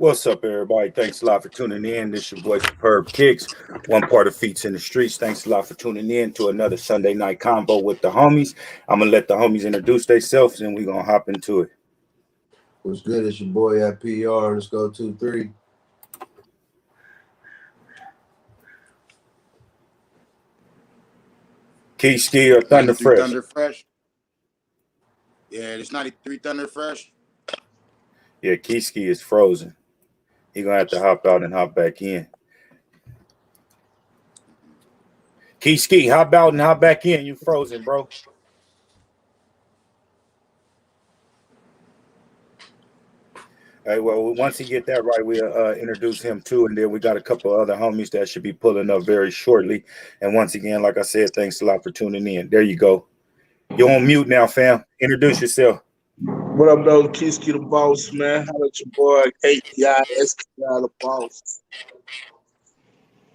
What's up, everybody? Thanks a lot for tuning in. This your boy Superb Kicks, one part of Feats in the Streets. Thanks a lot for tuning in to another Sunday night convo with the homies. I'm gonna let the homies introduce themselves, and we're gonna hop into it. What's good? It's your boy at PR. Let's go 2-3. Key Ski or Thunder Fresh? Thunder Fresh. Yeah, it's 93 Thunder Fresh. Yeah, Key Ski is frozen. He gonna have to hop out and hop back in. Key Ski, hop out and hop back in. You frozen, bro. Hey, well, once he get that right, we'll introduce him too, and then we got a couple other homies that should be pulling up very shortly. And once again, like I said, thanks a lot for tuning in. There you go. You're on mute now, fam. Introduce yourself. What up, though? Keysky the boss, man. How about your boy API the boss?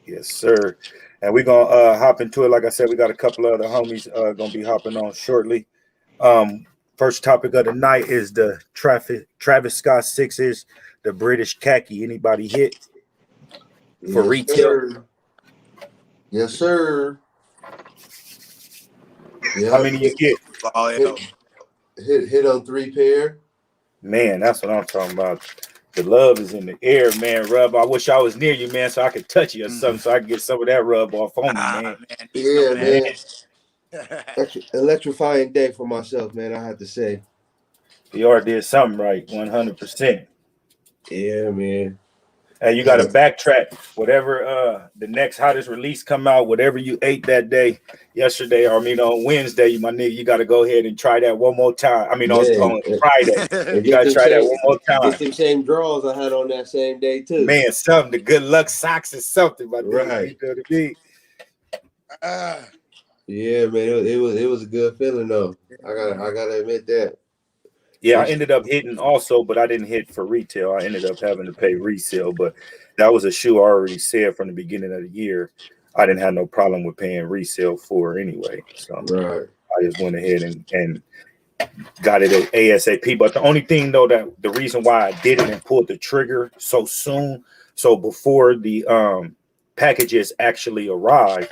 Yes, sir. And we're gonna hop into it. Like I said, we got a couple of other homies gonna be hopping on shortly. First topic of the night is the Travis Scott Sixes, the British khaki. Anybody hit for retail? Sir. Yes, sir. Yep. How many you get? Hit on 3 pair. Man, that's what I'm talking about. The love is in the air, man. Rub. I wish I was near you, man, so I could touch you or something, so I could get some of that rub off on me, man. Yeah, man. Electrifying day for myself, man. I have to say. PR did something right, 100%. Yeah, man. Hey, you got to backtrack. Whatever the next hottest release come out, whatever you ate that day, yesterday, or on Wednesday, my nigga, you got to go ahead and try that one more time. On Friday, you got to try that one more time. Get them same draws I had on that same day too. Man, something. The good luck socks is something, my nigga. Right. You know what I mean? Yeah, man. It was a good feeling though. I gotta admit that. Yeah, I ended up hitting also, but I didn't hit for retail. I ended up having to pay resale, but that was a shoe I already said from the beginning of the year. I didn't have no problem with paying resale for anyway. So right. I just went ahead and got it at ASAP. But the only thing though, that the reason why I did it and pulled the trigger so soon, so before the packages actually arrive,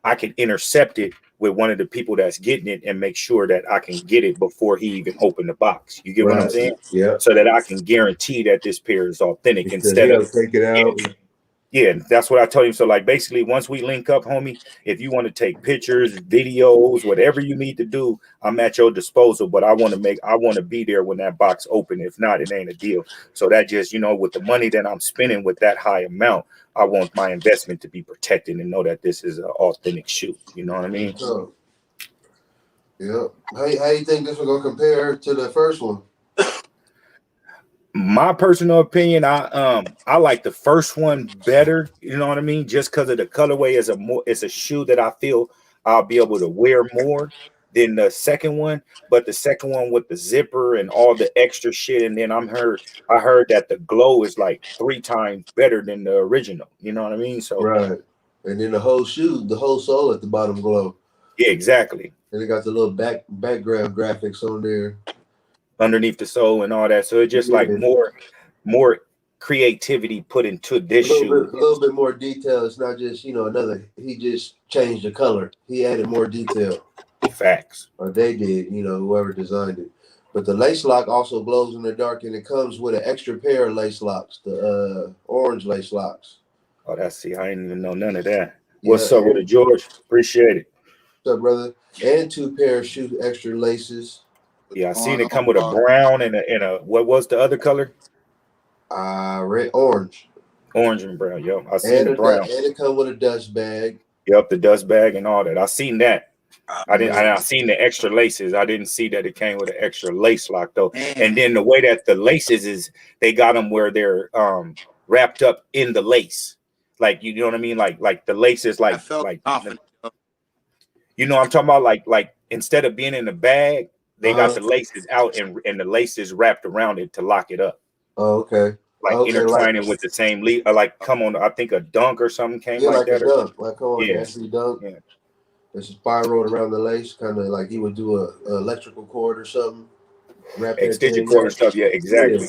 I can intercept it with one of the people that's getting it and make sure that I can get it before he even opened the box. You get what I'm saying? Yeah. So that I can guarantee that this pair is authentic instead of take it out. Yeah, that's what I told him. So like basically once we link up, homie, if you want to take pictures, videos, whatever you need to do, I'm at your disposal. But I want to be there when that box open. If not, it ain't a deal. So that just, with the money that I'm spending with that high amount, I want my investment to be protected and know that this is an authentic shoe. You know what I mean? So, yeah. How you think this one gonna compare to the first one? My personal opinion, I like the first one better. You know what I mean? Just because of the colorway it's a shoe that I feel I'll be able to wear more than the second one. But the second one with the zipper and all the extra shit, and then I heard that the glow is like 3 times better than the original. You know what I mean? So right. And then the whole shoe, the whole sole at the bottom glow. Yeah, exactly. And it got the little background graphics on there. Underneath the sole and all that. So it's just like more creativity put into this shoe. A little bit more detail. It's not just, he just changed the color. He added more detail. Facts. Or they did, whoever designed it. But the lace lock also glows in the dark, and it comes with an extra pair of lace locks, the orange lace locks. Oh, I didn't even know none of that. What's up with it, George? Appreciate it. What's up, brother? And 2 pair of shoe extra laces. Yeah, I seen it come with a brown and a what was the other color? Orange and brown. Yep, I seen the brown. And it come with a dust bag. Yep, the dust bag and all that. I seen that. I seen the extra laces. I didn't see that it came with an extra lace lock though. And then the way that the laces is, they got them where they're wrapped up in the lace. Like, you know what I mean? Like the lace is like I'm talking about like instead of being in the bag, they got the laces out and the laces wrapped around it to lock it up. Oh, okay. Intertwining with the same leaf, I think a dunk or something came like that. A dunk. Dunk. Yeah. It's spiraled around the lace, kind of like he would do a electrical cord or something. Extension cord and stuff. Yeah, exactly.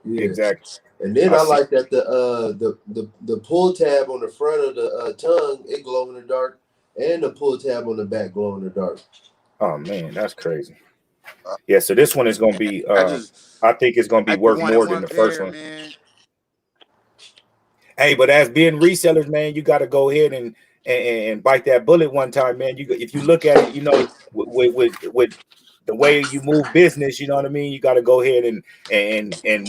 Yeah. Exactly. And then I I see. like that the pull tab on the front of the tongue, it glow in the dark, and the pull tab on the back glow in the dark. Oh man, that's crazy. Uh, Yeah, so this one is gonna be I just I think it's gonna be like the worth one that more than the went first there, one. man. Hey, but as being resellers, man, you got to go ahead and bite that bullet one time, man. If you look at it, with the way you move business, you know what I mean. You got to go ahead and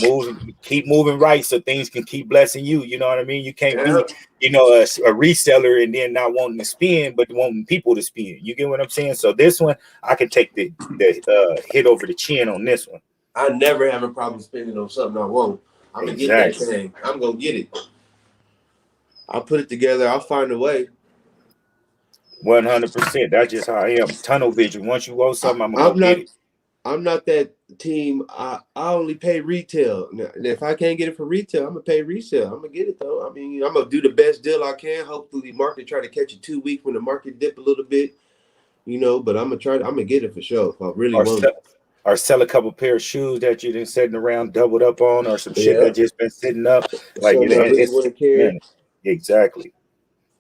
move, keep moving right, so things can keep blessing you. You know what I mean. You can't Yeah. be, a reseller and then not wanting to spend, but wanting people to spend. You get what I'm saying? So this one, I can take the hit over the chin on this one. I never have a problem spending on something I want. I'm gonna get that Exactly. thing. I'm gonna get it. I'll put it together. I'll find a way. 100%. That's just how I am. Tunnel vision. Once you want something, I'm gonna go I'm get not. it. I'm not that team. I only pay retail. Now, if I can't get it for retail, I'm gonna pay resale. I'm gonna get it though. I mean, I'm gonna do the best deal I can. Hopefully, market try to catch it 2 weeks when the market dip a little bit. But I'm gonna try. I'm gonna get it for sure. If I really Or want it. sell, or sell a couple pair of shoes that you been sitting around, doubled up on, or some shit Yeah. that just been sitting up. Like Something I really it's want to carry. man, exactly.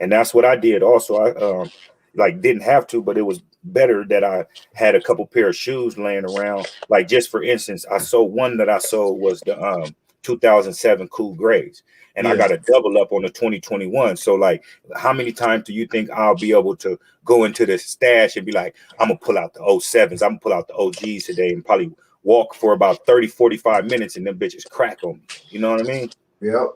And that's what I did. Also, I like didn't have to, but it was better that I had a couple pair of shoes laying around. Like just for instance, I sold one that I sold was the 2007 Cool Grays, and I Yeah. got a double up on the 2021. So like, how many times do you think I'll be able to go into the stash and be like, I'm gonna pull out the '07s, I'm gonna pull out the OGs today, and probably walk for about 30, 45 minutes, and them bitches crack on me. You know what I mean? Yeah.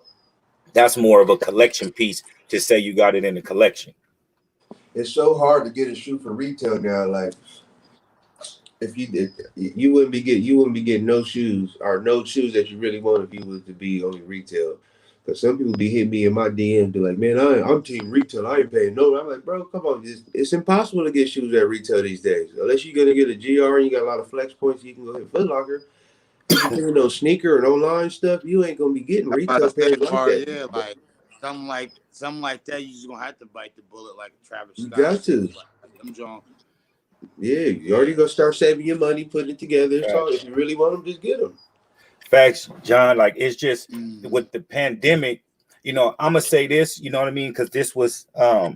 That's more of a collection piece to say you got it in the collection. It's so hard to get a shoe for retail now. Like if you wouldn't be getting no shoes or no shoes that you really want if you was to be only retail. Because some people be hitting me in my DM, be like, "Man, I'm team retail. I ain't paying no." I'm like, "Bro, come on, it's impossible to get shoes at retail these days. Unless you're gonna get a GR and you got a lot of flex points, you can go hit Foot Locker. You be getting those sneaker and online stuff. You ain't gonna be getting That's what I retail pairs said, like Mar. that. Yeah, like something like that. You just gonna have to bite the bullet, like a Travis You Scott got to. shoes, like them John. Yeah, you already Yeah. gonna start saving your money, putting it together. So Facts. if you really want them, just get them. Facts, John. Like it's just Mm-hmm. with the pandemic, I'm gonna say this, you know what I mean? Because this was a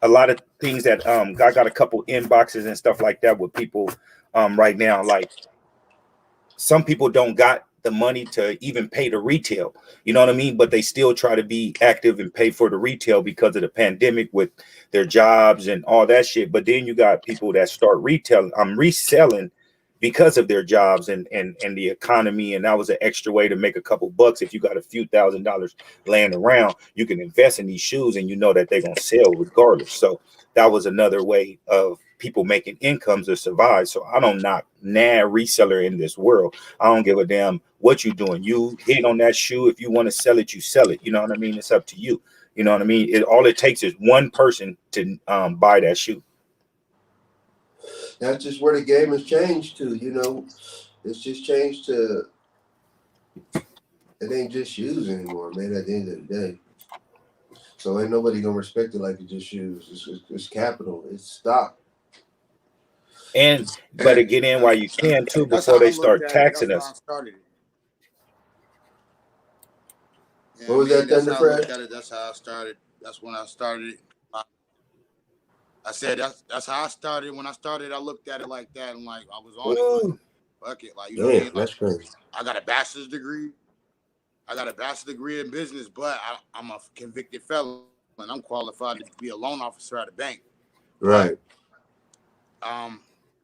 lot of things that I got a couple inboxes and stuff like that with people right now. Like some people don't got the money to even pay the retail, you know what I mean? But they still try to be active and pay for the retail because of the pandemic with their jobs and all that shit. But then you got people that start retailing, I'm reselling because of their jobs and the economy. And that was an extra way to make a couple bucks. If you got a few $1,000s laying around, you can invest in these shoes and you know that they're gonna sell regardless. So that was another way of people making incomes to survive. So I don't knock reseller in this world. I don't give a damn what you're doing. You hit on that shoe. If you want to sell it, you sell it. You know what I mean? It's up to you. You know what I mean? All it takes is one person to buy that shoe. That's just where the game has changed to. It's just changed to it ain't just shoes anymore, man. At the end of the day, so ain't nobody gonna respect it like it's just shoes. It's capital. It's stock. And better get in while you can too That's before how I they looked start at it. taxing That's how I us. started it. Yeah, What I was mean, that, that's Thunder how I looked Fresh? at it. That's how I started. That's when I started. I said that's how I started. When I started, I looked at it like that, and like I was on it, like Ooh, fuck it, like you know what I Damn, mean. Like that's crazy. I got a bachelor's degree. I got a bachelor's degree in business, but I'm a convicted felon. I'm qualified to be a loan officer at a bank, but Right. um,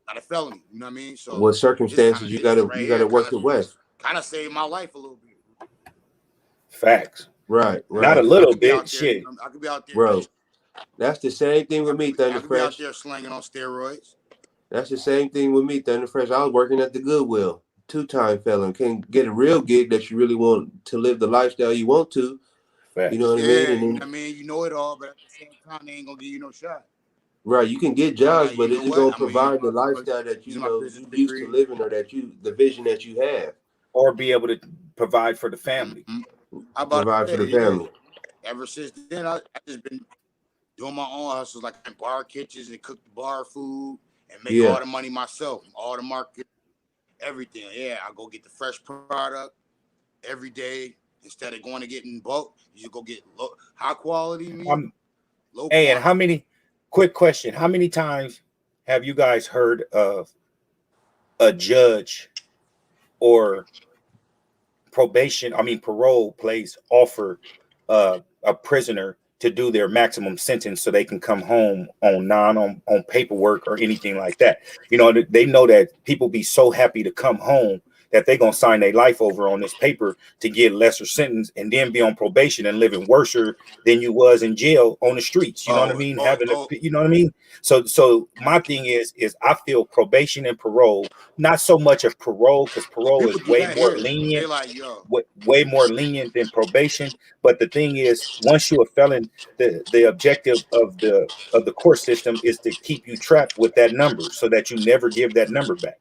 not a felony. You know what I mean? So What circumstances you this gotta right you here gotta work your way. kind of saved my life a little bit. facts. Right, You know what I Not a right, mean? Because I little could be bit. out there. Shit. I could be out there. bro. That's the same thing with me, I Thunder could be out Fresh. there slanging on steroids. That's the same thing with me, Thunder Fresh. I was working at the Goodwill, 2-time felon. Can't get a real gig that you really want to live the lifestyle you want to. You know Facts. what I mean? Yeah, And you know what then I mean. You know it all, but at the same time, they ain't gonna give you no shot. right, you can get So I'm jobs, like, you but know is it what? gonna I'm gonna use provide the lifestyle that using my business you used to degree. living or the vision that you have? Or be able to provide for the family. Mm-hmm. How about Provide for that? the Yeah. family. Ever since then, I just been doing my own hustles, like in bar kitchens and cook the bar food and make Yeah. all the money myself, all the market, everything. Yeah, I go get the fresh product every day. Instead of going to get in bulk, you should go get high quality meat, low Hey, quantity. and how many? Quick question: how many times have you guys heard of a judge or parole place offer a prisoner to do their maximum sentence so they can come home on paperwork or anything like that? You know, they know that people be so happy to come home that they're gonna sign their life over on this paper to get lesser sentence and then be on probation and living worse than you was in jail on the streets. You know what I mean? You know what I mean? So my thing is I feel probation and parole, not so much of parole, because parole is way more lenient. Way more lenient than probation. But the thing is, once you're a felon, the objective of the court system is to keep you trapped with that number so that you never give that number back.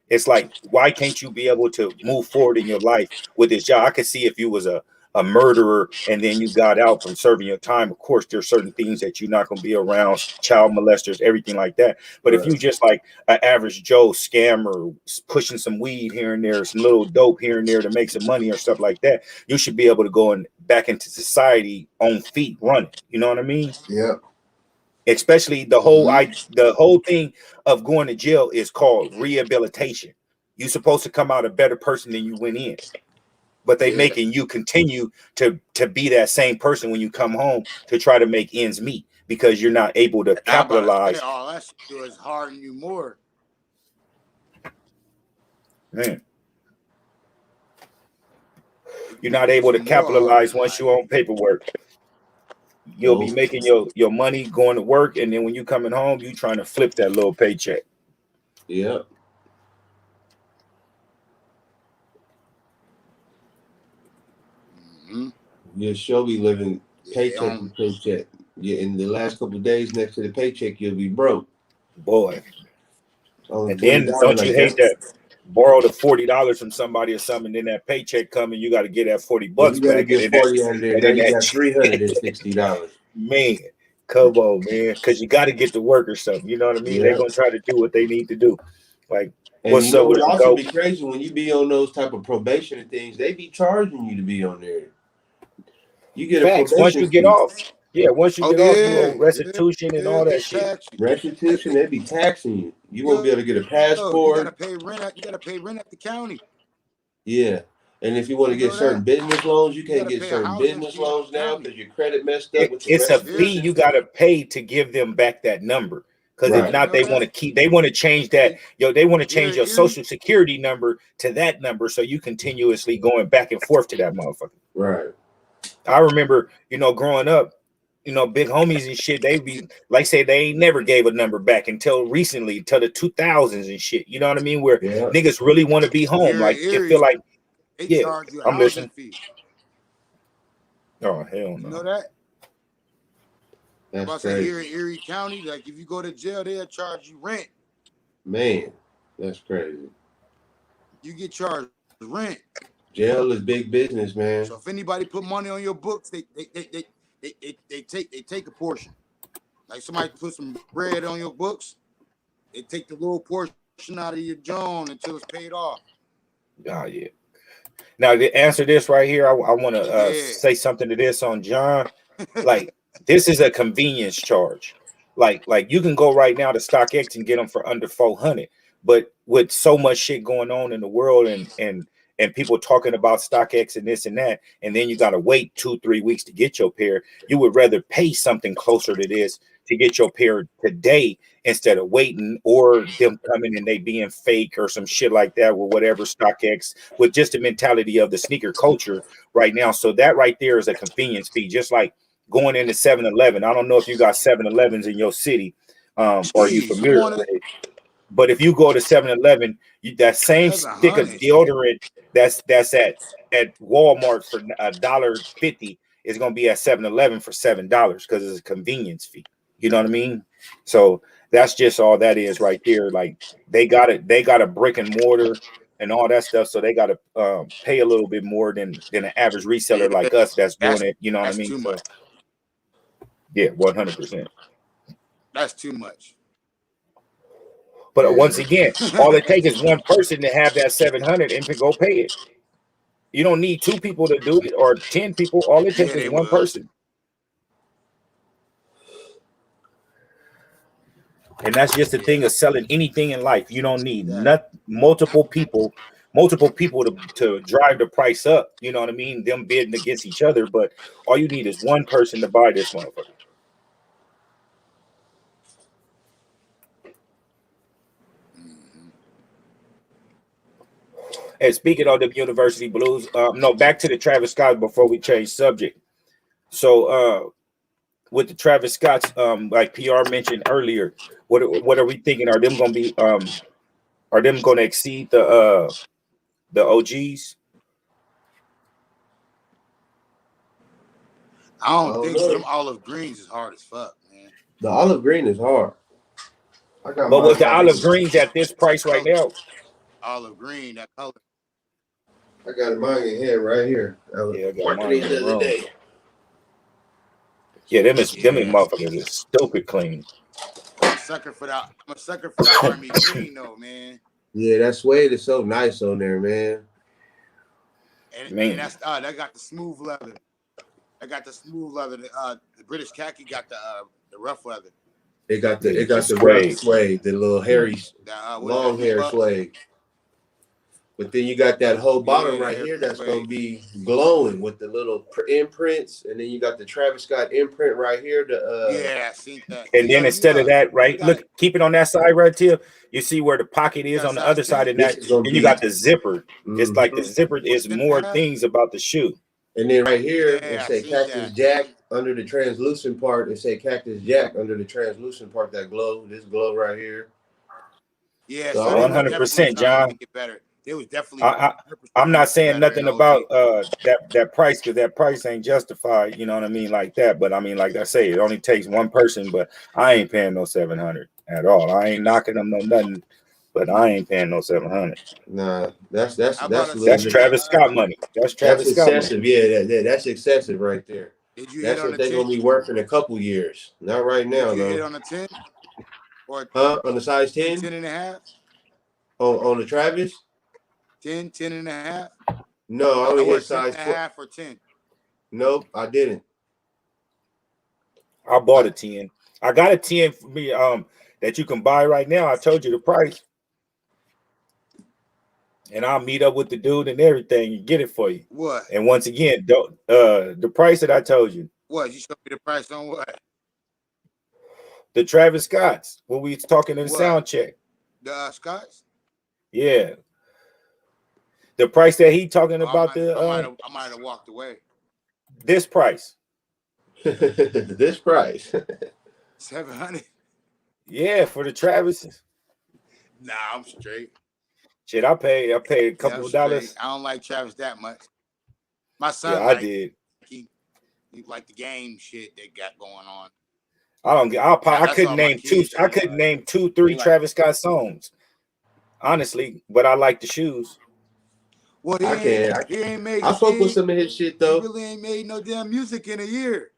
It's like, why can't you be able to move forward in your life with this job? I could see if you was a murderer and then you got out from serving your time. Of course, there's certain things that you're not going to be around, child molesters, everything like that. But if you just like an average Joe scammer pushing some weed here and there, some little dope here and there to make some money or stuff like that, you should be able to go back into society on feet running. You know what I mean? Yeah. Especially the whole thing of going to jail is called rehabilitation. You're supposed to come out a better person than you went in, but they making you continue to be that same person when you come home to try to make ends meet because you're not able to capitalize. All that shit is harden you more. Man. You're not able to capitalize once you're on paperwork. You'll be making your money going to work, and then when you coming home, you trying to flip that little paycheck. Yeah. You'll sure be living paycheck to paycheck. Yeah, in the last couple of days next to the paycheck, you'll be broke. Boy. And then don't you hate that? Borrow the $40 from somebody or something, then that paycheck coming, you got to get that $40 back. You got to get 40 out of there. Now you got $360. Man, come on, man, because you got to get to work or something. You know what I mean? They're gonna try to do what they need to do. Like, and what's up with also be crazy when you be on those type of probation and things. They be charging you to be on there. You get a probation once you get off. Yeah, once you get off, you owe restitution and all that shit. Restitution, they be taxing you. You won't be able to get a passport. You gotta pay rent. You gotta pay rent at the county. Yeah, and if you want to get certain business loans, you can't get certain business loans now because your credit messed up. It's a fee you gotta pay to give them back that number. Because if not, they want to change that. They want to change your social security number to that number, so you continuously going back and forth to that motherfucker. Right. I remember, growing up, big homies and shit, they be like, say they ain't never gave a number back until recently, until the 2000s and shit. You know what I mean? Where niggas really want to be home. Like, it feel like, I'm listening. Fee. Oh, hell no. You know that? That's crazy. Here in Erie County, like if you go to jail, they'll charge you rent. Man, that's crazy. You get charged rent. Jail is big business, man. So if anybody put money on your books, they take a portion. Like somebody put some bread on your books, they take the little portion out of your John until it's paid off. Oh yeah. Now to answer this right here, I want to say something to this on John. Like, this is a convenience charge. Like you can go right now to StockX and get them for under $400. But with so much shit going on in the world and people talking about StockX and this and that, and then you got to wait 2-3 weeks to get your pair, you would rather pay something closer to this to get your pair today instead of waiting, or them coming and they being fake or some shit like that with whatever StockX, with just the mentality of the sneaker culture right now. So that right there is a convenience fee, just like going into 7-Eleven. I don't know if you got 7-Elevens in your city, or are you familiar with it? But if you go to 7-Eleven, that same stick of deodorant that's at Walmart for $1.50 is gonna be at 7-Eleven for $7 because it's a convenience fee. You know what I mean? So that's just all that is right there. Like, they got a brick and mortar and all that stuff, so they got to pay a little bit more than an average reseller like us that's doing it. You know what I mean? So, yeah, 100%. That's too much. But once again, all it takes is one person to have that 700 and to go pay it. You don't need 2 people to do it or 10 people. All it takes is one person. And that's just the thing of selling anything in life. You don't need multiple people to drive the price up. You know what I mean? Them bidding against each other, but all you need is one person to buy this motherfucker. And speaking of the University Blues, no, back to the Travis Scott before we change subject. So with the Travis Scotts, like PR mentioned earlier, what are we thinking? Are them going to exceed the OGs? I don't think so. Them olive greens is hard as fuck, man. The olive green is hard. But with the olive greens at this price right now, olive green, that color. I got mine in here right here. Yeah, I got mine in the other day. Yeah, them motherfuckers is stupid clean. I'm a sucker for that. I'm a sucker for the army green though, man. Yeah, that suede is so nice on there, man. And that's that got the smooth leather. I got the smooth leather. The British khaki got the rough leather. It got the rough suede, the little hairy, long hair suede. But then you got that whole bottom right here that's gonna be glowing with the little imprints, and then you got the Travis Scott imprint right here. I seen that. And then instead of that, right, look, keep it on that side right here. You see where the pocket is on the other side of that, and you got the zipper. It's like the zipper is more things about the shoe. And then right here, it say Cactus Jack under the translucent part. It say Cactus Jack under the translucent part. That glow, this glow right here. Yeah, so 100%, John. It was definitely. I'm not saying nothing about that price, because that price ain't justified. You know what I mean, like that. But I mean, like I say, it only takes one person. But I ain't paying no 700 at all. I ain't knocking them no nothing. But I ain't paying no 700. Nah, that's Travis Scott money. That's Travis Scott excessive. Money. Yeah, that's excessive right there. That's what they're gonna be worth in a couple years. Not right now, though. Hit on a 10? Or on the size 10? 10 and a half? On the Travis? 10 and a half? No, I only hit size 10 and a half or 10. Nope, I didn't. I bought a 10. I got a 10 for me that you can buy right now. I told you the price. And I'll meet up with the dude and everything and get it for you. What? And once again, the price that I told you. What? You showed me the price on what? The Travis Scotts. When we was talking in the sound check. The Scotts? Yeah. The price that he talking about I might have walked away. This price. This price. 700. Yeah, for the Travises. Nah, I'm straight. Shit, I paid a couple of dollars. I don't like Travis that much. My son, yeah, I did. He like the game shit they got going on. I couldn't name two. I couldn't name 2-3 Travis Scott songs, honestly. But I like the shoes. Well, he ain't made. I fuck with some of his shit though. He really ain't made no damn music in a year.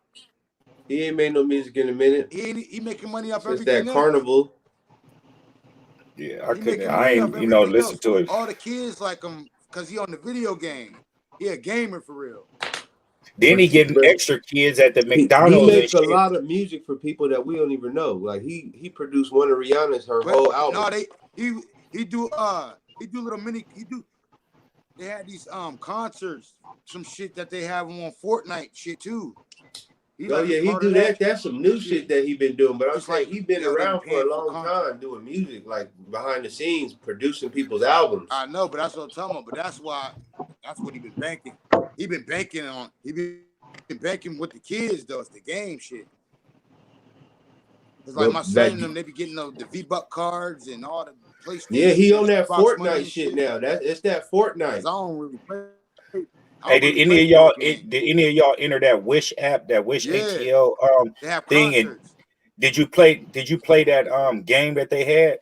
He ain't made no music in a minute. He making money off since everything that Carnival. Yeah, I couldn't. I ain't, listen to it. All the kids like him because he on the video game. He a gamer for real. Then he getting extra kids at the McDonald's. He makes a lot of music for people that we don't even know. Like he produced one of Rihanna's whole album. No, he do little mini. They had these concerts, some shit that they have on Fortnite shit too. He do that. That's some new shit that he been doing. But I'm saying he been around for a long time doing music, like behind the scenes, producing people's albums. I know, but that's what I'm talking about. But that's what he been banking. He been banking with the kids though. It's the game shit. It's like my son and them, they be getting the V-Buck cards and all the PlayStation. Yeah, he on that Fortnite shit now. It's that Fortnite. I don't really play. Hey, did any of y'all enter that Wish app, that Wish ATL thing? And did you play that game that they had?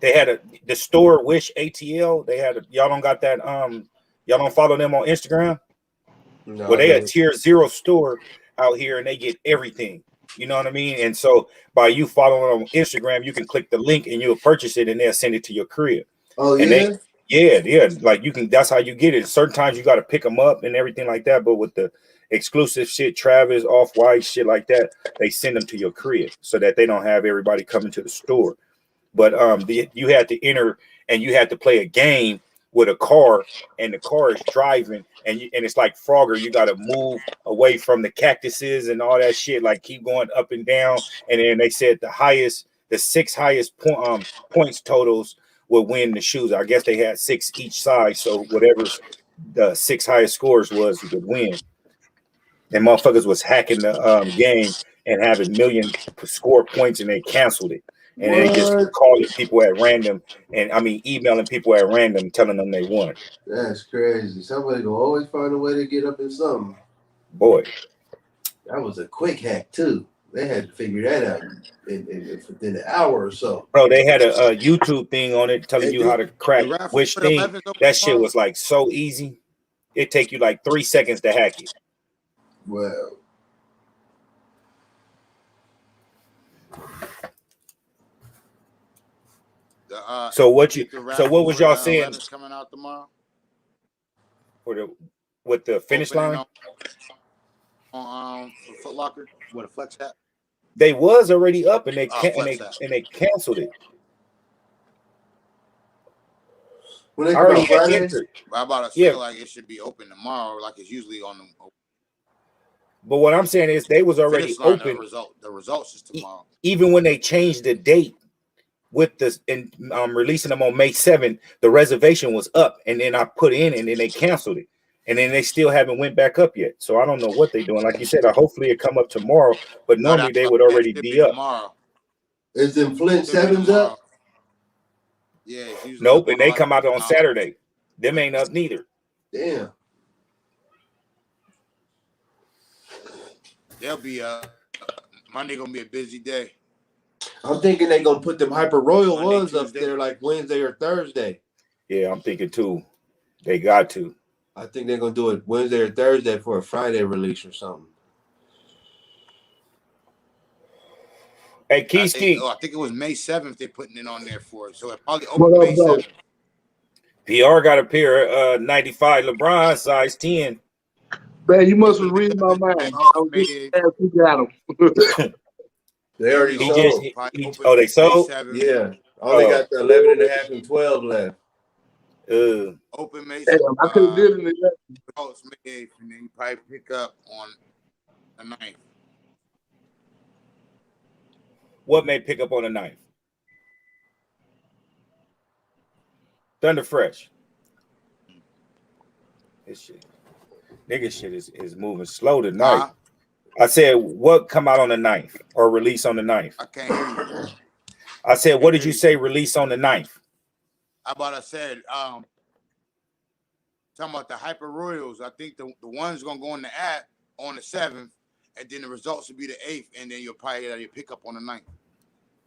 They had the store Wish ATL. They had y'all don't got that y'all don't follow them on Instagram? No, well, they a tier 0 store out here and they get everything. You know what I mean? And so by you following on Instagram, you can click the link and you'll purchase it and they'll send it to your crib. Oh, and yeah? Yeah. Like you can. That's how you get it. Certain times you got to pick them up and everything like that. But with the exclusive shit, Travis, Off-White, shit like that, they send them to your crib so that they don't have everybody coming to the store. But you had to enter and you had to play a game with a car, and the car is driving, and it's like Frogger. You got to move away from the cactuses and all that shit. Like keep going up and down, and then they said the 6 highest points totals would win the shoes. I guess they had 6 each side, so whatever the 6 highest scores was, you could win. And motherfuckers was hacking the game and having million score points, and they canceled it. And they just What? calling people at random, and I mean emailing people at random, telling them they won. That's crazy. Somebody gonna always find a way to get up in something. Boy, That was a quick hack too. They had to figure that out within an hour or so. bro, they had a YouTube thing on it telling Hey, you how to crack the raffle which for thing. 11's open That shit tomorrow? was like so easy. It take you like 3 seconds to hack it. Well, So what you? the So raffle what was for y'all the saying 11's coming out tomorrow? with the finish Opening line? on Foot Locker with a flex hat. They was already up, and they Flex hat. and they canceled it. when they I come already out had Friday, entered. I'm about to say Yeah. like it should be open tomorrow, like it's usually on the But what I'm saying is they was already finish line. open. The results is tomorrow. Even when they changed the date with this and releasing them on May 7th, the reservation was up, and then I put in, and then they canceled it, and then they still haven't went back up yet. So I don't know what they're doing. Like you said, hopefully it come up tomorrow, but No, normally that's they what would it already should be up. tomorrow. is them Flint Should be sevens tomorrow. up? Yeah, it's usually Nope, and they up. come out on Saturday. Them ain't up neither. Damn. They'll be Monday gonna be a busy day. I'm thinking they're gonna put them Hyper Royal Monday, ones up Tuesday. there like Wednesday or Thursday. Yeah, I'm thinking too. They got to. I think they're gonna do it Wednesday or Thursday for a Friday release or something. Hey, I Keyski, think it was May 7th they're putting it on there for it. So it probably What opened up, May though? 7th. PR got a pair 95 LeBron size 10. Man, you must have read my mind. I was just glad you got them. They already He sold. just they sold. Yeah. Only got the 11 and a half and 12 left. Open May Damn, 7th. I could have did it. Results May 8th, and then you probably pick up on the 9th. What may pick up on the 9th? Thunder Fresh. This shit. Nigga shit is moving slow tonight. I said, what come out on the 9th or release on the 9th? I can't hear you. I said, what did you say release on the 9th? How about I said, talking about the Hyper Royals, I think the one's gonna go on the app on the 7th, and then the results will be the 8th, and then you'll probably get your pickup on the 9th.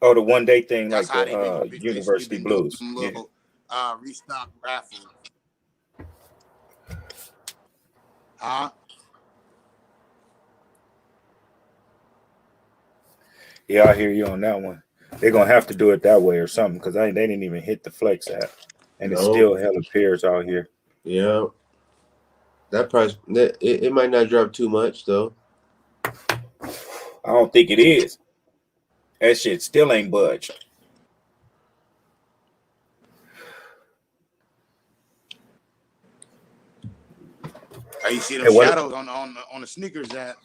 Oh, the one day thing. That's like how the University Blues. Little, restock raffle. Huh? Yeah, I hear you on that one. They're gonna have to do it that way or something, because they didn't even hit the flex app, and it still hella pairs out here. Yeah, that price it might not drop too much though. I don't think it is. That shit still ain't budged. You see them shadows on the sneakers app.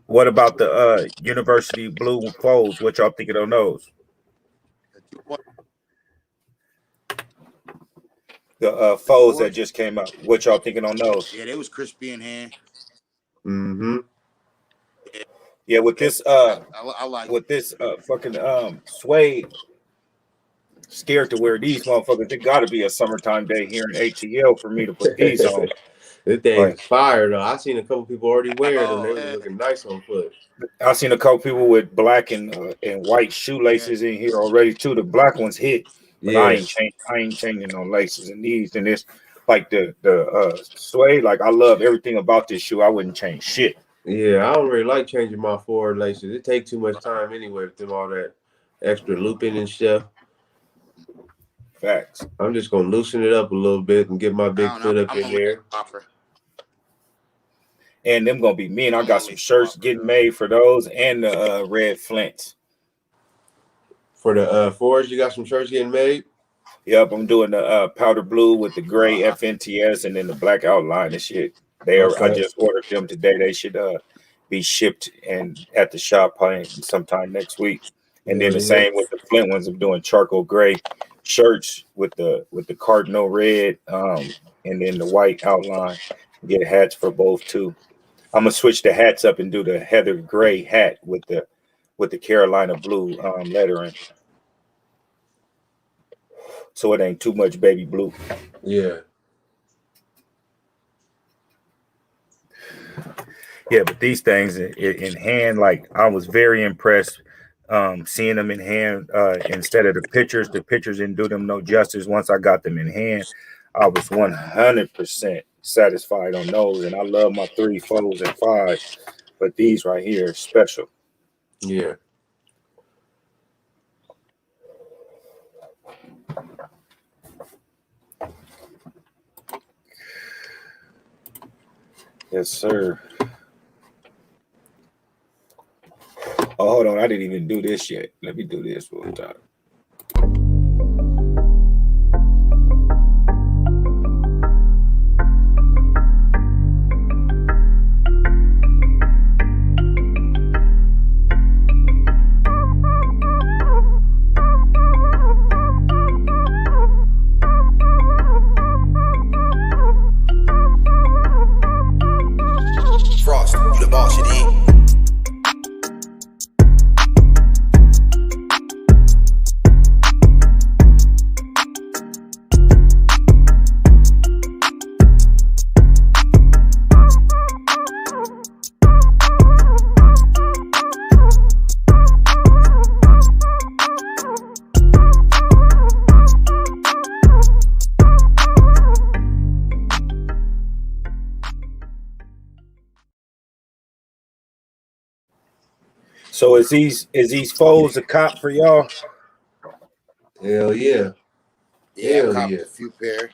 What about the University Blue Folds? What y'all thinking on those? The Folds that just came out. What y'all thinking on those? Yeah, they was crispy in hand. Mm-hmm. Yeah, with this I like with this fucking suede. Scared to wear these motherfuckers. It got to be a summertime day here in ATL for me to put these on. This thing's fire though. I seen a couple people already wearing them. They were looking nice on foot. I seen a couple people with black and white shoelaces in here already too. The black ones hit, but I ain't changing no laces in these. And this like the suede. Like I love everything about this shoe. I wouldn't change shit. Yeah, I don't really like changing my forward laces. It takes too much time anyway with them all that extra looping and stuff. Facts. I'm just gonna loosen it up a little bit and get my big foot up in there. And them gonna be me, and I got some shirts getting made for those, and the red Fnts. For the fours, you got some shirts getting made? Yep, I'm doing the powder blue with the gray FNTS and then the black outline and shit. I just ordered them today. They should be shipped and at the shop sometime next week. And then the same with the Flint ones. I'm doing charcoal gray shirts with the cardinal red and then the white outline. Get hats for both too. I'm gonna switch the hats up and do the heather gray hat with the Carolina blue lettering. So it ain't too much baby blue. Yeah. Yeah, but these things in hand, like I was very impressed seeing them in hand instead of the pictures. The pictures didn't do them no justice. Once I got them in hand, I was 100% satisfied on those. And I love my 3, 4s, and 5s, but these right here are special. Yeah. Yes, sir. Oh, hold on. I didn't even do this yet. Let me do this one time. Frost, you the boss, you dig? So is these foes a cop for y'all? Hell yeah. Yeah, Hell I copped yeah. a few pair.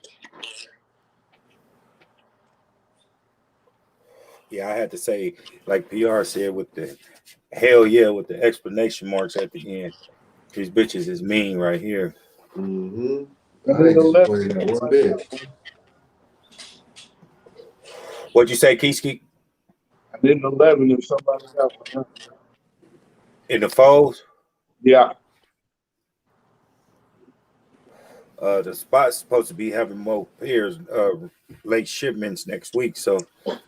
Yeah, I had to say, like PR said, with the hell yeah, with the explanation marks at the end. These bitches is mean right here. Mm-hmm. And I then ain't the left, disappointed in one bit. What'd you say, Kiski? and then 11 if somebody got one. In the foes? Yeah. The spot's supposed to be having more pairs, late shipments next week, so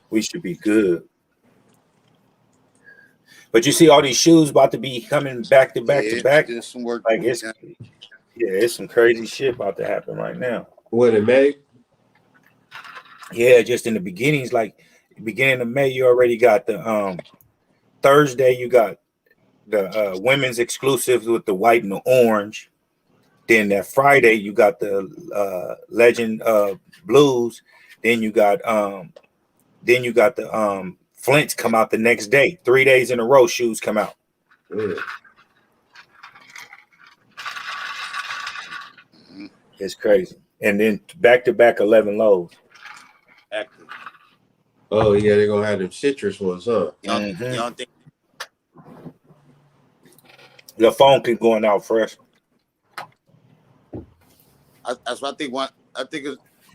we should be good. But you see all these shoes about to be coming back to back to Yeah, back. did some work. Like it's some crazy shit about to happen right now. What in May? Yeah, just in the beginnings, like beginning of May, you already got the Thursday, you got the women's exclusives with the white and the orange. Then that Friday, you got the Legend Blues. Then you got the Flints come out the next day. 3 days in a row, shoes come out. Yeah. It's crazy. And then back to back 11 lows. Active. Oh yeah, they're gonna have them citrus ones, huh? Y'all think The phone keep going out fresh. that's what I think. I think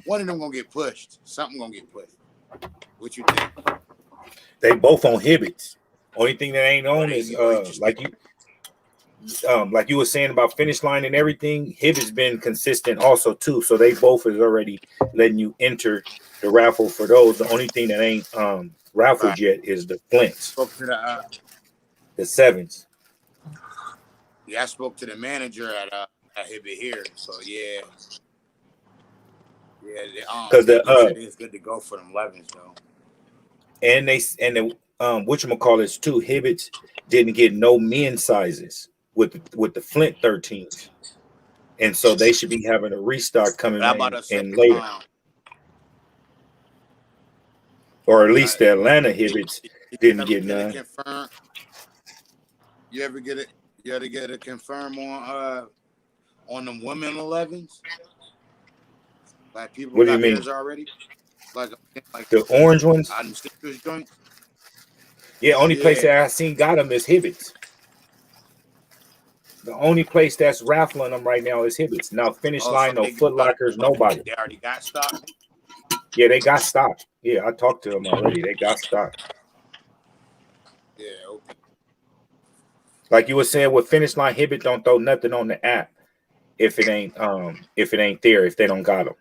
one of them gonna get pushed. Something gonna get pushed. What you think? They both on Hibbits. Only thing that ain't on is like you were saying about finish line and everything. Hibbit's been consistent also too. So they both is already letting you enter the raffle for those. The only thing that ain't raffled yet is the Flints. Spoke to The 7s. I spoke to the manager at Hibbit here. So yeah, Because it's good to go for them 11s though. And the whatchamacallits too, Hibbits didn't get no men sizes with the Flint 13s. And so they should be having a restock coming in later. Or at least the Atlanta Hibbits didn't get none. You ever get it? You ever get a confirm on on them women 11s. Like people What do you got mean? theirs already. Like The orange ones? citrus joints. Yeah, only place Yeah. that I seen got them is Hibbett's. The only place that's raffling them right now is Hibbett's. Now, Finish Oh, so Line, no they Foot Lockers, nobody. They already got stock. Yeah, they got stock. Yeah, I talked to them already. They got stock. Yeah. Okay. Like you were saying, with Finish Line, Hibbett don't throw nothing on the app if it ain't there, if they don't got them.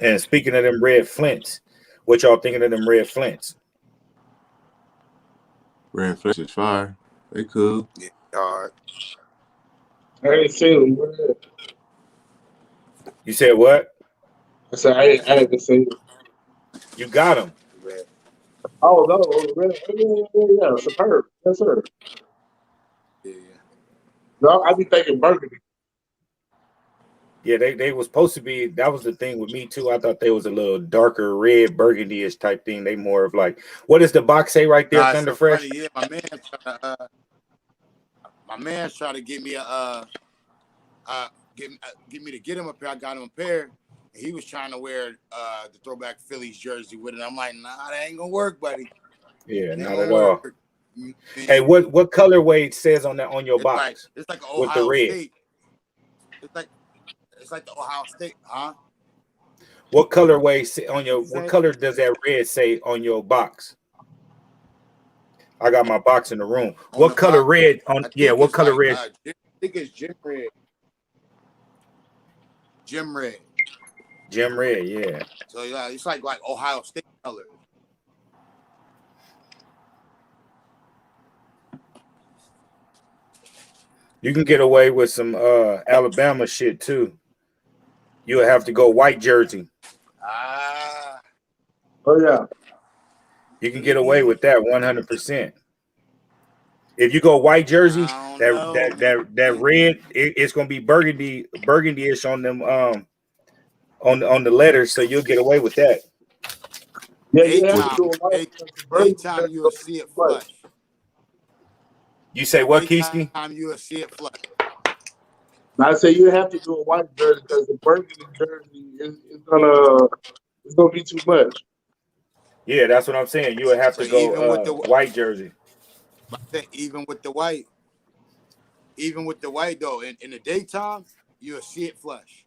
And speaking of them red flints, what y'all thinking of them red flints? Red Flints is fire. They cool. Yeah. All right. I ain't seen them. You said what? I said I ain't seen them. You got them. Red. Oh no, yeah, superb. Yes, sir. Yeah. No, I be thinking burgundy. Yeah, they was supposed to be. That was the thing with me too. I thought they was a little darker red burgundy-ish type thing. They more of like, what does the box say right there, Nah, Thunder so Fresh? funny. Yeah, my man's trying to get me get him a pair. I got him a pair. And he was trying to wear the throwback Phillies jersey with it. I'm like, nah, that ain't gonna work, buddy. Yeah, It ain't not gonna at all. work. Hey, what colorway it says on your box? It's like with the Ohio red? State. It's like the Ohio State, huh? What colorway on your? Say? What color does that red say on your box? I got my box in the room. On What the color box? red on? Yeah, what color red? I think it's gym red. Gym red. Gem red, yeah. So yeah, it's like Ohio State color. You can get away with some Alabama shit too. You'll have to go white jersey. Ah. Oh yeah. You can get away with that 100%. If you go white jersey, that red, it's gonna be burgundy-ish on them on the letters, so you'll get away with that. Yeah, you have to do a white. Daytime you'll see it flush. You say what, Keisky? Daytime you'll see it flush. I say you have to do a white jersey because the burgundy jersey is gonna be too much. Yeah, that's what I'm saying. You would have to go with the white jersey. Even with the white though, in the daytime, you'll see it flush.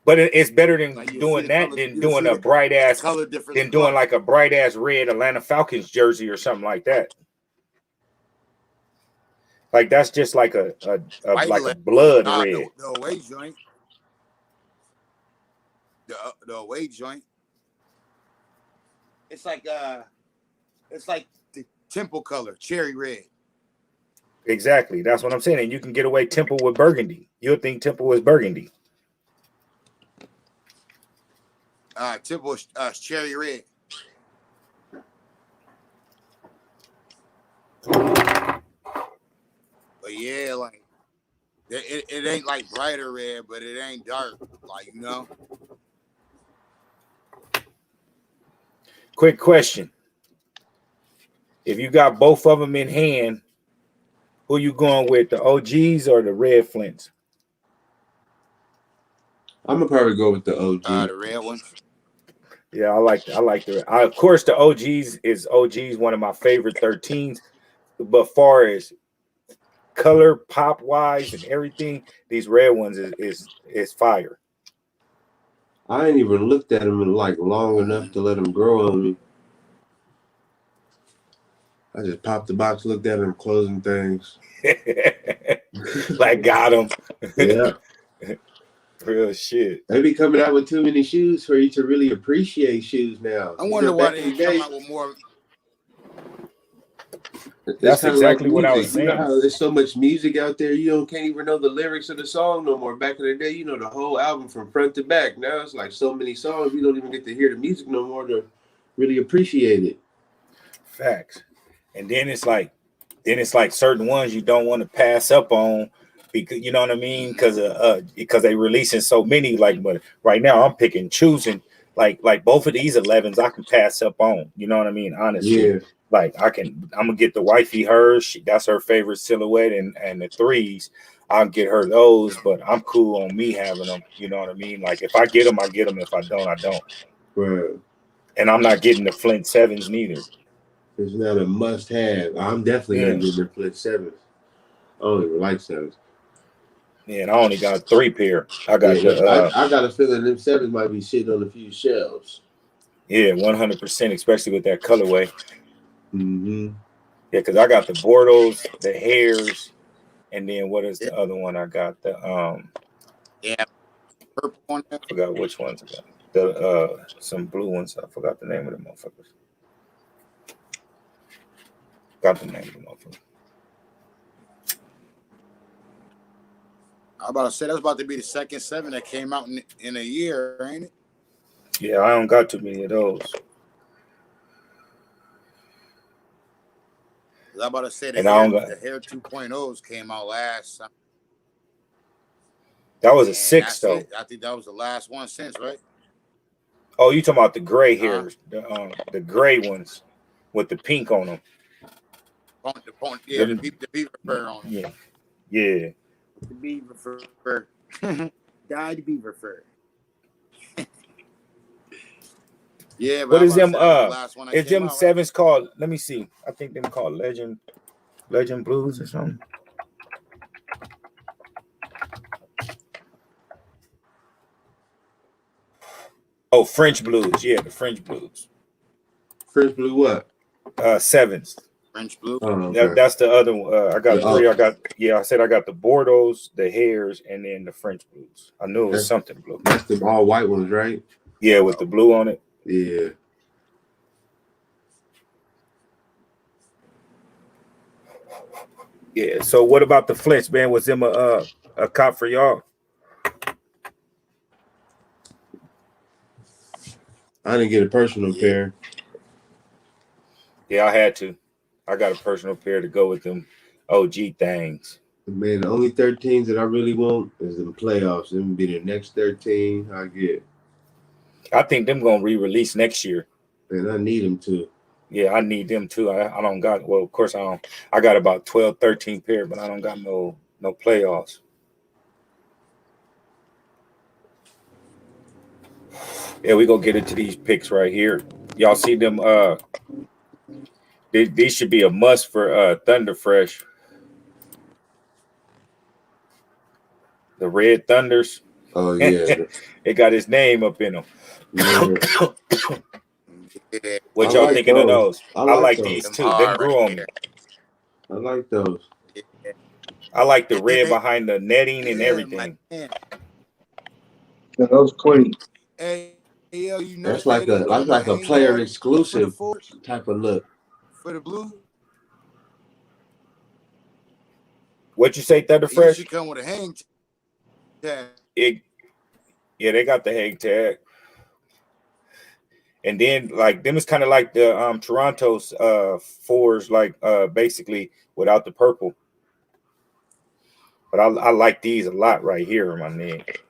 But it's better than Like doing that than doing a bright ass color difference. Than doing like a bright ass red Atlanta Falcons jersey or something like that. Like that's just like a blood red. The away joint. The away joint. It's like the temple color, cherry red. Exactly. That's what I'm saying. And you can get away Temple with burgundy. You'll think Temple is burgundy. Temple cherry red. But yeah, like it ain't like brighter red, but it ain't dark, like, you know. Quick question. If you got both of them in hand, who you going with, the OGs or the red flints? I'm gonna probably go with the OG. The red ones. Yeah, I like the. Of course, the OGs one of my favorite 13s. But far as color, pop wise, and everything, these red ones is fire. I ain't even looked at them in like long enough to let them grow on me. I just popped the box, looked at them, closing things. Like got them. Yeah. Real shit. They be coming out with too many shoes for you to really appreciate shoes now. I wonder why they come out with more. That's exactly what I was saying. You know how there's so much music out there, can't even know the lyrics of the song no more. Back in the day, the whole album from front to back. Now it's like so many songs, you don't even get to hear the music no more to really appreciate it. Facts. And then it's like certain ones you don't want to pass up on because you know what I mean, because they releasing so many. Like, but right now I'm choosing like both of these 11s I can pass up on. You know what I mean? Honestly, Yeah. like I'm gonna get the wifey hers. That's her favorite silhouette, and the 3s. I'll get her those, but I'm cool on me having them. You know what I mean? Like if I get them, I get them. If I don't, I don't. Right. And I'm not getting the Flint 7s neither. It's not a must-have. I'm definitely not getting the Flint 7s. I don't even like 7s. Yeah, and I only got 3 pair. I got I got a feeling them 7s might be sitting on a few shelves. Yeah, 100%, especially with that colorway. Mm-hmm. Yeah, because I got the Bordeaux, the hairs, and then what is the other one I got? The purple one. I forgot which ones I got. The some blue ones. I forgot the name of the motherfuckers. Got the name of the motherfucker. I was about to say that's about to be the second 7 that came out in a year, ain't it? Yeah, I don't got too many of those. I was about to say the hair 2.0s came out last. That was a 6 though. I think that was the last one since, right? Oh, you talking about the gray hairs, the gray ones with the pink on them. The beaver fur on them. Yeah. The beaver fur. Dyed beaver fur. Yeah, but what is them? Is them out, 7s right? Called? Let me see. I think them called Legend Blues or something. Oh, French Blues. Yeah, the French Blues. French Blue what? 7s. French Blue. Oh, okay. That's the other one. I got 3. I said I got the Bordeaux, the hairs, and then the French Blues. I knew it was something blue. That's the all white ones, right? Yeah, with the blue on it. Yeah. Yeah. So what about the Flints, man? Was them a cop for y'all? I didn't get a personal pair. Yeah, I had to. I got a personal pair to go with them OG things. Man, the only 13s that I really want is the playoffs. Them be the next 13 I get. I think them gonna re-release next year. And I need them too. Yeah, I need them too. I don't got, well, of course I don't. I got about 12, 13 pair, but I don't got no playoffs. Yeah, we gonna get into these picks right here. Y'all see them? These should be a must for Thunder Fresh. The Red Thunders. Oh yeah, it got his name up in them. What y'all thinking of those? I like these too. Them grew on me. I like those. I like the red behind the netting and everything. Yeah, that was clean. Hey, you know that's like a player exclusive type of look for the blue. What you say, Thunder Fresh? Should come with a hang tag. Yeah, they got the hang tag. And then like them is kind of like the Toronto's 4s, like basically without the purple. But I like these a lot right here in my neck.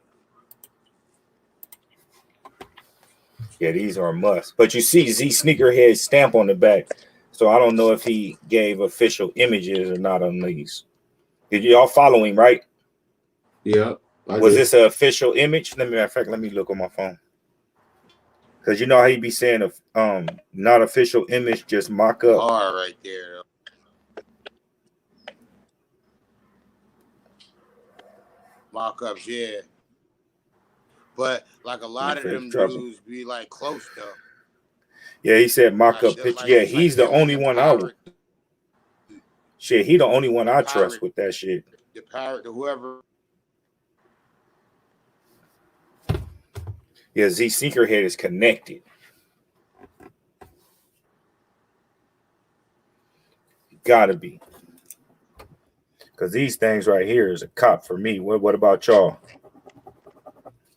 Yeah, these are a must. But you see Z Sneakerhead stamp on the back. So I don't know if he gave official images or not on these. Did y'all follow him, right? Yeah. Was this an official image? Let me look on my phone. Because you know how he be saying not official image, just mock up. R right there. Mock ups, yeah. But like a lot of them dudes be like close though. Yeah, he said mock up picture. Yeah, he's the only one I would. Shit, he the only one I trust with that shit. The pirate, whoever. Yeah, Z Sneakerhead is connected. Gotta be. Because these things right here is a cop for me. What about y'all?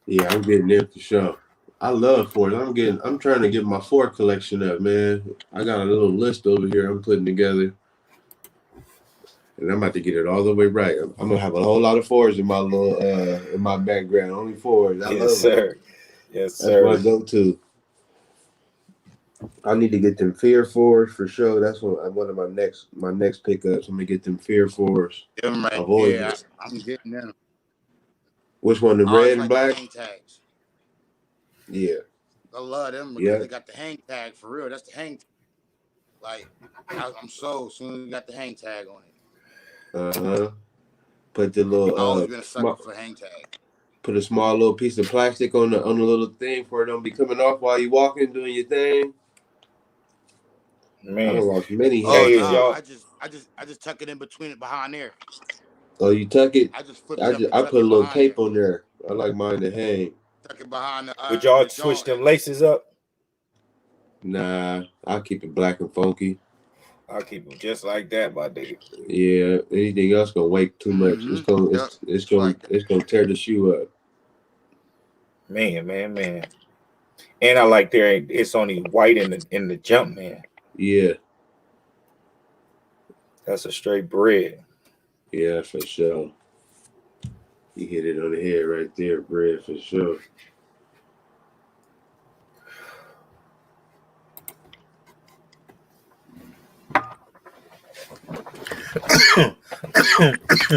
Yeah, I'm getting it for sure. I love Fords. I'm trying to get my Ford collection up, man. I got a little list over here I'm putting together. And I'm about to get it all the way right. I'm gonna have a whole lot of Fords in my little in my background. Only Fords. I love sir. Yes, That's my sir. go-to. I need to get them Fear Fours for sure. That's one of my next pickups. I'm gonna get them Fear Fours. Them right I've always there, I'm getting them. which one? The I always red and like the black? hang tags. Yeah. I love them because Yeah. they got the hang tag for real. That's the hang tag. Like, I'm so soon as we got the hang tag on it. Uh-huh. Put the I've little always been a sucker for hang tag. put a small little piece of plastic on the little thing for it don't be coming off while you walking doing your thing. I Man, don't lost many Oh hey, hang is nah, tags. y'all? I just tuck it in between it behind there. Oh, you tuck it? I just flip it up and I tuck put a it little behind tape there. on there. I like mine to hang. Tuck it behind Would y'all the switch joint. them laces up? Nah, I'll keep it black and funky. I'll keep them just like that, my nigga. Yeah, anything else gonna wake too much. Mm-hmm. It's gonna tear the shoe up. Man. And I like it's only white in the jump, man. Yeah, That's a straight bread. yeah, for sure. You hit it on the head right there, bread for sure.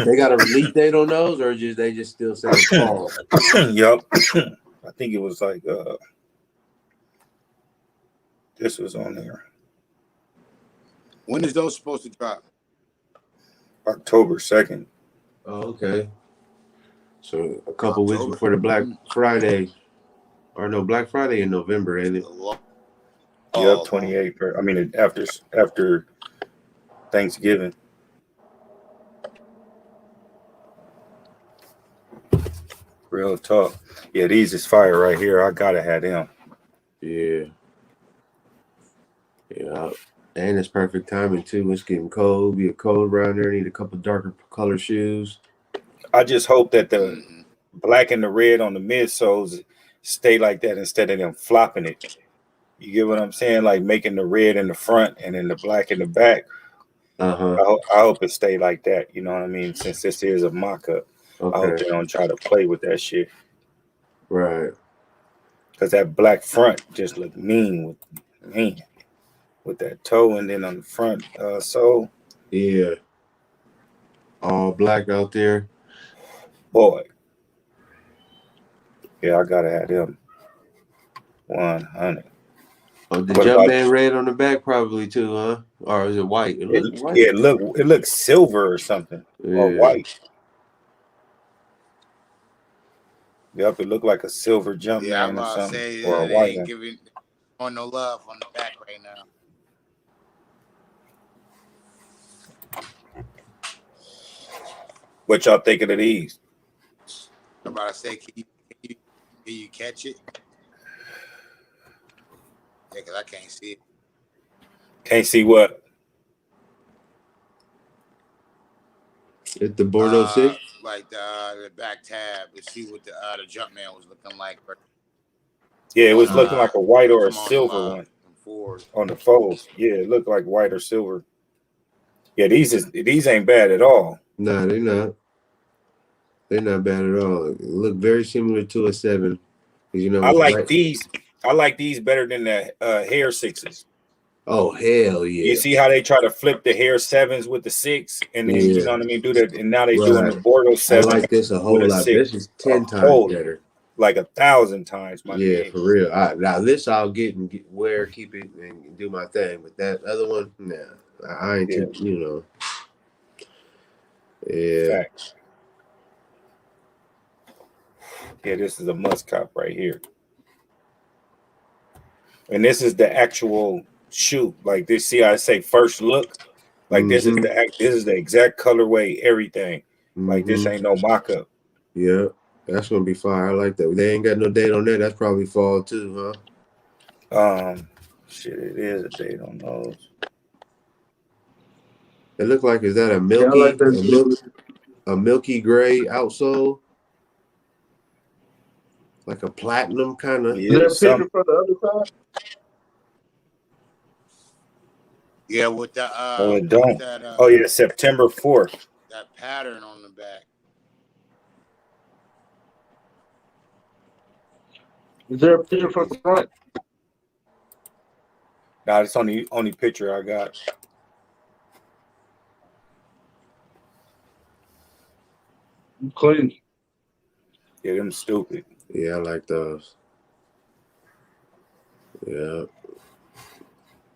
They got a release date on those, or they just still saying fall? Yup. I think it was like this was on there. When is those supposed to drop? October 2nd. Oh, okay. So a couple weeks October. before the Black Friday, or no, Black Friday in November, ain't it? Yep, 28th. I mean, after Thanksgiving. Real talk. Yeah, these is fire right here. I gotta have them. Yeah. Yeah. And it's perfect timing too. It's getting cold. Be cold around there. Need a couple darker color shoes. I just hope that the black and the red on the midsoles stay like that instead of them flopping it. You get what I'm saying? Like making the red in the front and then the black in the back. Uh-huh. I hope it stay like that. You know what I mean? Since this is a mock-up, I hope Okay. they don't try to play with that shit. Right. Because that black front just look mean with that toe and then on the front sole. Yeah. All black out there. Boy. Yeah, I gotta have them. 100. Oh, the What about Jumpman red on the back probably too, huh? Or is it white? It looks white. yeah, it looks silver or something. Or Yeah. white. Yep, it looked like a silver Jumpman Yeah, I'm or about to something. say Or a they white ain't one. giving on no love on the back right now. What y'all thinking of these? I'm about to say, can you catch it? Yeah, because I can't see it. Can't see what? It's the Bordeaux 6. Like the back tab to see what the Jumpman was looking like. Yeah, it was looking like a white or a silver them, one on the folds. Yeah, it looked like white or silver. Yeah, these ain't bad at all. Nah, they're not. They're not bad at all. It look very similar to a 7. You know, I it's like white. these. I like these better than the hair 6s. Oh, hell yeah. You see how they try to flip the hair 7s with the 6, and then you know what I mean, do that, and now they doing the Bordeaux 7. I like this a whole lot. 6. This is 10 times better. Like 1,000 times, my nigga. For real. Now this I'll wear, keep it, and do my thing. But that other one, nah, I ain't too, you know. Yeah. Facts. Yeah, this is a must cop right here. And this is the actual shoe. Like this, see, I say first look. Like this is the exact colorway, everything. Like this ain't no mock-up. Yeah, that's gonna be fire. I like that. They ain't got no date on that. That's probably fall too, huh? Shit, it is a date on those. It look like, is that a milky gray outsole? Like a platinum kind of. Is there a picture for the other side? Yeah, with that. Oh, it don't. Oh yeah, September 4th. That pattern on the back. Is there a picture from the front? Nah, it's only picture I got. Clean. Yeah, them stupid. Yeah, I like those. Yeah.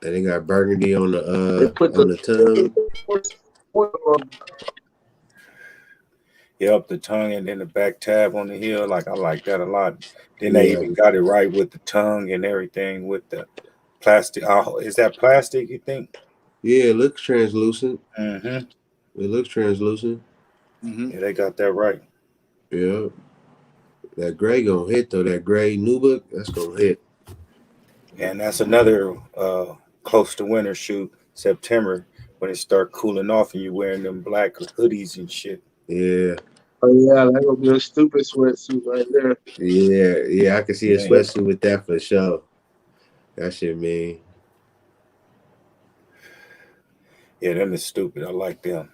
And they got burgundy on the tongue. Yeah, up the tongue and then the back tab on the heel. Like I like that a lot. Then they Yeah. even got it right with the tongue and everything with the plastic. Is that plastic? You think? Yeah, it looks translucent. Mm-hmm. It looks translucent. Mm-hmm. Yeah, they got that right. Yeah. That gray gonna hit though. That gray nubuck, that's gonna hit. And that's another close to winter shoot, September, when it start cooling off and you wearing them black hoodies and shit. Yeah. Oh yeah, that gonna be a stupid sweatsuit right there. Yeah, I can see, Yeah. especially with that for sure. That shit mean. Yeah, them is stupid. I like them.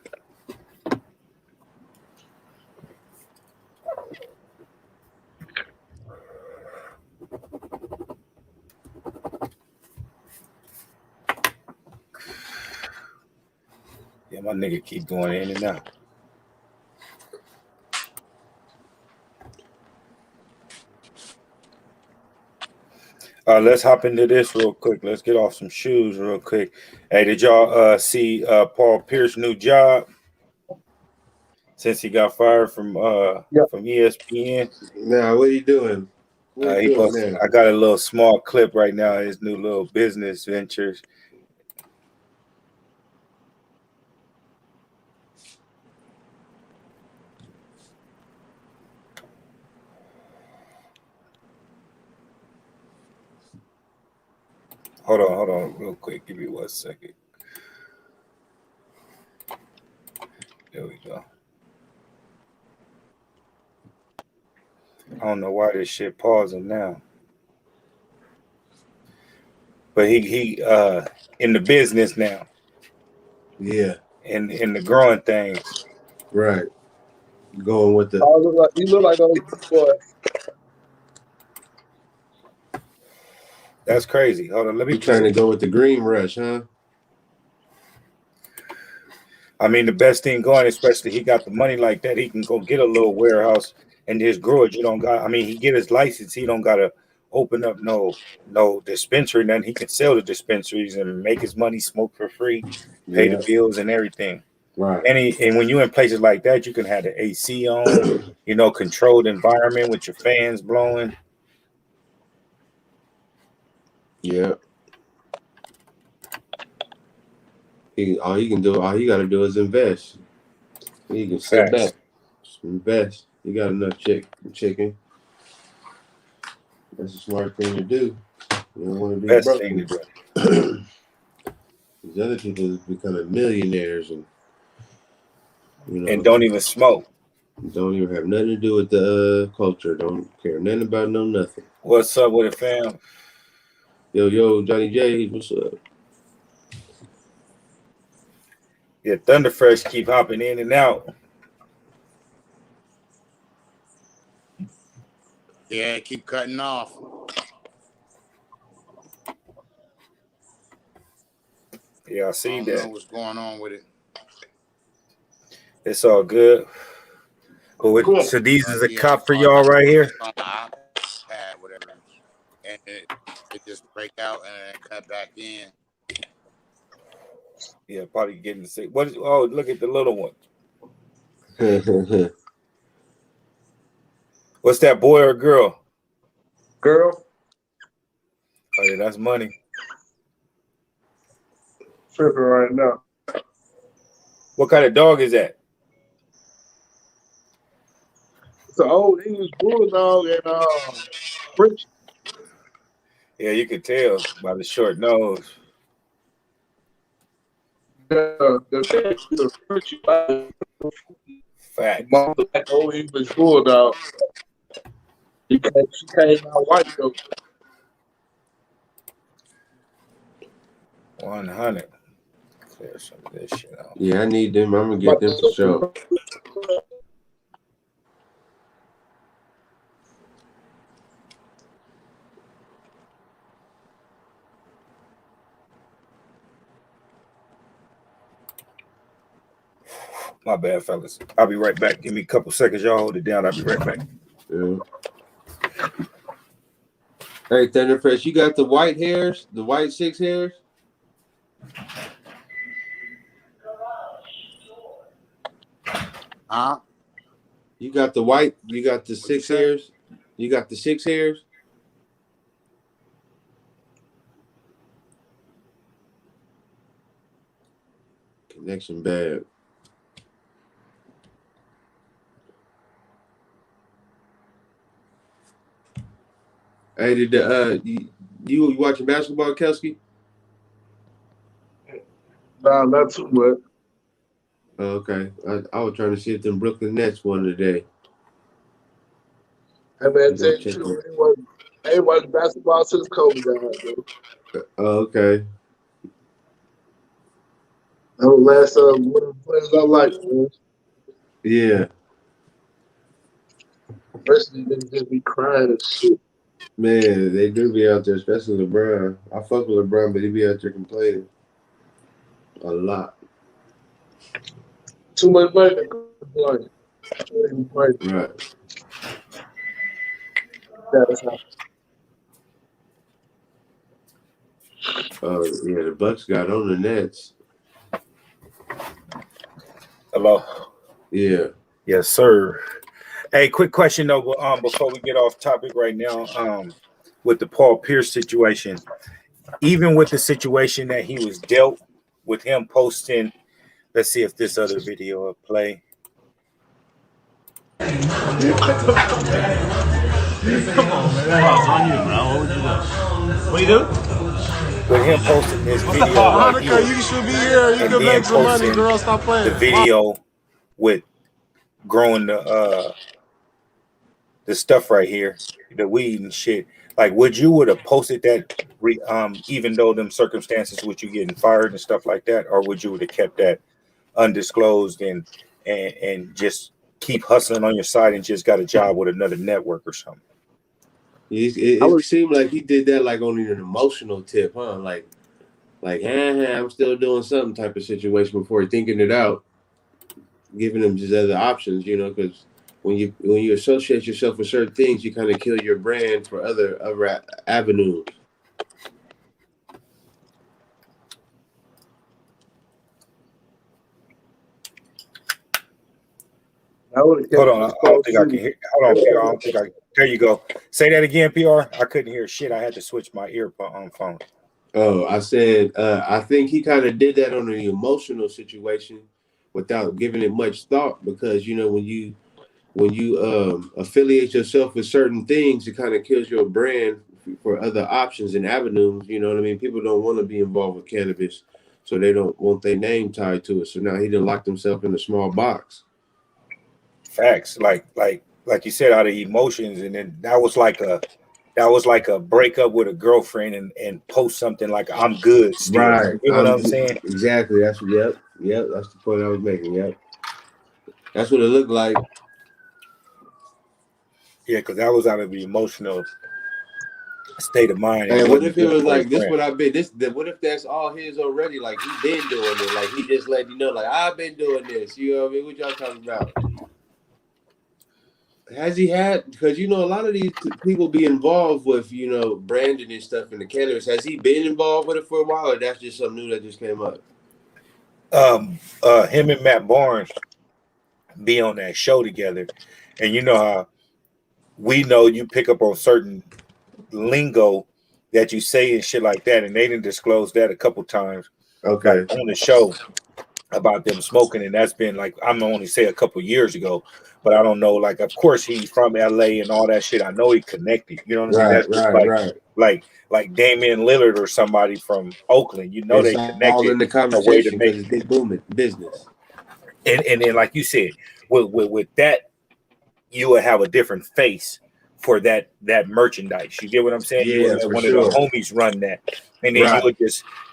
Yeah, my nigga keep going in and out. Let's hop into this real quick. Let's get off some shoes real quick. Hey, did y'all see Paul Pierce's new job since he got fired from ESPN? Nah, what are you doing? What are you He doing posted. now? I got a little small clip right now. His new little business ventures. Hold on, real quick. Give me 1 second. There we go. I don't know why this shit pausing now. But he in the business now. Yeah. In the growing things. Right. Going with the You look like those boy. That's crazy. Hold on, let me. You trying to go with the green rush, huh? I mean, the best thing going, especially he got the money like that, he can go get a little warehouse and just grow it. You don't got. I mean, he get his license. He don't gotta open up no dispensary. Then he can sell the dispensaries and make his money, smoke for free, pay the bills and everything. Right. And when you're in places like that, you can have the AC on, controlled environment with your fans blowing. Yeah. All you got to do is invest. You can sit back, invest. You got enough chicken. That's a smart thing to do. You don't want to be Best broke. thing to do. These other people is becoming millionaires and And don't even smoke. Don't even have nothing to do with the culture. Don't care nothing about nothing. What's up with it, fam? Yo, Johnny J, what's up? Yeah, Thunderfresh keep hopping in and out. Yeah, keep cutting off. Yeah, I see I that. don't know what's going on with it. It's all good. But so these is a cop for y'all right here. On the iPad, whatever, and it just break out and then cut back in. Yeah, probably getting sick. Oh, look at the little one. What's that, boy or girl? Girl. Oh yeah, that's money. Tripping right now. What kind of dog is that? It's an old English bulldog and French. Yeah, you could tell by the short nose. The French. Facts. The old English bulldog. She came out white though. 100. Clear some of this shit out. Yeah, I need them. I'm gonna get them for sure. My bad, fellas. I'll be right back. Give me a couple seconds. Y'all hold it down. I'll be right back. Yeah. Hey, Thunderfresh, you got the white hairs, the white 6 hairs? Huh? You got the white, you got the 6 hairs? You got the 6 hairs? Connection bad. Hey, did you watching basketball, Kelsey? Nah, not too much. Oh, okay. I was trying to see if them Brooklyn Nets won today. And man, You tell know, you the check truth, it. I ain't watched basketball since Kobe got out, bro. Oh, okay. That was the last one of the players I liked, man. Yeah, The rest of these niggas just be crying and shit. man, they do be out there, especially LeBron. I fuck with LeBron, but he be out there complaining a lot. Too much money to complain. Right. That's how. Yeah, the Bucks got on the Nets. Hello. Yeah. Yes, sir. Hey, quick question though. Before we get off topic right now, with the Paul Pierce situation, even with the situation that he was dealt with, him posting. Let's see if this other video will play. Come on, man. That's on you, man. What would you do? What you do? With him posting this video, Hanukkah, you should be here. You and can then make some money, posting girl. Stop playing. the video with growing the stuff right here, the weed and shit. Like, would have posted that, even though them circumstances with you getting fired and stuff like that, or would you have kept that undisclosed and just keep hustling on your side and just got a job with another network or something? It seemed like he did that like on an emotional tip, huh? Like, I'm still doing something type of situation before thinking it out, giving them just other options, because when you associate yourself with certain things, you kind of kill your brand for other avenues. Hold on, I don't think I can hear. Hold on, PR. I don't think I. There you go. Say that again, PR. I couldn't hear shit. I had to switch my phone. Oh, I said, I think he kind of did that on an emotional situation without giving it much thought, because when you affiliate yourself with certain things, it kind of kills your brand for other options and avenues. You know what I mean? People don't want to be involved with cannabis, so they don't want their name tied to it. So now he done locked himself in a small box. Facts, like you said, out of emotions, and then that was like a breakup with a girlfriend, and post something like "I'm good still." Right. You know what I'm saying? Exactly. That's That's the point I was making. Yep. That's what it looked like. Yeah, because that was out of the emotional state of mind. And what if it was like this? What I've been what if that's all his already? Like he been doing it. Like he just let you know. Like I've been doing this. You know what I mean? What y'all talking about? Has he had? Because a lot of these people be involved with branding and stuff in the cannabis. Has he been involved with it for a while, or that's just something new that just came up? Him and Matt Barnes be on that show together, and you know how we know you pick up on certain lingo that you say and shit like that, and they didn't disclose that a couple times. Okay. Like on the show about them smoking, and that's been like, I'm gonna only say a couple years ago, but I don't know. Like, of course he's from LA and all that shit. I know he connected. You know what I mean? That's Right. like Damian Lillard or somebody from Oakland. You know, It's they connected all in the a way to conversation make because it's big booming business. And then, like you said, with that, you would have a different face for that merchandise. You get what I'm saying? You would let one of the homies run that, and then you would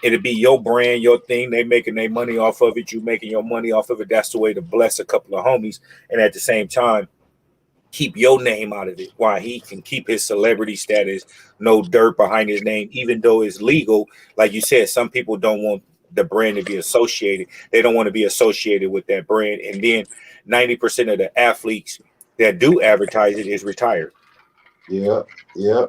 it'd be your brand, your thing. They making their money off of it. You making your money off of it. That's the way to bless a couple of homies, and at the same time, keep your name out of it. Why he can keep his celebrity status, no dirt behind his name, even though it's legal. Like you said, some people don't want the brand to be associated. They don't want to be associated with that brand. And then 90% of the athletes that do advertise it is retired. Yeah, yeah.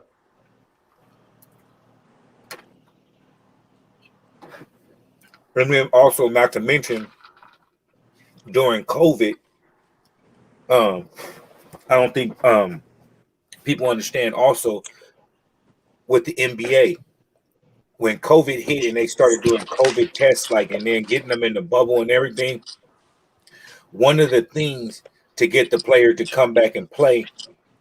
And then also, not to mention, during COVID, I don't think people understand also with the NBA. When COVID hit and they started doing COVID tests, like, and then getting them in the bubble and everything, one of the things to get the player to come back and play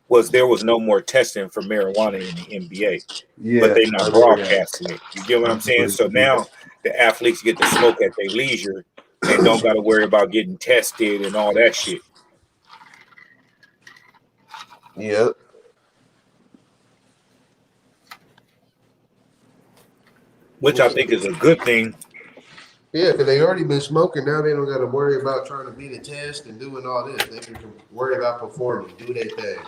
was there was no more testing for marijuana in the NBA, but Yeah, they're I not remember that. broadcasting it. You get what I'm saying? So now the athletes get to smoke at their leisure and don't got to worry about getting tested and all that shit. Yeah. Which I think is a good thing. Yeah, because they already been smoking. Now they don't got to worry about trying to beat a test and doing all this. They can worry about performing, do their thing.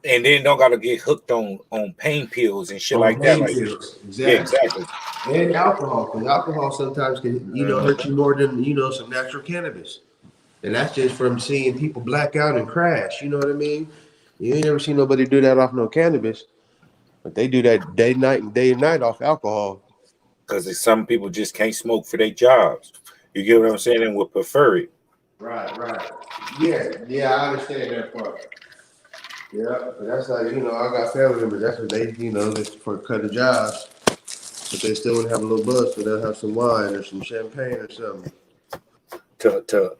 And then don't got to get hooked on pain pills and shit On like that. pain Like, pills, yeah, exactly. exactly. And alcohol, because alcohol sometimes can, hurt you more than, some natural cannabis. And that's just from seeing people black out and crash. You know what I mean? You ain't never seen nobody do that off no cannabis, but they do that day and night off alcohol. Because some people just can't smoke for their jobs. You get what I'm saying? And would prefer it. Right. Yeah, I understand that part. Yeah, but that's like, I got family members. That's what they, just for cut of jobs. But they still want to have a little buzz, so they'll have some wine or some champagne or something. To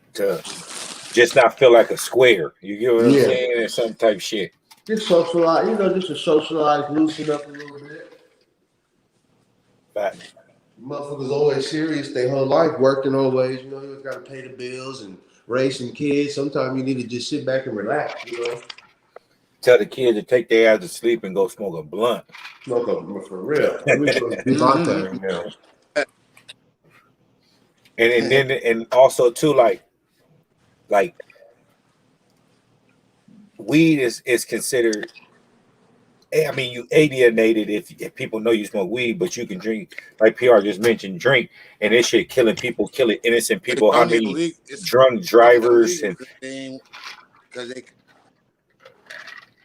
just not feel like a square. You get what I'm Yeah. saying? Or some type of shit. Just socialize, just to socialize, loosen up a little bit. But Motherfuckers always serious their whole life, working always. You always got to pay the bills and raise some kids. Sometimes you need to just sit back and relax, tell the kids to take their ass to sleep and go smoke a blunt. Smoke up for real. Let me go do my thing now. And then and also too, like weed is considered. I mean, you alienated if people know you smoke weed, but you can drink, like PR just mentioned, drink, and this shit killing people, killing innocent people. How many drunk drivers and because they.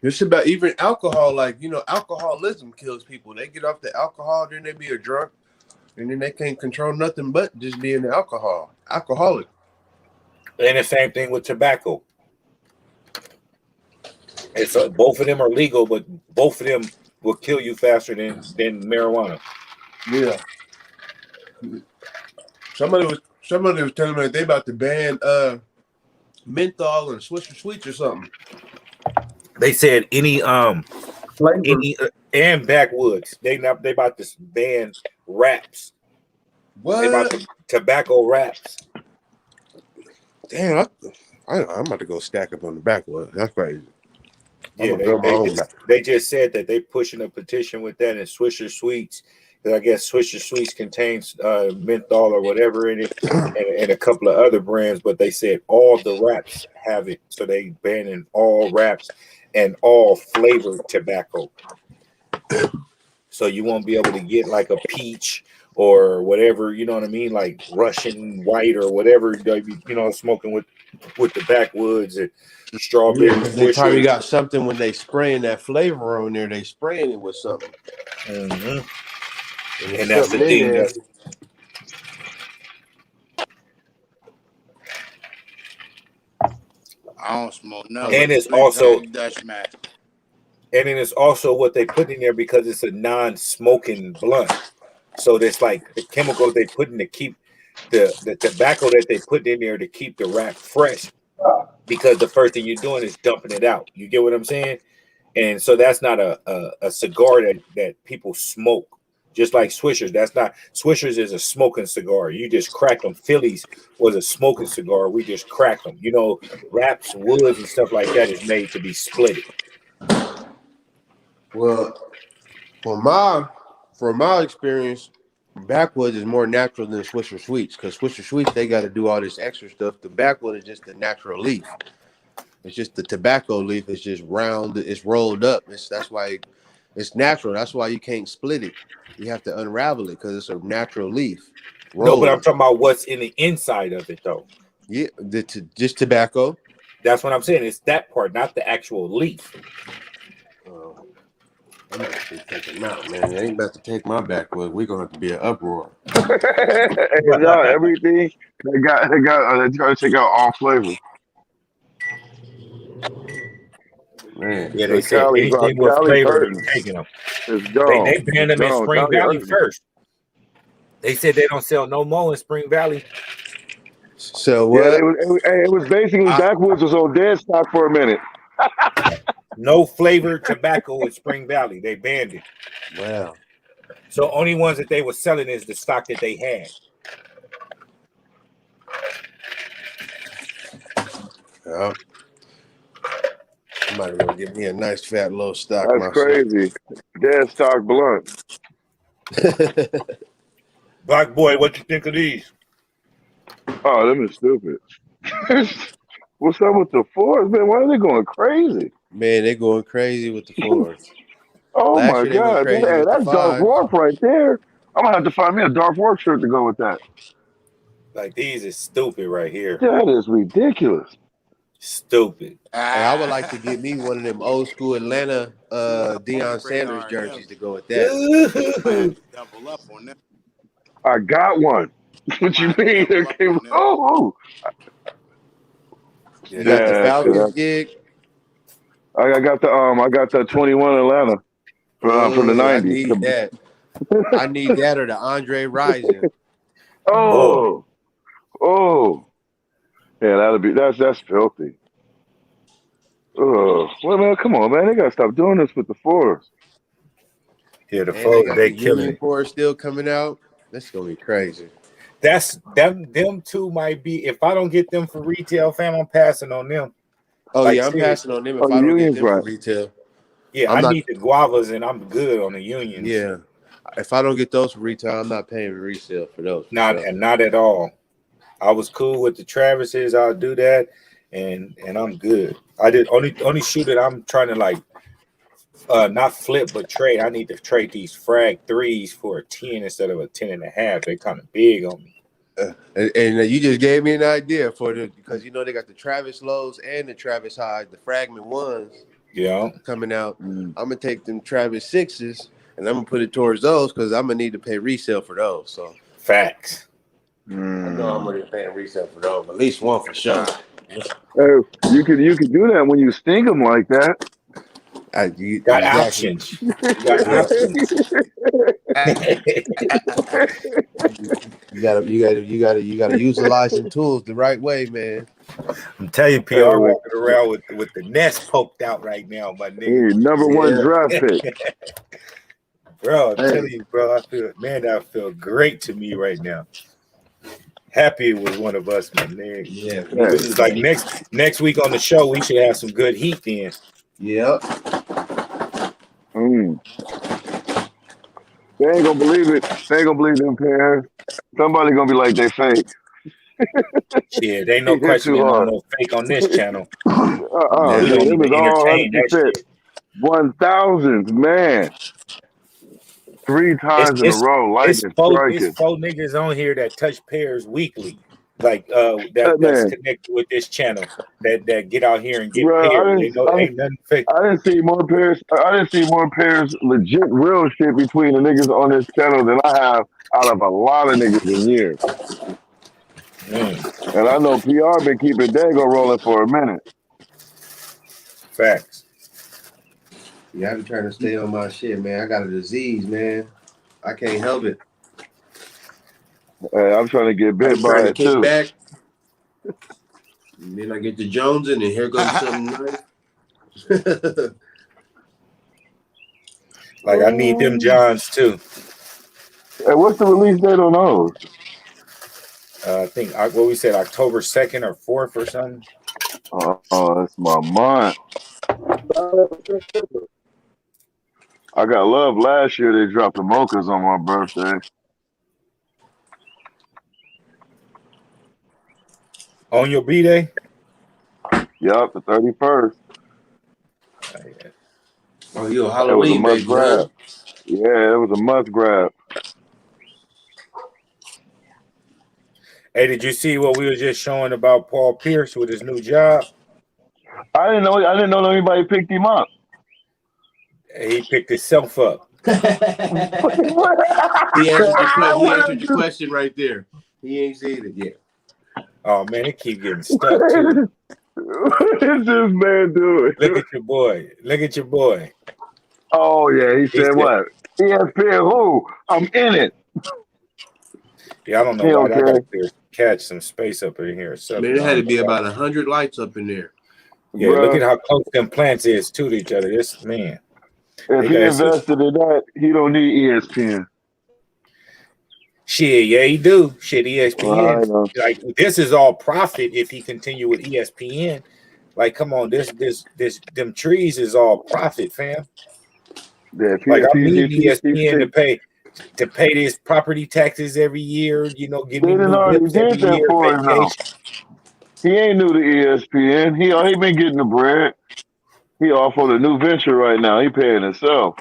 It's about even alcohol, like, alcoholism kills people. They get off the alcohol, then they be a drunk, and then they can't control nothing but just being the alcoholic. And the same thing with tobacco. And so both of them are legal, but both of them will kill you faster than marijuana. Yeah. Somebody was telling me that they about to ban menthol and Swisher Sweets or something. They said any and backwoods. They about to ban wraps. What? They about to tobacco wraps. Damn, I'm about to go stack up on the backwoods. That's crazy. Yeah, they just said that they pushing a petition with that and Swisher Sweets. I guess Swisher Sweets contains menthol or whatever in it, and a couple of other brands. But they said all the wraps have it, so they banning all wraps and all flavored tobacco. So you won't be able to get like a peach or whatever, you know what I mean, like Russian white or whatever, smoking with the backwoods and strawberry. Yeah, they probably got something when they spraying that flavor on there. They spraying it with something. Mm-hmm. And that's the thing. I don't smoke nothing. And it's also Dutch match. And then it's also what they put in there because it's a non-smoking blunt. So there's like the chemicals they put in to keep the tobacco that they put in there to keep the wrap fresh. Because the first thing you're doing is dumping it out. You get what I'm saying? And so that's not a cigar that people smoke. Just like Swishers. Swishers is a smoking cigar. You just crack them. Phillies was a smoking cigar. We just crack them. Wraps, woods, and stuff like that is made to be split. Well, from my experience, backwoods is more natural than Swisher Sweets, because Swisher Sweets, they got to do all this extra stuff. The backwood is just the natural leaf. It's just the tobacco leaf. It's just round. It's rolled up. That's why it's natural. That's why you can't split it. You have to unravel it because it's a natural leaf. No, but I'm Roll. talking about what's in the inside of it, though. Yeah, just tobacco. That's what I'm saying. It's that part, not the actual leaf. Oh, I'm gonna have to take them out, man. They ain't about to take my backwood. We're gonna have to be an uproar. And y'all, everything they try to take out all flavors. Man. Yeah, they The said anything with Cali flavor, hurting. they taking them. It's They gone. banned It's them in gone. Spring Cali Valley hurting. first. They said they don't sell no more in Spring Valley. So Yeah, what? it was basically I, backwoods was on dead stock for a minute. No flavored tobacco in Spring Valley. They banned it. wow. So only ones that they were selling is the stock that they had. Yeah. I might as well get me a nice fat little stock That's myself. crazy. Dead stock blunt. Black boy, what you think of these? Oh, them is stupid. What's up with the fours, man? Why are they going crazy? Man, they going crazy with the fours. Oh Last my year they went God, crazy hey, with the that's Darth fives. Warp right there. I'm gonna have to find me a Darth Warp shirt to go with that. Like these is stupid right here. That is ridiculous. Stupid. Hey, I would like to get me one of them old school Atlanta Deion Sanders jerseys to go with that. Might have to double up on that. I got one. What you mean? Oh, You got the Falcons gig. I got the 21 Atlanta from the I 90s. need that. I need that or the Andre Rison. Boy. Oh, yeah, that's filthy. Oh, well, man, come on, man, they gotta stop doing this with the fours. Yeah, the And they foes, got they the killing Union it. Force still coming out. That's gonna be crazy. That's them two might be. If I don't get them for retail, fam, I'm passing on them. Oh Like, yeah, I'm passing seriously. on them Oh, if the I don't get union's them for right. retail. Yeah, I'm I not. need the guavas and I'm good on the unions. Yeah, if I don't get those for retail, I'm not paying resale for those. For Not sure. and not at all. I was cool with the Travises. I'll do that, and I'm good. I did only shoe that I'm trying to like not flip but trade. I need to trade these frag threes for a 10 instead of a 10.5. They're kind of big on me. And you just gave me an idea for because you know they got the Travis Lows and the Travis High, the fragment ones. Yeah, coming out. I'm gonna take them Travis sixes and I'm gonna put it towards those because I'm gonna need to pay resale for those. So facts. I know I'm gonna be paying resale for those, at least one for sure. Hey, you could do that when you sting them like that. Got Exactly. options. You got options. You gotta utilize them tools the right way, man. I'm telling you, Hey, PR walking around with the nest poked out right now, my nigga. number one Yeah. draft pick. Bro, I'm Hey, telling you, bro, that feel great to me right now. Happy it was one of us, my nigga. Yeah. This is like next week on the show, we should have some good heat then. Yep. They ain't gonna believe it. They ain't gonna believe them pairs. Somebody gonna be like they fake. Yeah, there ain't no He hit too questioning on hard. no fake on this channel. We Yeah. don't It even was all entertain that 100%. shit. 1,000, man. 3 It's times in a it's row, it's lightning four it's striking. four niggas on here that touch pairs weekly, like that's Man, connected with this channel that get out here and get bro, pairs. Ain't nothing fake. I didn't see more pairs. I didn't see more pairs, legit, real shit between the niggas on this channel than I have out of a lot of niggas in years. And I know PR been keeping Dago rolling for a minute. Facts. Yeah, I be trying to stay on my shit, man. I got a disease, man. I can't help it. I'm trying to get I be bit trying by to it kick too. back. And then I get the Jones and here comes something nice. Like I need them Johns too. Hey, what's the release date on those? I think what we said October 2nd or 4th or something. Oh, that's my month. I got love. Last year they dropped the mochas on my birthday. On your B day? Yup, the 31st. Oh, you a It was a Halloween must baby, huh? grab. Yeah, it was a must grab. Hey, did you see what we were just showing about Paul Pierce with his new job? I didn't know anybody picked him up. He picked himself up. He answered your question right there. He ain't seen it yet. Oh man, it keep getting stuck too. What is this man doing? Look at your boy. Look at your boy. Oh yeah, he said what? ESPN who? I'm in it. Yeah, I don't know He why don't I got care. to catch some space up in here. So Man, it had to be about 100 lights up in there. yeah, Bruh, look at how close them plants is to each other. This man. if he invested in that, he don't need ESPN. Shit, yeah, he do. Shit, Well, I ESPN. know. Like this is all profit if he continue with ESPN. Like, come on, them trees is all profit, fam. Yeah, Like I need ESPN to pay his property taxes every year. You know, give me new whips every year. Vacation. He ain't new to ESPN. He been getting the bread. He off on a new venture right now. He paying himself.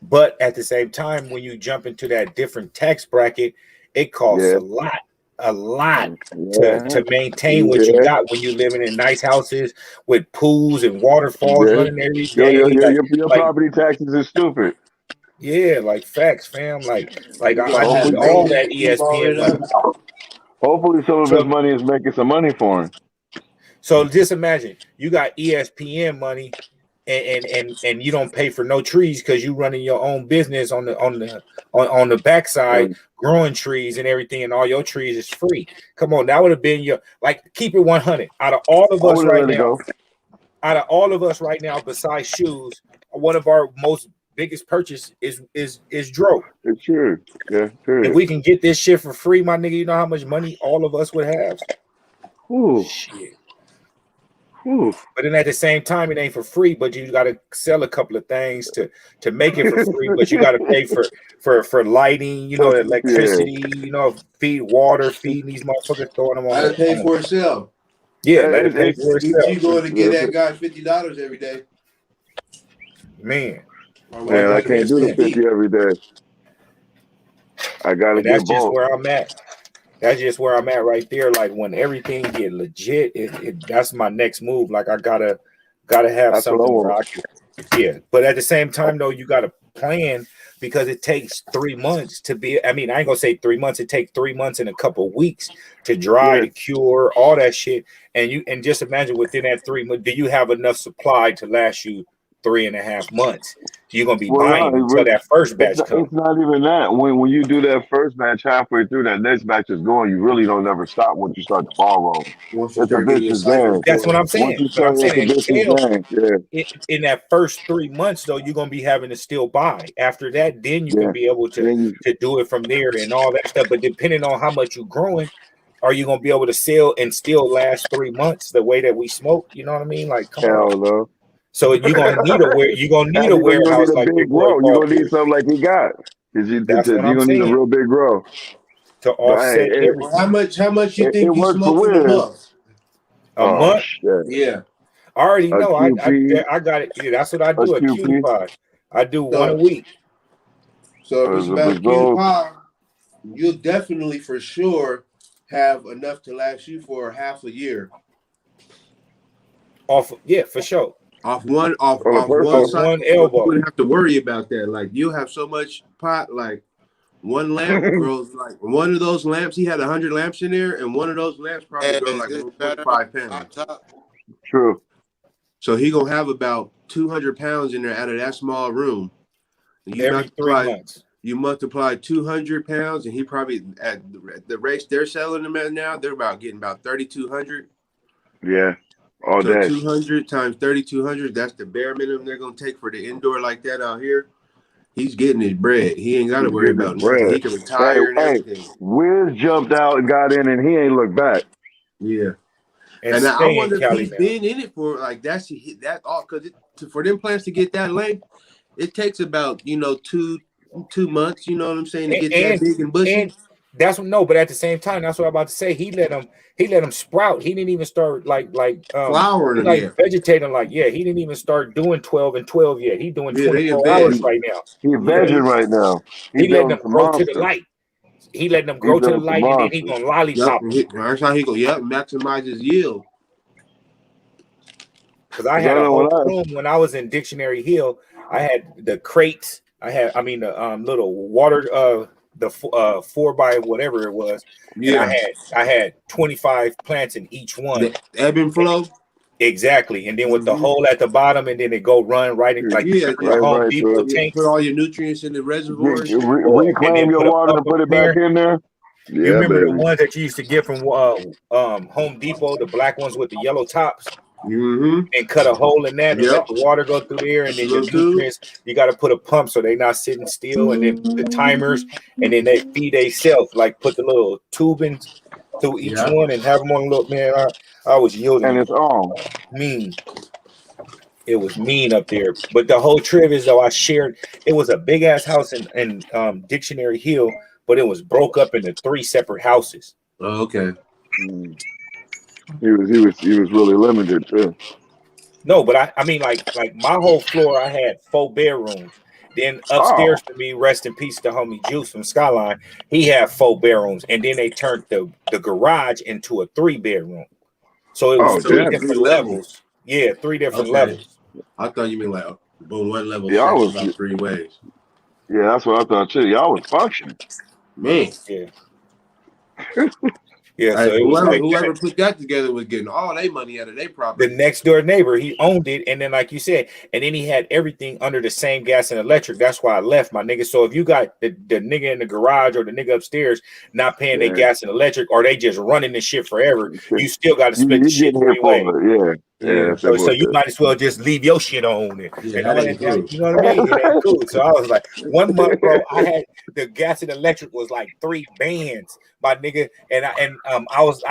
But at the same time, when you jump into that different tax bracket, it costs a lot to maintain what you got when you're living in nice houses with pools and waterfalls running every day. Your property taxes is stupid. Yeah, like facts, fam. Like I need all that ESPN money. Hopefully, some of his money is making some money for him. So just imagine you got ESPN money, and you don't pay for no trees because you running your own business on the backside, growing trees and everything, and all your trees is free. Come on, that would have been your keep it 100. Out of all of us right now, besides shoes, one of our most biggest purchase is Dro. It's true. Yeah, period. If we can get this shit for free, my nigga, you know how much money all of us would have. Ooh. Shit. Ooh. But then at the same time, it ain't for free. But you got to sell a couple of things to make it for free. But you got to pay for lighting, you know, electricity, you know, feeding these motherfuckers, throwing them on. Let it pay for itself. Yeah, let it pay for itself. You going to get that guy $50 every day, man. Man, I can't do the 50 every day. I gotta get that's just both. where I'm at. That's just where I'm at right there. Like when everything get legit, that's my next move. Like I gotta have something where I can, yeah. But at the same time, though, you gotta plan because it takes 3 months to be. I mean, I ain't gonna say 3 months. It takes 3 months and a couple of weeks to dry, to cure, all that shit. And just imagine within that 3 months, do you have enough supply to last you 3.5 months? You're gonna be buying until that first batch comes. It's not even that. When you do that first batch, halfway through that next batch is going, you really don't ever stop once you start the ball rolling. It's a vicious game. That's what I'm saying. But I'm saying in that first 3 months, though, you're gonna be having to still buy. After that, then you can be able to do it from there and all that stuff. But depending on how much you're growing, are you gonna be able to sell and still last 3 months the way that we smoke? You know what I mean? Like, come on. No. So you're gonna need a warehouse like big grow. You're gonna need something like he got. You're gonna need a real big grow to offset everything. How much you think you smoke in a month? A month? Shit. Yeah. I already know. I got it. Yeah, that's what I do. A cutie pie. I do one a week. So if it's about cutie pie, you'll definitely for sure have enough to last you for half a year. For sure. Off one elbow. You wouldn't have to worry about that. Like you have so much pot, like one lamp grows like one of those lamps. He had 100 lamps in there, and one of those lamps probably grows like 45 pounds. True. So he gonna have about 200 pounds in there out of that small room. Every 3 months. You multiply 200 pounds, and he probably at the rates they're selling them at now, they're getting about 3,200. Yeah. All day. 200 times 3,200, that's the bare minimum they're going to take for the indoor like that out here. He's getting his bread. He ain't got to worry about nothing. He can retire and everything. Wiz jumped out and got in, and he ain't looked back. Yeah. And I wonder if he's been in it for, like, that's all, because for them plants to get that length, it takes about, 2 months, you know what I'm saying, to get that big and bushy. But at the same time, that's what I'm about to say. He let him sprout. He didn't even start flowering, vegetating. He didn't even start doing 12 and 12 yet. He doing 24 hours right now. He's vegging right now. He letting them grow to the light. He letting them He grow to the built some light, and then he monsters. gonna lollipop them. That's how he go. Yep, maximize his yield. Because I Cause I had a know whole room when I was in Dictionary Hill. I had the crates. The little water, the 4 by whatever it was, and Yeah, I had 25 plants in each one. the ebb and flow. Exactly, and then with the Mhm. hole at the bottom, and then it go run right in, like Yeah, the Home right to Depot it. yeah. tanks. Put all your nutrients in the reservoir and shit. And Reclaim then your put a water pump and up put it in back there. in there. You Yeah, remember the baby. ones that you used to get from Home Depot, the black ones with the yellow tops, Mm-hmm. and cut a hole in that and let Yep. the water go through there, and then your Little tube. nutrients, you got to put a pump so they're not sitting still, and then put the timers, and then they feed themselves, like put the little tubing through each Yeah. one and have them on a little, man. I was yielding And it's on. mean. It was mean up there. But the whole trip is though I shared, it was a big ass house in Dictionary Hill, but it was broke up into 3 separate houses. Oh, okay. Mm. He was really limited too. No, but I mean like my whole floor, I had 4 bedrooms. Then Oh, upstairs to me, rest in peace to homie Juice from Skyline, he had 4 bedrooms, and then they turned the garage into a 3 bedroom. So it was oh, 3 damn. Three different levels. levels. Yeah, 3 different Okay. levels. I thought you mean like boom, one level Yeah, I stretches was. out 3 ways. Yeah, that's what I thought too. Y'all was functioning. Man, Yeah. Yeah, so hey, it was like that. whoever put that together was getting all their money out of their The property. next door neighbor, he owned it, and then like you said, and then he had everything under the same gas and electric. That's why I left, my nigga. So if you got the nigga in the garage or the nigga upstairs not paying their Yeah, gas and electric, or they just running this shit forever, you still got to split you the shit getting hit 3 ways. for it. Yeah, yeah, Yeah. that's simple So as you that. might as well just leave your shit on there Yeah, and that all ain't that. cool. You know what I mean? It ain't cool. So I was like, 1 month, bro, I had the gas and electric was like 3 bands, my nigga. And I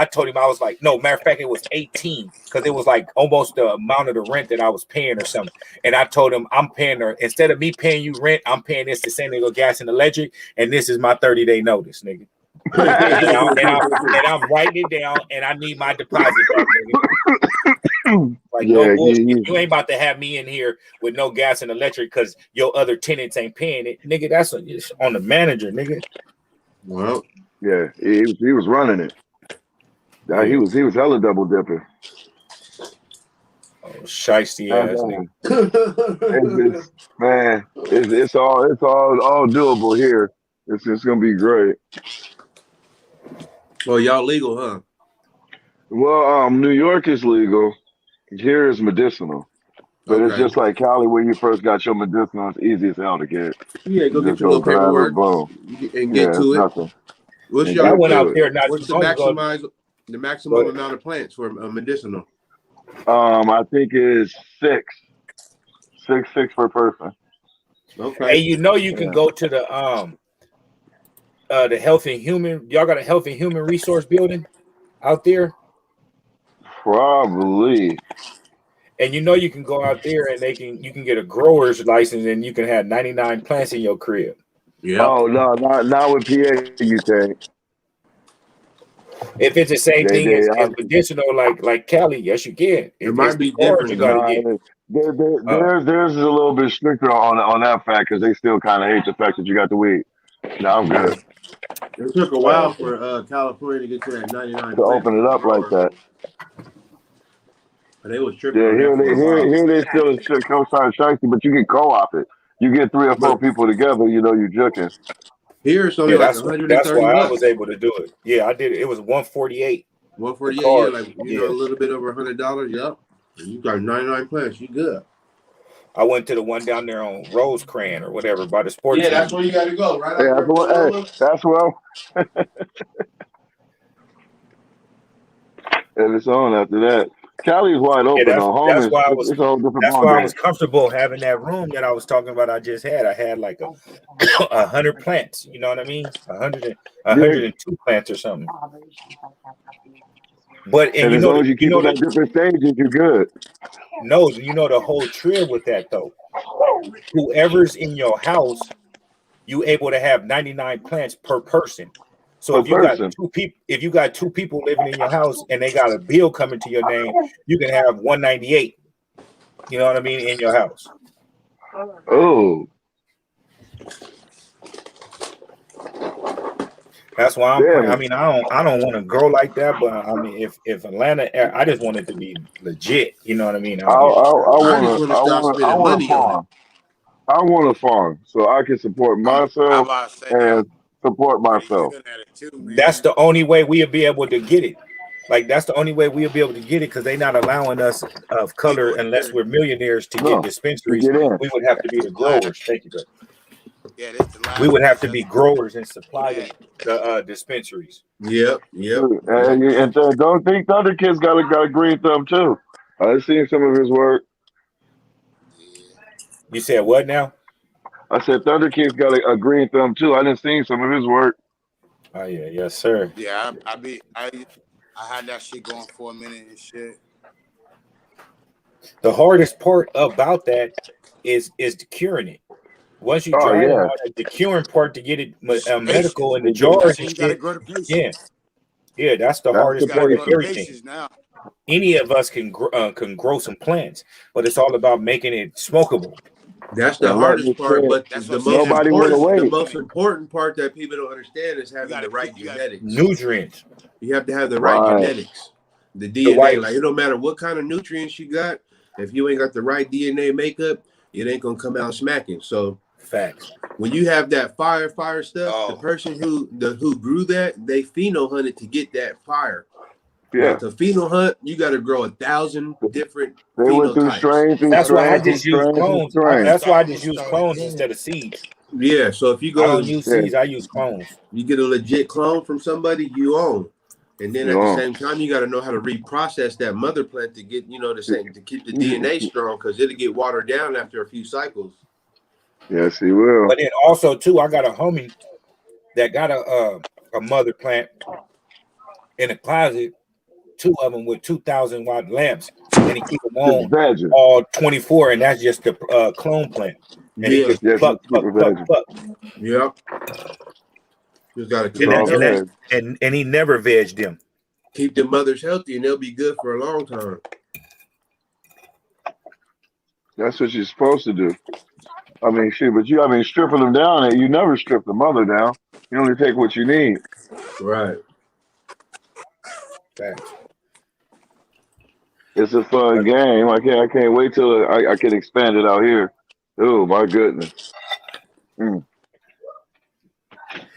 told him, I was like, no, matter of fact, it was 18 because it was like almost the amount of the rent that I was paying or something. And I told him, I'm paying her instead of me paying you rent, I'm paying this to San Diego Gas and Electric, and this is my 30-day notice, nigga. And I'm writing it down, and I need my deposit back, nigga. Like no Yeah, bullshit. you, You ain't about to have me in here with no gas and electric because your other tenants ain't paying it, nigga. That's it's on the manager, nigga. Well, yeah, he was running it. Yeah. He was hella double dipping. Oh, shiesty And, ass nigga. man, it's all doable here. It's gonna be great. well, y'all legal, huh? Well, New York is legal. Here is medicinal. But it's Okay. just like Cali when you first got your medicinal, it's easy as hell to get. Yeah, go You get just your go little grab it, paperwork boom. and get Yeah, it's to it. nothing. What's And I your get went to out it. there not what's too the long ago. maximum But amount of plants for medicinal? I think it's six per person. hey, Okay. you know you can Yeah, go to the health and human. Y'all got a health and human resource building out there, probably. and you know you can go out there and you can get a grower's license and you can have 99 plants in your crib. Yep. Oh no, not with PA. You can't. If it's the same thing They as medicinal, like Cali, yes, you can. It It's might the be cards different you got to though. get. Uh, theirs is a little bit stricter on that fact because they still kind of hate the fact that you got the weed. No, I'm Yeah. good It took a oh, while okay. for California to get to that 99 to plants open it per up like grower. that. But they was tripping Yeah, on that for a while. here they still co-sign shifty, but you get co-op it. You get 3 or 4 But people together, you know you juking. here it's only Yeah, like that's 130 why I bucks. was able to do it. Yeah, I did it. It was 148. The 148, yeah, card. like Yeah, a little bit over $100. Yep. And you got 99 plants, you good. I went to the one down there on Rosecrans or whatever by the sports Yeah, that's center. where you gotta go. Right Yeah, out there in Paloma. that's well, and it's on after that. Cali's wide Yeah, open though. Home that's is why I was it's a whole different that's ball why I was game. comfortable having that room that I was talking about. I just had. I had like 100 plants. You know what I mean? 102 plants or something. But and And you as know long the as you keep them at different stages, you're good. no, you know the whole trip with that though. Whoever's in your house, you able to have 99 plants per person. So Per if you got person. two people living in your house and they got a bill coming to your name, you can have 198. You know what I mean in your house. Oh. That's why I'm praying. Yeah, I mean, I don't want to grow like that, but I mean, if Atlanta, I just want it to be legit. You know what I mean? I Out here. I I just wanna want to I start wanna I spending wanna money on it. farm. I want to farm so I can support I myself about to say I'm and support pretty myself. good at it too, That's man. the only way we'll be able to get it. Like that's the only way we'll be able to get it because they're not allowing us of color People unless here, we're millionaires to get No, to dispensaries. get in. We would have to be the last, growers. Thank you, bro. yeah, this the We last would have to be adjustment growers and for supply that. the dispensaries. Yep. And don't think the other kids got a green thumb too. I've seen some of his work. Yeah, You said what now? I said Thunder Kid's got a green thumb too. I didn't see some of his work. Oh yeah, yes sir. yeah. I had that shit going for a minute and shit. The hardest part about that is the curing it. Once you Oh dry it yeah, out, the curing part to get it medical Patience. in the That's jars when and you gotta shit. grow the Yeah, patience. yeah, that's the that's You the hardest gotta part of grow the patience. everything. patience now. Any of us can grow some plants, but it's all about making it smokable. That's the And letting hardest it part, sit. but That's what the I'm saying. most That's the Nobody want to important, patience. the wait. most important part that people don't understand is You having the gotta right you gotta genetics. Nutrients, You have to have the right Right. genetics, the the DNA. white Like it don't matter what kind of nutrients you got. If you ain't got the right DNA makeup, it ain't gonna come out smacking. So facts. when you have that fire stuff, the oh person who grew that, they pheno hunted to get that fire. Now Yeah. to pheno hunt, you got to grow 1,000 different They went through phenotypes. strain through That's why I strain through just use strain through clones. strain. That's why I I'm just gonna use start clones again. instead of seeds. Yeah, so if you I go don't and use Yeah. seeds. I use clones. you get a legit clone from somebody, you own. And then You at the know. same time, you got to know how to reprocess that mother plant to get, the same to keep the DNA strong because it'll get watered down after a few cycles. Yes, he will. But then also too, I got a homie that got a mother plant in a closet, two of them with 2,000-watt lamps, and he keep them Keep on it vegging. all 24, and that's just the clone plant, and he Yeah, just Yes, pluck, just keep pluck, it pluck, vegging. pluck, yeah. Just got to It's keep and them all that, and that, healthy. veg. and he never vegged them. Keep the mothers healthy, and they'll be good for a long time. That's what you're supposed to do. I mean, shit, but stripping them down, you never strip the mother down. You only take what you need. Right. Facts. It's a fun But game. I can't wait till I can expand it out here. Oh my goodness. Mm.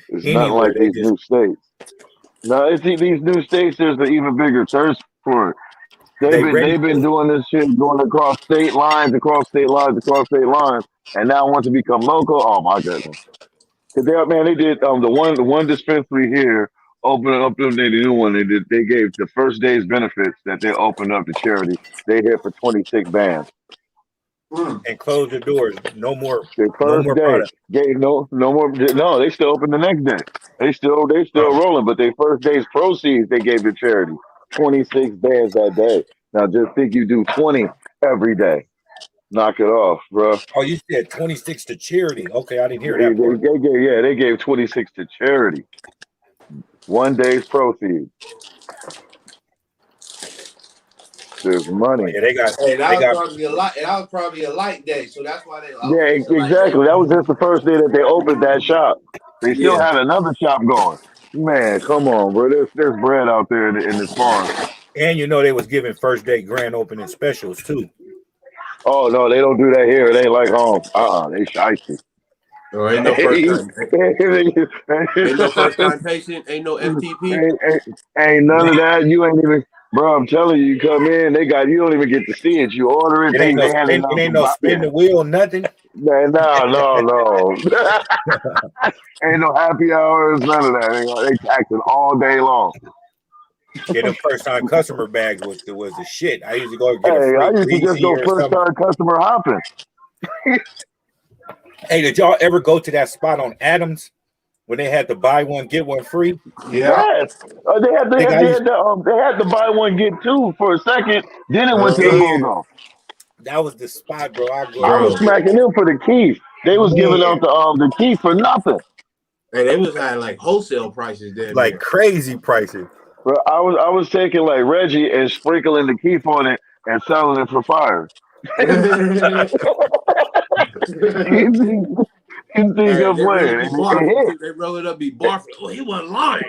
It's nothing anywhere like they these just new states. No, it's these new states. There's an even bigger thirst for it. they ready They've been for it. doing this shit going across state lines, across state lines, across state lines, and now want to become local. Oh my goodness! 'Cause they did the one dispensary here opening up the new one. They gave the first day's benefits that they opened up to charity. They hit for 26 bands. And close the doors. The No first more day product. gave no more. No, they still open the next day. They still Oh, rolling, but their first day's proceeds they gave to charity. 26 bands that day. Now just think you do 20 every day. Knock it off, bro. oh, you said 26 to charity. Okay, I didn't hear They, that they, part. they gave they gave 26 to charity. One day's proceeds. There's Oh, money. yeah, Hey, they got, that was probably a light day, so that's why I was Yeah, gonna say like that. exactly. That was just the first day that they opened that shop. They still Yeah. had another shop going. Man, come on, bro. There's bread out there in this farm. and they was giving first day grand opening specials too. Oh no, they don't do that here. It ain't like home. They shicey. Oh, ain't no first time. Ain't no first time patient. Ain't no FTP. ain't none of that. You ain't even, bro. I'm telling you, you come in. You don't even get to see it. You order it. It ain't no They hand it spin. It out ain't the no box. spin the wheel. Nothing. Man, no. Ain't no happy hours. None of that. They taxing all day long. Yeah, them first time customer bags was the shit. I used to go Hey, get a I free used to just greasy go or first something. time customer hopping. Hey, did y'all ever go to that spot on Adams when they had to buy one get one free? Yeah. Yes. Nigga, They had to buy one get two for a second. Then it went to the Uh-huh. yeah, BOGO. that was the spot, bro. I go I there was Bro. and get smacking them for the keys. They was giving man out the key for nothing. And they was at like wholesale prices damn like near. crazy prices. But I was taking like Reggie and sprinkling the keef on it and selling it for fire. Couldn't think Hey, of they really when. be It barfing hit. too. They roll it up, be barfing. Oh, he wasn't lying.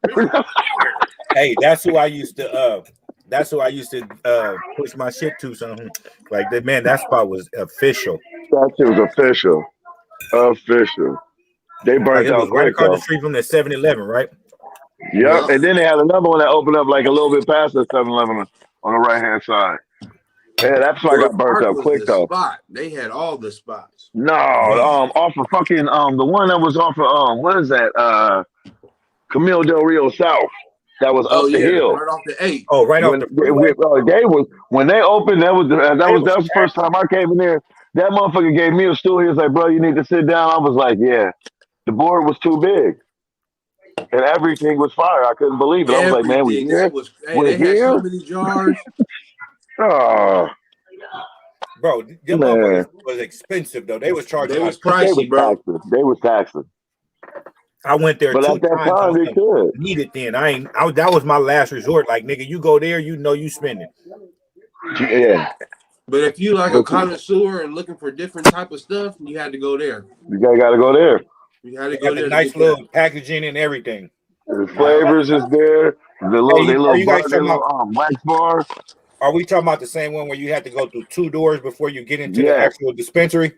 This is weird. Hey, that's who I used to. That's who I used to push my shit to. Something like that. Man, that spot was official. That shit was official. Official. They Like burnt it was out right quick across the though. street from the 7-Eleven, right? Yep. Yep. And then they had another one that opened up like a little bit past the 7-Eleven on the right hand side. Yeah, that spot North got burnt Park up was quick the though. spot. They had all the spots. No, Yeah. off of fucking the one that was off of what is that? Camille Del Rio South. That was Oh up the yeah, hill. right off the 8. Oh, right off When the freeway. they was when they opened, that was They was the first time I came in there. That motherfucker gave me a stool. He was like, "Bro, you need to sit down." I was like, "Yeah." The board was too big, and everything was fire. I couldn't believe it. I was like, "Man, we Everything. here? That was We're they had so here?" many jars. Oh bro. Them man, motherfuckers was expensive though. They was charging They like was they was pricey, bro. taxing. They was taxing. I went there But 2 at that times and time, I they ain't could. need it then. That was my last resort. Like nigga, you go there, you know you spending. Yeah, But if you like a but connoisseur and looking for different type of stuff, you had to go there. you gotta go there. You had They to go got the there to nice get that. little packaging and everything. The Yep. flavors is there. Hey, They are little you guys bar, they talking little about? wax bar. Are we talking about the same one where you had to go through 2 doors before you get into the Yes, actual dispensary?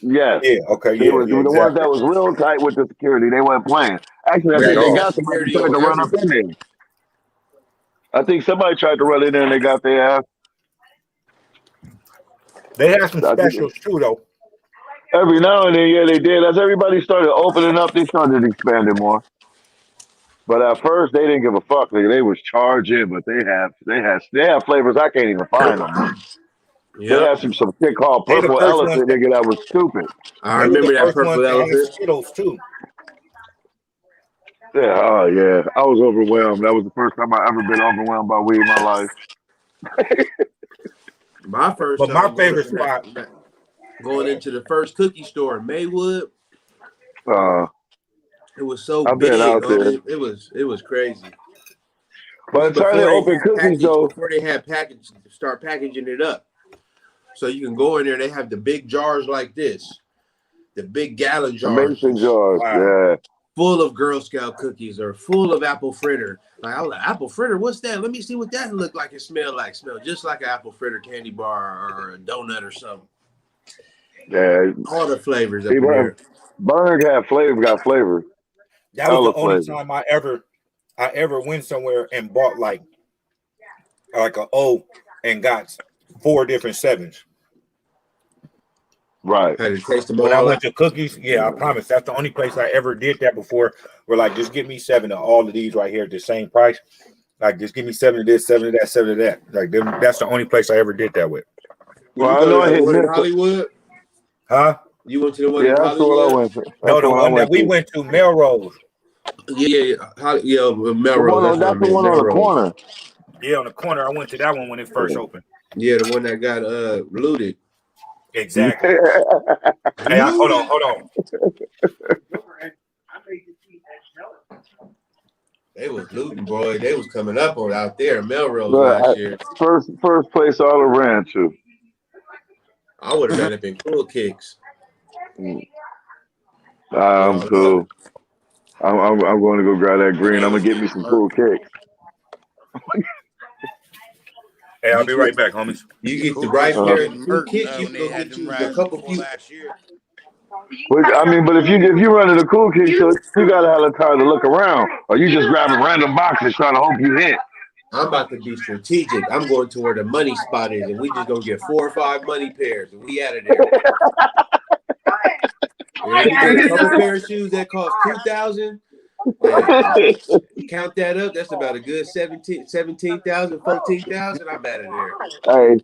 yes. Yeah. Okay. They Yeah. was Yeah. the ones Exactly. that was real tight with the security. They weren't playing. Actually, I Yeah. Yeah, think they they Oh, had got somebody security tried on to run up in everything. there. I think somebody tried to run in there and they got their ass. they had some I think specials too, though. every now and then, yeah, they did. As everybody started opening up, they started expanding more. But at first, they didn't give a fuck. They was charging, but they have flavors I can't even find no more. They Yep. had some shit called They the Purple first ones. Elephant, nigga, that was stupid. I They were the remember that first ones purple that had elephant. Skittles too. Yeah, oh yeah, I was overwhelmed. That was the first time I ever been overwhelmed by weed in my life. My first But my time going favorite into spot. going into the first cookie store in Maywood, Uh, it was so I've been big, out there. homie. It was crazy. This By is the time they open cookies, though, before they had package start packaging it up. So you can go in there, they have the big jars like this, the big gallon the jars, mason jars, Wow. yeah. full of Girl Scout cookies or full of apple fritter. Like I was like, apple fritter, what's that? Let me see what that look like and smell like. Smell just like an apple fritter candy bar or a donut or something. Yeah, All the flavors up see, in there. Bernard got flavor. That was the Hella only flavor. time I ever went somewhere and bought like a O and got 4 different 7s. Right. Had to taste them When I all went out. to Cookies, yeah, I promise that's the only place I ever did that before. Where like, just give me 7 of all of these right here at the same price. Like, just give me 7 of this, 7 of that, 7 of that. Like, that's the only place I ever did that with. Did you Well, I go know to I the hit one in Memphis. Hollywood? Huh? You went to the one Yeah, in that's the one I Hollywood? went to. That's No, the the one I one that went we to. went to, Melrose. Yeah, Melrose. That's what I That's the meant, one on the Melrose. corner. Yeah, on the corner. I went to that one when it first opened. Yeah, the one that got looted. Exactly. Yeah. Hey, hold Looted. on. They was looting, boy. They was coming up on out there in Melrose But last year. first place I ever ran to. I would have ran up in Cool Kicks. I'm cool. I'm going to go grab that green. I'm gonna get me some cool kicks. Hey, I'll be right back, homies. You get the Cool right Kids was pair getting of Cool murked Kicks, you when can they go had get them you a riots couple before few. last year. But I mean, but if you run to the cool kick show, you gotta have the time to look around, or you just grabbing random boxes trying to hope you hit. I'm about to be strategic. I'm going to where the money spot is, and we just gonna get 4 or 5 money pairs, and we out of there. And if we get a couple pair of shoes that cost $2,000, count that up. That's about a good 17,000, 14,000. I'm out of there. Hey,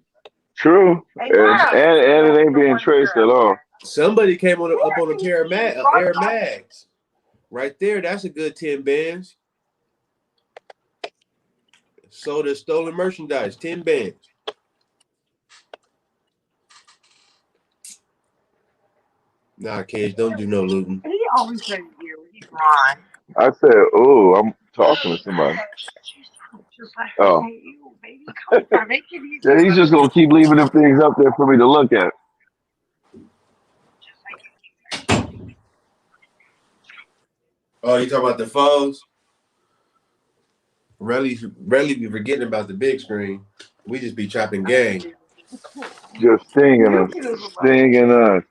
true, and it ain't being traced at all. Somebody came up on a pair of Air Mags. Right there, that's a good 10 bands. Sold as stolen merchandise, 10 bands. Nah, kids, don't do no looting. He always says you. He's lying. I said, "Oh, I'm talking to somebody." Just like, Oh, hey, you, baby, come on, make it easy. yeah, he's just gonna keep leaving them things up there for me to look at. Oh, you talking about the phones? Really be forgetting about the big screen. We just be chopping game. Just stinging You us, get us alone. stinging us.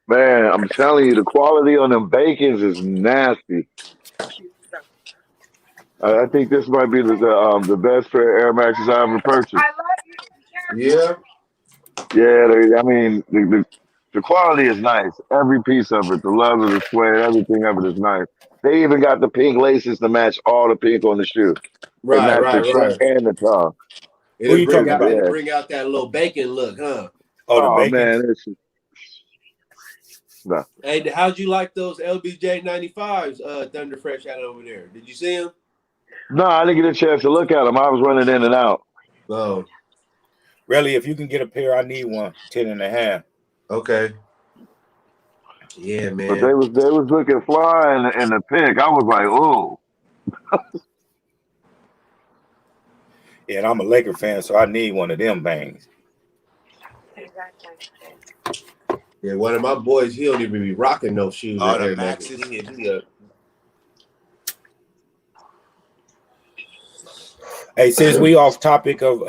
Man, I'm telling you, the quality on them bacons is nasty. I think this might be the best pair of Air Maxes I ever purchased. I love you. Be careful. Yeah. Yeah, I mean the quality is nice. Every piece of it, the leather, the suede, everything of it is nice. They even got the pink laces to match all the pink on the shoe. They Right, match the right, track right. and the top. Who you talking about? It'll Yeah. bring out that little bacon look, huh? Oh, the Oh bacon. man, it's no. Hey, how'd you like those LBJ 95s Thunder Fresh had over there? Did you see them? No, I didn't get a chance to look at them. I was running in and out. Oh, Really, if you can get a pair, I need one. 10.5. okay. Yeah, But man. they was looking fly in the pick. I was like, oh, Yeah, and I'm a Laker fan, so I need one of them bangs. Yeah, one of my boys, he don't even be rocking no shoes Oh, at the Air Max. Maxes. Hey, since we off topic of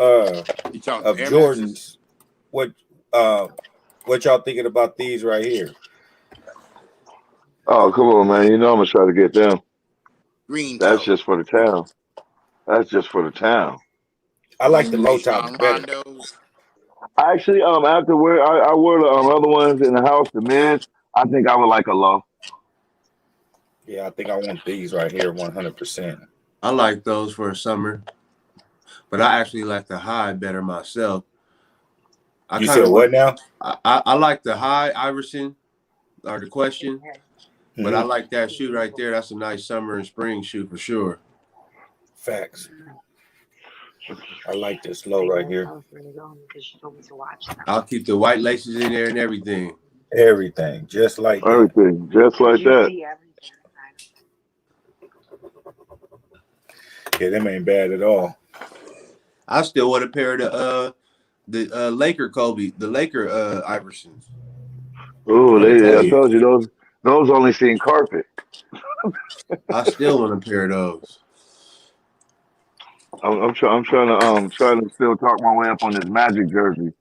You talking of Air Jordans, Maxes? what y'all thinking about these right here? oh, come on, man. You know I'm gonna try to get them. Green That's toe. just for the town. That's just for the town. I like the low Based tops on better. Rondo's. Actually, after I wore the other ones in the house, the mids. I think I would like a low. Yeah, I think I want these right here, 100%. I like those for summer, but I actually like the high better myself. I You kind said of what want. now? I like the high Iverson or the question, but I Mhm. like that shoe right there. That's a nice summer and spring shoe for sure. Facts. I like this low right here. I'll keep the white laces in there and everything. Everything, just like that. Everything, just like that. Yeah, them ain't bad at all. I still want a pair of the Laker Kobe, the Laker Iversons. Oh, I'm I telling you. told you those only seen carpet. I still want a pair of those. I'm trying to still talk my way up on this Magic jersey.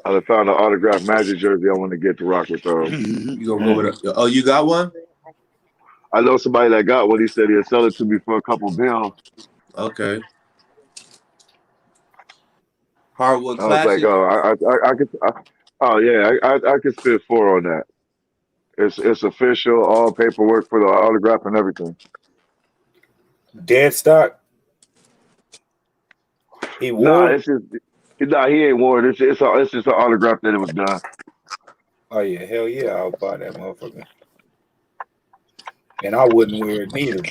I found an autographed Magic jersey I want to get to rock with those. You gonna go with a? Oh, you got one? I know somebody that got one. He said he'd sell it to me for a couple bills. Okay. Hardwood I was like, Classic. oh, I could, oh yeah, I could spend 4 on that. It's official, all paperwork for the autograph and everything. Dead stock. He Nah, wore. it's just nah, he ain't worn it. It's just an autograph that it was done. Oh yeah, hell yeah, I'll buy that motherfucker. And I wouldn't wear it neither.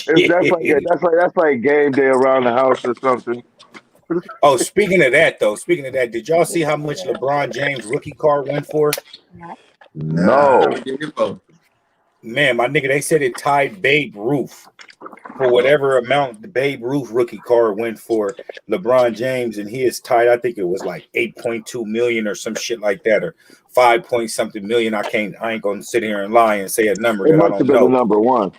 That's like game day around the house or something. Oh, speaking of that, did y'all see how much LeBron James rookie card went for? Nah, how No. much did it go? Man, my nigga, they said it tied Babe Ruth for whatever amount the Babe Ruth rookie card went for LeBron James, and he is tied. I think it was like 8.2 million or some shit like that, or 5 point something million. I ain't gonna sit here and lie and say a number It that I must have don't been the know. number one.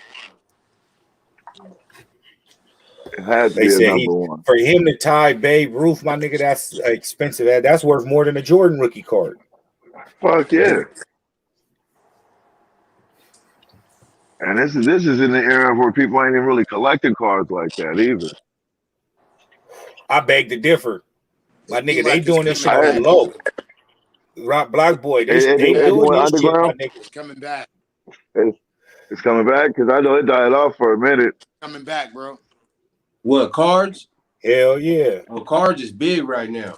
It had to They be a said number one. for him to tie Babe Ruth, my nigga, that's expensive. That's worth more than a Jordan rookie card. Fuck yeah. And this is in the era where people ain't even really collecting cards like that either. I beg to differ. My It nigga, seems they like it's doing this shit coming I, on back. low. Rock Black Boy, they it, they it, it doing went this shit, my underground. nigga. It's coming back. It's coming back because I know it died off for a minute. Coming back, bro. What cards? Hell yeah. Oh, cards is big right now.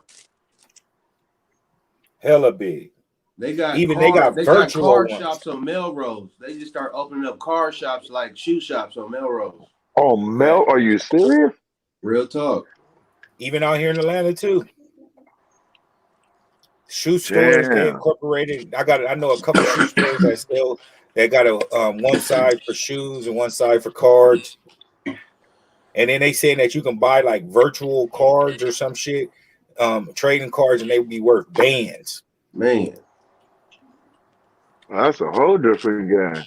Hella big. They got Even they got They got virtual card ones. shops on Melrose. They just start opening up card shops like shoe shops on Melrose. Oh, Mel, are you serious? Real talk. Even out here in Atlanta too. Shoe stores, they Damn. incorporated. I know a couple shoe stores that still they got a one side for shoes and one side for cards. And then they saying that you can buy like virtual cards or some shit, trading cards, and they would be worth bands. Man. That's a whole different game.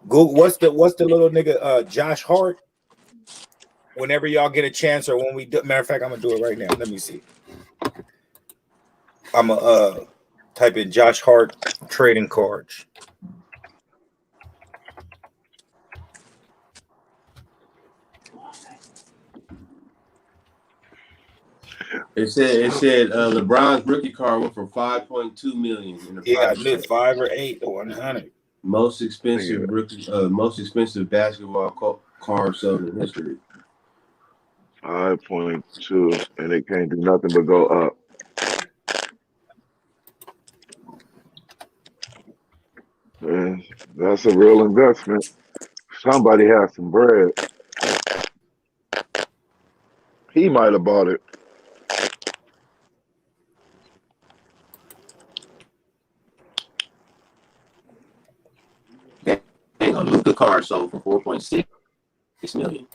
Google what's the little nigga Josh Hart. Whenever y'all get a chance, or when we do, matter of fact, I'm gonna do it right now. Let me see. I'm gonna type in Josh Hart trading cards. It said LeBron's rookie card went for $5.2 million in the Yeah, I price knew tag. 5 or 8 or 100. Most expensive basketball card sold in history. 5.2, and it can't do nothing but go up. Man, that's a real investment. Somebody has some bread. He might have bought it. Dang, a Luka card sold for $4.6 million.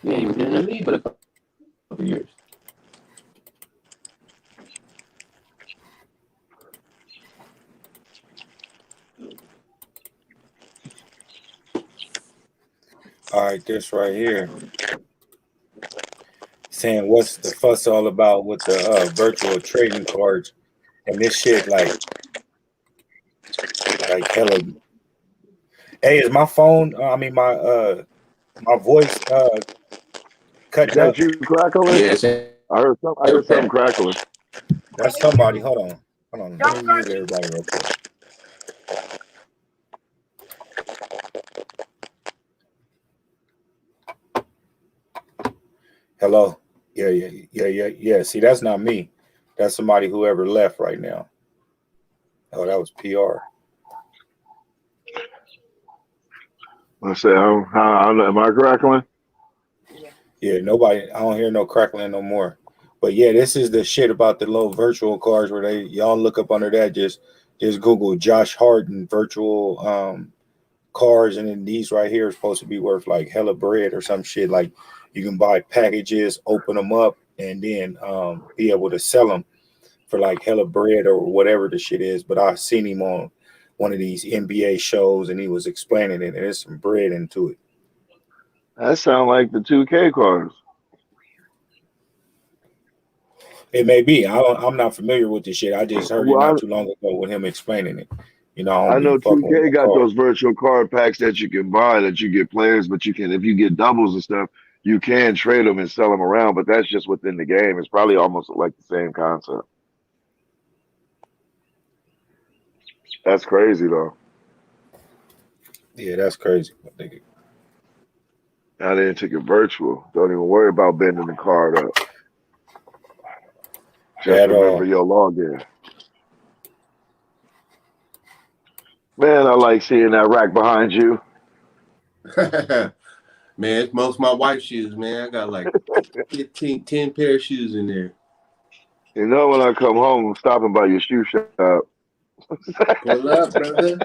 Yeah, he was in the league for a couple of years. All right, this right here. Saying what's the fuss all about with the virtual trading cards and this shit like hella. Hey, is my phone? My voice Is cutting that up. you crackling? Yeah, I heard something crackling. That's somebody. Hold on. Let me mute everybody real quick. Hello. Yeah. See, that's not me. That's somebody whoever left right now. Oh, that was PR. I said, am I crackling? Yeah, nobody. I don't hear no crackling no more. But yeah, this is the shit about the little virtual cards where y'all look up under that. Just Google Josh Hart and virtual cards, and then these right here are supposed to be worth like hella bread or some shit. Like you can buy packages, open them up, and then be able to sell them for like hella bread or whatever the shit is. But I seen him on one of these NBA shows, and he was explaining it, and there's some bread into it. That sound like the 2K cards. It may be. I'm not familiar with this shit. I just heard it not Well, too long ago with him explaining it. You know, I I don't be know fucking with 2K no got cards. those virtual card packs that you can buy that you get players, but you can, if you get doubles and stuff, you can trade them and sell them around, but that's just within the game. It's probably almost like the same concept. That's crazy though. Yeah, that's crazy. Now they took it virtual. Don't even worry about bending the card up. Just At remember all. your login. Man, I like seeing that rack behind you. man, it's most of my wife's shoes, man. I got like 10 pair of shoes in there. You know, when I come home, I'm stopping by your shoe shop. Pull up, brother.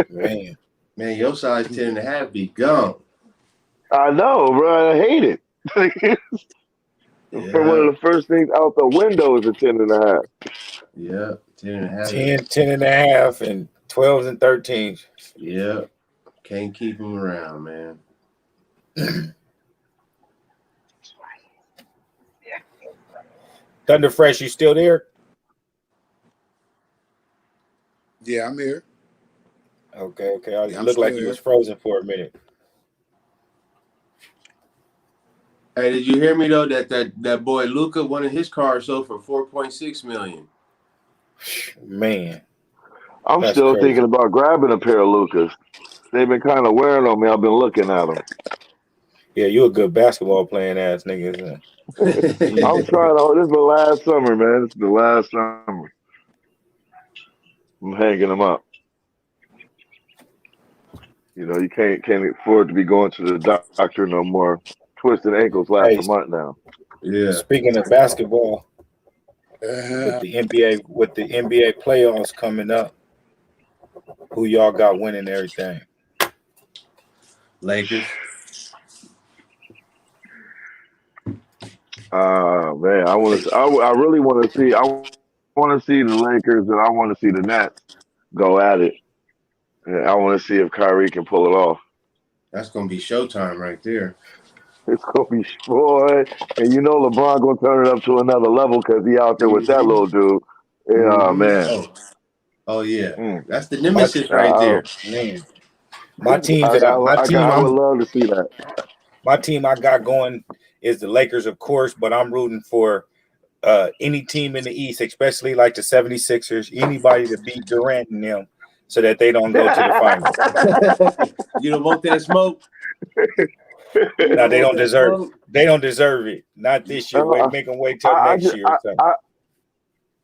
Man. Man, your size 10.5 be gone. I know, bro. I hate it. For one Yeah. of the first things out the window is a 10.5. Yeah. 10.5. 10 and a half, and 12s and 13s. Yeah. Can't keep them around, man. Thunder Fresh, you still there? Yeah, I'm here. Okay. Yeah, You I'm look like still you was here. frozen for a minute. Hey, did you hear me though? That boy Luka, one of his cars sold for $4.6 million. Man, I'm that's still crazy. thinking about grabbing a pair of Lucas. They've been kind of wearing on me. I've been looking at them. Yeah, you a good basketball playing ass nigga. Isn't it? I'm trying to. This is the last summer, man. This is the last summer. I'm hanging them up. You know, you can't afford to be going to the doctor no more. Twisted ankles last Hey, a month now. Yeah. speaking of basketball, with Uh, the NBA playoffs coming up, who y'all got winning everything? Lakers. Man, I want to. I really want to see. I want to see the Lakers and I want to see the Nets go at it. And I want to see if Kyrie can pull it off. That's gonna be showtime right there. It's gonna be boy, and you know LeBron gonna turn it up to another level because he out there with that Mm-hmm. little dude. Yeah, man. Mm-hmm. Oh yeah, Mm. that's the My nemesis right I, there. man, my teams that I would love to see that. my team I got going is the Lakers, of course, but I'm rooting for any team in the East, especially like the 76ers, anybody to beat Durant and them so that they don't go to the finals. You don't want that smoke. You Now don't they want don't that deserve smoke. they don't deserve it. Not this year. Wait, make them wait till I, next just, year or something.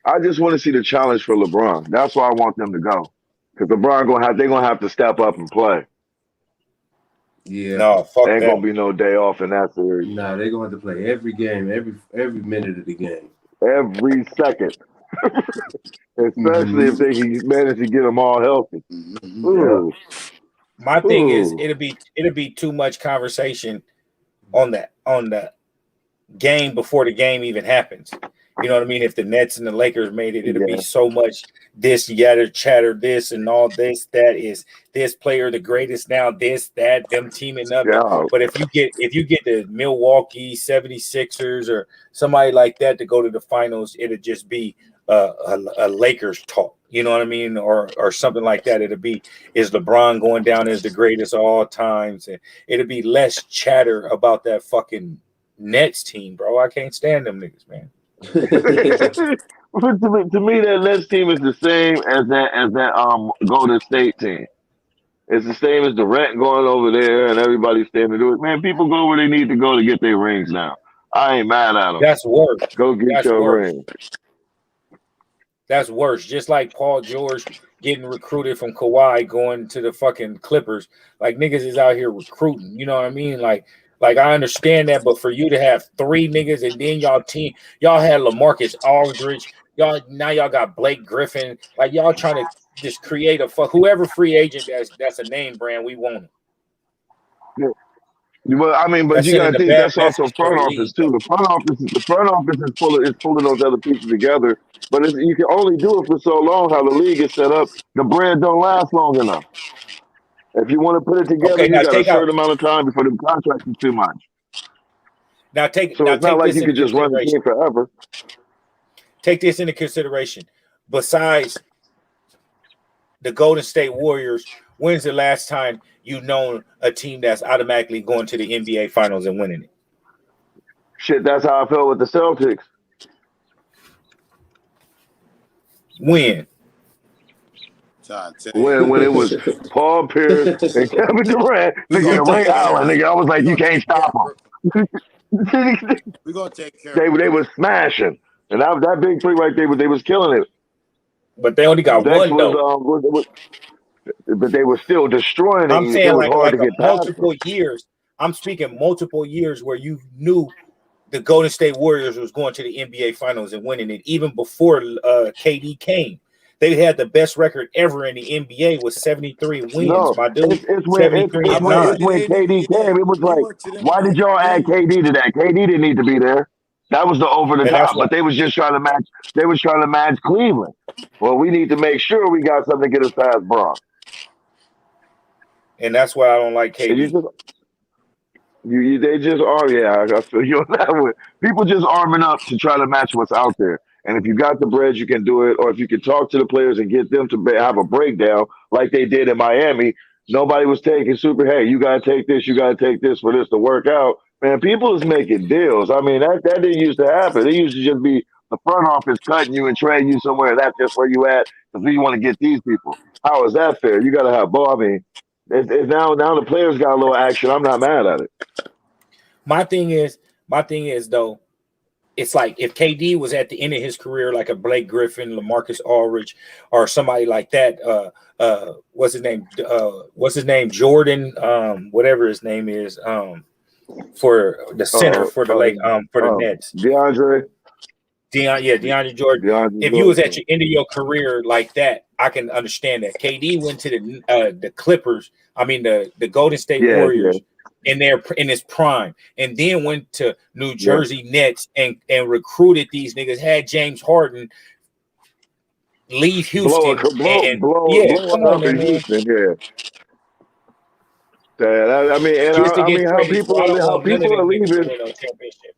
I just want to see the challenge for LeBron. That's why I want them to go because LeBron they're gonna have to step up and play. Yeah. No, fuck Ain't that. gonna be no day off in that series. Nah, they're gonna have to play every game, every minute of the game. Every second, especially Mm-hmm. if they can manage to get them all healthy. Mm-hmm. Yeah. Ooh, My thing is ooh, it'll be too much conversation on the game before the game even happens. You know what I mean? If the Nets and the Lakers made it, it'll be yeah, so much this yatter chatter, this and all this, that is this player the greatest now, this, that, them teaming up. yeah, But if you get the Milwaukee 76ers or somebody like that to go to the finals, it'll just be a Lakers talk. You know what I mean? Or something like that. It'll be is LeBron going down as the greatest of all times. And it'll be less chatter about that fucking Nets team, bro. I can't stand them niggas, man. But to me, that Nets team is the same as that Golden State team. It's the same as Durant going over there and everybody standing to do it. Man, people go where they need to go to get their rings now. I ain't mad at them. That's worse. Go get That's your worse. ring. That's worse. Just like Paul George getting recruited from Kawhi going to the fucking Clippers. Like niggas is out here recruiting. You know what I mean? Like I understand that, but for you to have three niggas and then y'all had LaMarcus Aldridge. Y'all got Blake Griffin. Like y'all trying to just create whoever free agent that's a name brand we want it. Yeah. Well, I mean, but That's you got sending to a think bad that's also message to the front office league. too. The front office is pulling those other pieces together. But you can only do it for so long. How the league is set up, the bread don't last long enough. If you want to put it together, Okay, you now got a take out certain amount of time before the contract is too much. So now it's not take like this you into could just run the consideration. team forever. Take this into consideration. Besides the Golden State Warriors, when's the last time you known a team that's automatically going to the NBA Finals and winning it? Shit, that's how I felt with the Celtics. When? When it was Paul Pierce and Kevin Durant, We nigga, gonna and Ray take care Allen, of it. nigga, I was like, We you gonna can't take care stop of them. it. We gonna take care of it. They was smashing, and that big three right there, they was killing it. But they only got Next one was though. but they were still destroying I'm it. It saying was hard like to a get past them. multiple years. I'm speaking multiple years where you knew the Golden State Warriors was going to the NBA Finals and winning it, even before KD came. They had the best record ever in the NBA with 73 wins, No, my dude. it's when 73 I and went 9. it's to the when KD NBA. came. It was He like, went to them why did y'all add games. KD to that? KD didn't need to be there. That was the over the And that's top. why But they was just trying to match. They was trying to match Cleveland. Well, we need to make sure we got something to get us past Braun. I don't like And KD. they just are. Yeah, I feel you on that one. People just arming up to try to match what's out there. And if you got the bread, you can do it. Or if you can talk to the players and get them to have a breakdown like they did in Miami, nobody was taking super. Hey, you got to take this. You got to take this for this to work out. Man, people is making deals. I mean, that didn't used to happen. It used to just be the front office cutting you and trading you somewhere. That's just where you at because we want to get these people. How is that fair? You got to have ball. I mean, it's now the players got a little action. I'm not mad at it. My thing is though, it's like if KD was at the end of his career, like a Blake Griffin, LaMarcus Aldridge, or somebody like that. What's his name? Jordan, whatever his name is, for the center for the Nets. DeAndre DeAndre Jordan. If you was at your end of your career like that, I can understand that. KD went to the Clippers. I mean the Golden State Warriors. in his prime, and then went to New Jersey Nets and recruited these niggas. Had James Harden leave Houston and come on, up in man. Houston. Yeah. I mean, and Just to I get mean, credit, bro. I don't how want none of people them are niggas to leaving. win no championship.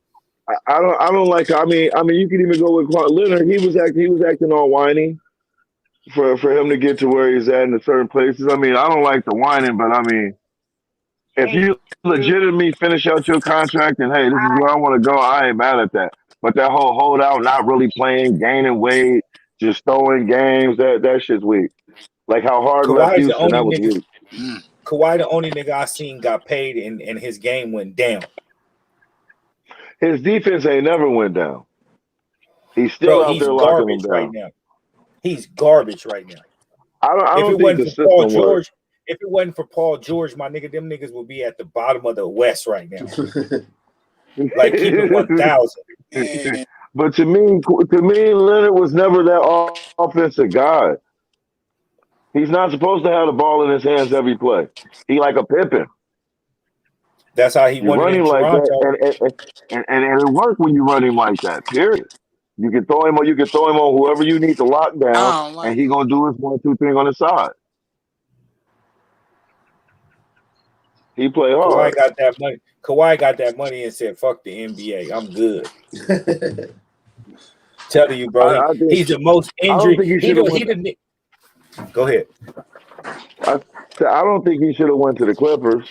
I don't like. I mean, you can even go with Leonard. He was acting all whiny for him to get to where he's at in certain places. I mean, I don't like the whining, but I mean, if you legitimately finish out your contract and hey, this is where I want to go, I ain't mad at that. But that whole holdout, not really playing, gaining weight, just throwing games, that shit's weak. Like how Harden left Kawhi's the Houston, only that was nigga. weak. Kawhi, the only nigga I seen got paid and his game went down. His defense ain't never went down. He's still Bro, out he's there locking them garbage right down. now. He's garbage right now. I If it don't think wasn't the for Paul system works. George, my nigga, them niggas would be at the bottom of the West right now. Like keep it 1,000. But to me, Leonard was never that offensive guy. He's not supposed to have the ball in his hands every play. He like a Pippen. That's how he You won it run in him like that, Toronto. and it work when you run him like that. Period. You can throw him on whoever you need to lock down, I don't and like he it. gonna do his 1, 2, 3 on the side. He play Kawhi hard. got that money. Kawhi got that money and said, "Fuck the NBA. I'm good." Telling you, bro. I think He's the most I don't injured. think he He should have went. the. Go ahead. I don't think he should have went to the Clippers.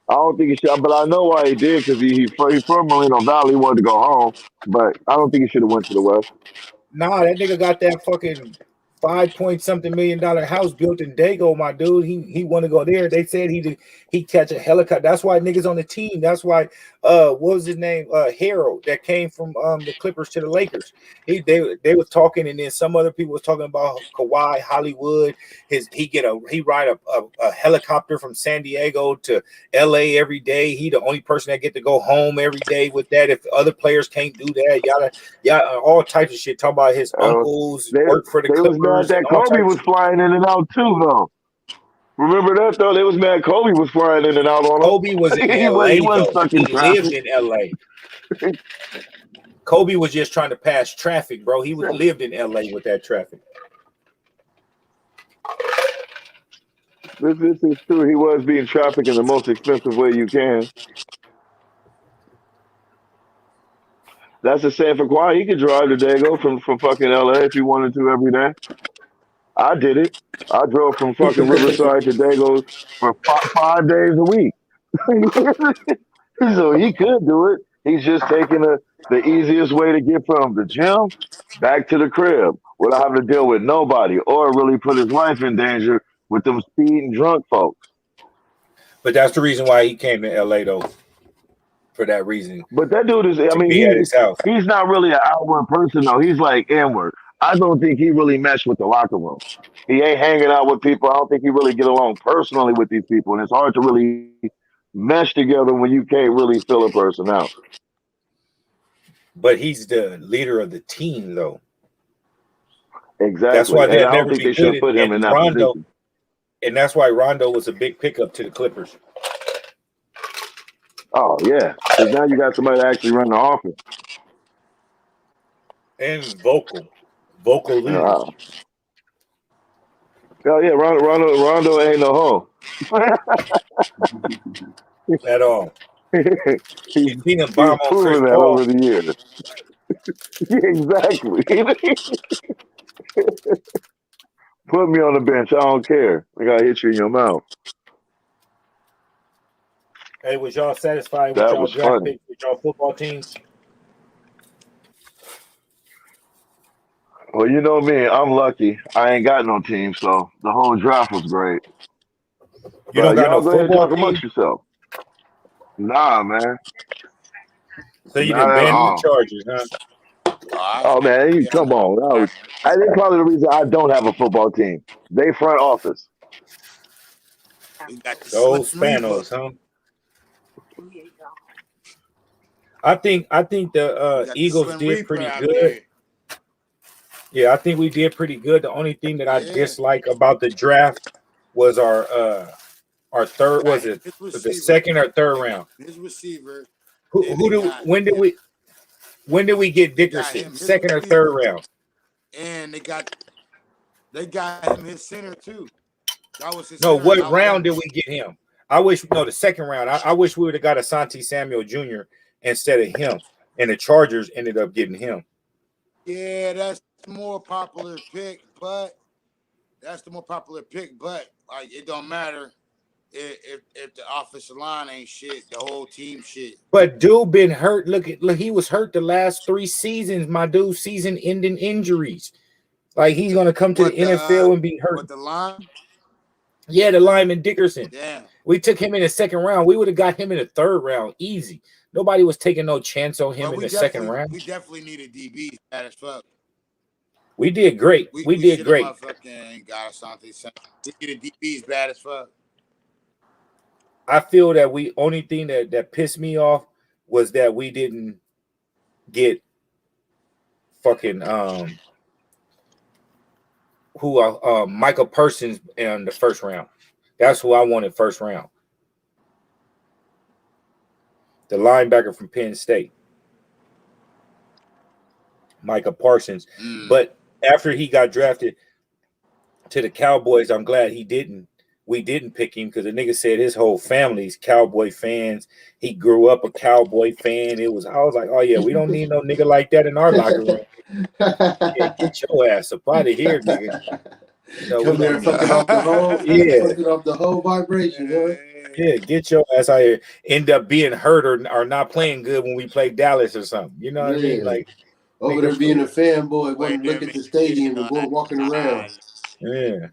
I don't think he should, but I know why he did because he from Moreno Valley. He wanted to go home, but I don't think he should have went to the West. Nah, that nigga got that fucking $5 million house built in Dago, my dude. He want to go there. They said he catch a helicopter. That's why niggas on the team. That's why what was his name? Harold that came from the Clippers to the Lakers. They was talking, and then some other people was talking about Kawhi Hollywood. He ride a helicopter from San Diego to LA every day. He the only person that get to go home every day with that. If other players can't do that, all types of shit. Talking about his uncles work for the They was mad Clippers and that all Kobe types was of shit. flying in and out too, though. Remember that though? They was mad Kobe was flying in and out on them. Kobe was in he LA wasn't though. stuck He in lived traffic. in LA. Kobe was just trying to pass traffic, bro. He lived in LA with that traffic. This is true. He was being trafficked in the most expensive way you can. That's the same for Kawhi. He could drive to Dago from fucking LA if he wanted to every day. I did it. I drove from fucking Riverside to Dago for 5 days a week. So he could do it. He's just taking the easiest way to get from the gym back to the crib without having to deal with nobody or really put his life in danger with them speeding drunk folks. But that's the reason why he came to LA though. For that reason, But that dude is, I to be at mean, his house. he's not really an outward person, though. He's like inward. I don't think he really meshed with the locker room. He ain't hanging out with people. I don't think he really get along personally with these people. And it's hard to really mesh together when you can't really fill a person out. But he's the leader of the team, though. That's Exactly. why And they'll I don't never think be they should good have put him in at that Rondo. position. And that's why Rondo was a big pickup to the Clippers. Oh, yeah. Because now you got somebody to actually run the offense. And vocal leader. Oh, yeah. Rondo ain't no hoe. At all. he's, You seen him he's bomb on Chris proven that Paul. over the years. Exactly. Put me on the bench. I don't care. I gotta hit you in your mouth. Hey, was y'all satisfied with That y'all was draft funny. picks with y'all football teams? Well, you know me. I'm lucky. I ain't got no team, so the whole draft was great. You don't But got no y'all go ahead and football talk team? amongst yourself. Nah, man. So you Not done at banned the all. Chargers, huh? Oh man, you come on. I think probably the reason I don't have a football team. They front office. We got the Slim Those Reaper. Spanos, huh? I think the We got the Eagles Slim did Reaper pretty out good. there. Yeah, I think we did pretty good. The only thing that I Yeah. dislike about the draft was our Our third was Got it his the receiver. second or third They got round? his receiver. Who Then who they do got when did him. we get They got Dickerson? him his Second or third receiver, round? and they got him his center too. That was his No, center in what round Alabama. did we get him? I wish the second round. I wish we would have got Asante Samuel Jr. instead of him. And the Chargers ended up getting him. Yeah, that's the more popular pick, but like it don't matter if the offensive line ain't shit, the whole team shit. But dude been hurt. Look, he was hurt the last 3 seasons. My dude, season-ending injuries. Like he's gonna come to the NFL and be hurt. But the line, Yeah, the lineman Dickerson. damn. We took him in the second round. We would have got him in the third round, easy. Nobody was taking no chance on him But in the second round. we definitely needed DBs bad as fuck. We did great. We did should great. have motherfucking got Asante Samuel. We needed DBs bad as fuck. I feel that only thing that pissed me off was that we didn't get fucking Michael Parsons in the first round. That's who I wanted first round. The linebacker from Penn State. Michael Parsons. But after he got drafted to the Cowboys, I'm glad we didn't pick him because the nigga said his whole family's Cowboy fans. He grew up a Cowboy fan. I was like, oh yeah, we don't need no nigga like that in our locker room. Yeah, get your ass up out of here, nigga. Come there fucking off the whole, fucking off the whole vibration, huh? Yeah, get your ass out here. End up being hurt or not playing good when we play Dallas or something. You know what I mean? Like over there being a fanboy, wanting to look at the stadium and go walking around. Yeah.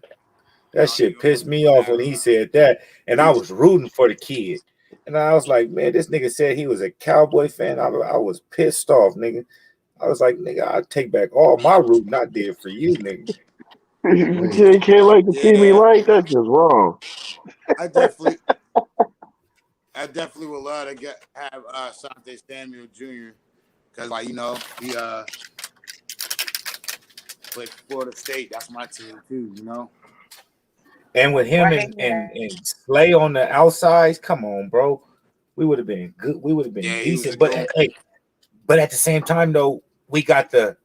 That shit pissed me off when he said that. And I was rooting for the kid. And I was like, man, this nigga said he was a Cowboy fan. I was pissed off, nigga. I was like, nigga, I'll take back all my rooting I did for you, nigga. You can't like the team he like. That's just wrong. I definitely would love to have Asante Samuel Jr. because, like, he played for Florida State. That's my team too, And with him and Slay on the outside, come on, bro. We would have been good. We would have been decent. But at the same time, though, we got the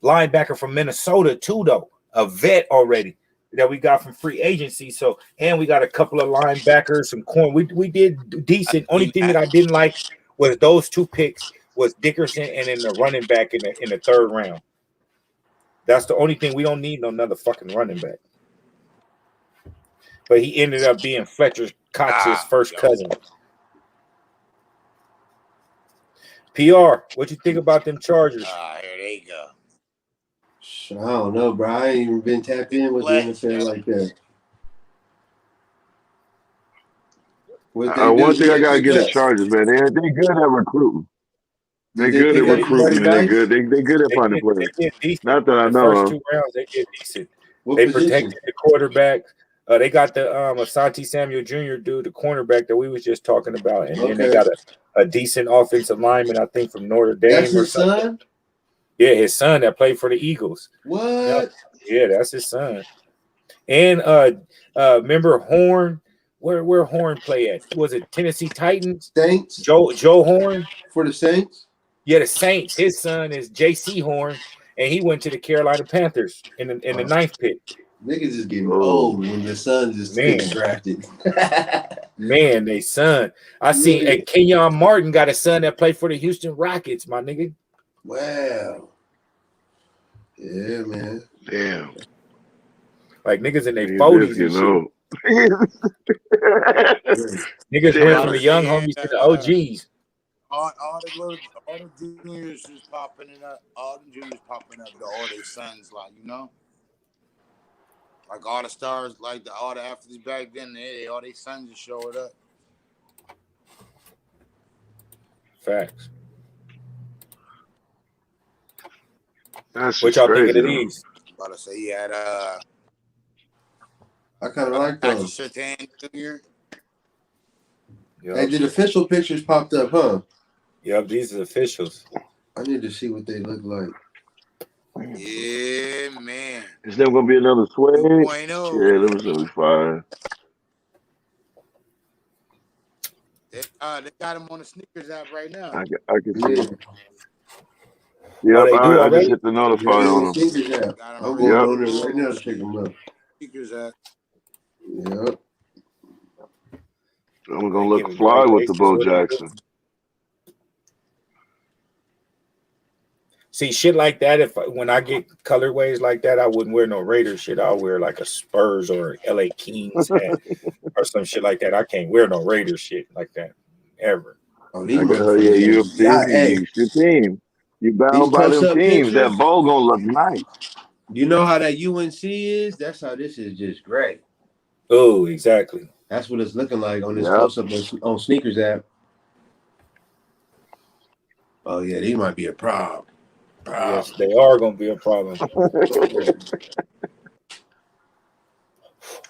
linebacker from Minnesota too, though, a vet already that we got from free agency. So, and we got a couple of linebackers, some corn. We did decent. Only thing that I didn't like was those 2 picks was Dickerson and then the running back in the third round. That's the only thing. We don't need another fucking running back. But he ended up being Fletcher Cox's first cousin. PR, what you think about them Chargers? Here they go. I don't know, bro. I ain't even been tapped in with the NFL like that. One thing I gotta get the Chargers, man. They good at recruiting. They're good at recruiting, and they're good at finding players. Not that I know. First 2 rounds, they did decent. What they position? Protected the quarterback. They got the Asante Samuel Jr. dude, the cornerback that we was just talking about, and then they got a decent offensive lineman, I think, from Notre Dame. That's his something. son? Yeah, his son that played for the Eagles. What? Yeah, that's his son. And remember Horn? Where Horn play at? Was it Tennessee Titans? Saints. Joe Horn for the Saints. Yeah, the Saints. His son is J.C. Horn, and he went to the Carolina Panthers in the 9th pick. Niggas is getting old when your son just gets drafted. Man, they son. I seen Kenyon Martin got a son that played for the Houston Rockets, my nigga. Wow. Yeah, man. Damn. Like niggas in their 40s and shit. Niggas went from the young homies to the OGs. All the juniors is popping it up. All the juniors popping up to all their sons, like, like all the stars, like all the athletes back then, all their sons just showed up. Facts. That's what y'all think of these? About to say he had I kind of like those. Hey, did official pictures popped up, huh? Yep, these are officials. I need to see what they look like. Yeah, man. Is there gonna be another sway? 2.0. Yeah, that was gonna be fine. They got them on the sneakers app right now. I can see. Yeah. Yep, Oh, they do I just already? hit the notify Yeah, on them. sneakers app. Got I'm them going Yep. on there right now to check them out. sneakers app. Yep. I'm gonna They look giving fly great with the laces Bo with them. Jackson. See, shit like that, when I get colorways like that, I wouldn't wear no Raiders shit. I'll wear like a Spurs or LA Kings hat or some shit like that. I can't wear no Raiders shit like that ever. Oh, these Yeah, motherfuckers. UFC, Hey, it's your team. You these bound by close them up teams. That pictures. bow gonna look nice. You know how that UNC is? That's how this is just great. Oh, exactly. That's what it's looking like on this Yep. close up on sneakers app. Oh yeah, these might be a problem. Yes, they are gonna be a problem.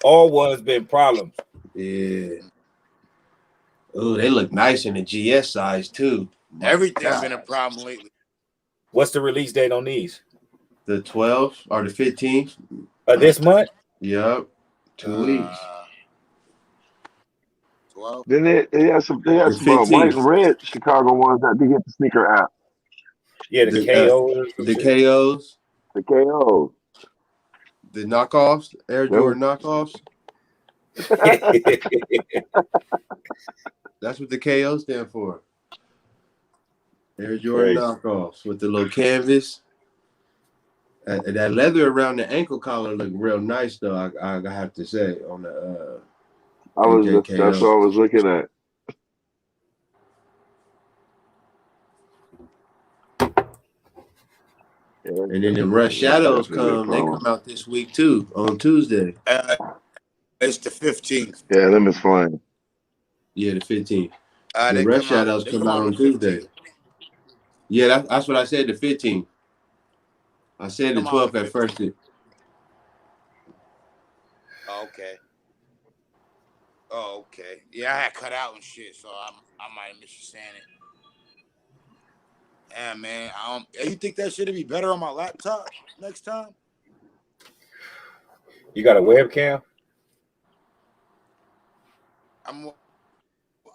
All ones been problems. Yeah. Oh, they look nice in the GS size too. Everything been a problem lately. What's the release date on these? The 12th or the 15th? This month? Yep. 2 weeks. 12. Then they had some The white 15th. and red Chicago ones that they get the sneaker app. Yeah, the KO or some The shit. KOs, The KO. the knockoffs, Air Jordan knockoffs. That's what the KO stand for. Air Jordan knockoffs with the little canvas. That leather around the ankle collar look real nice though. I have to say on the That's what I was looking at. And then the Rush Shadows they come out this week too on Tuesday. It's the 15th. Yeah, them is flying. Yeah, the 15th. The The Rush Shadows come out on Tuesday. Yeah, that's what I said. The 15th. I said the 12th at first. Okay. Oh, okay. Yeah, I had cut out and shit, so I might have missed you saying it. Yeah, man. You think that shit'd be better on my laptop next time? You got a webcam? I'm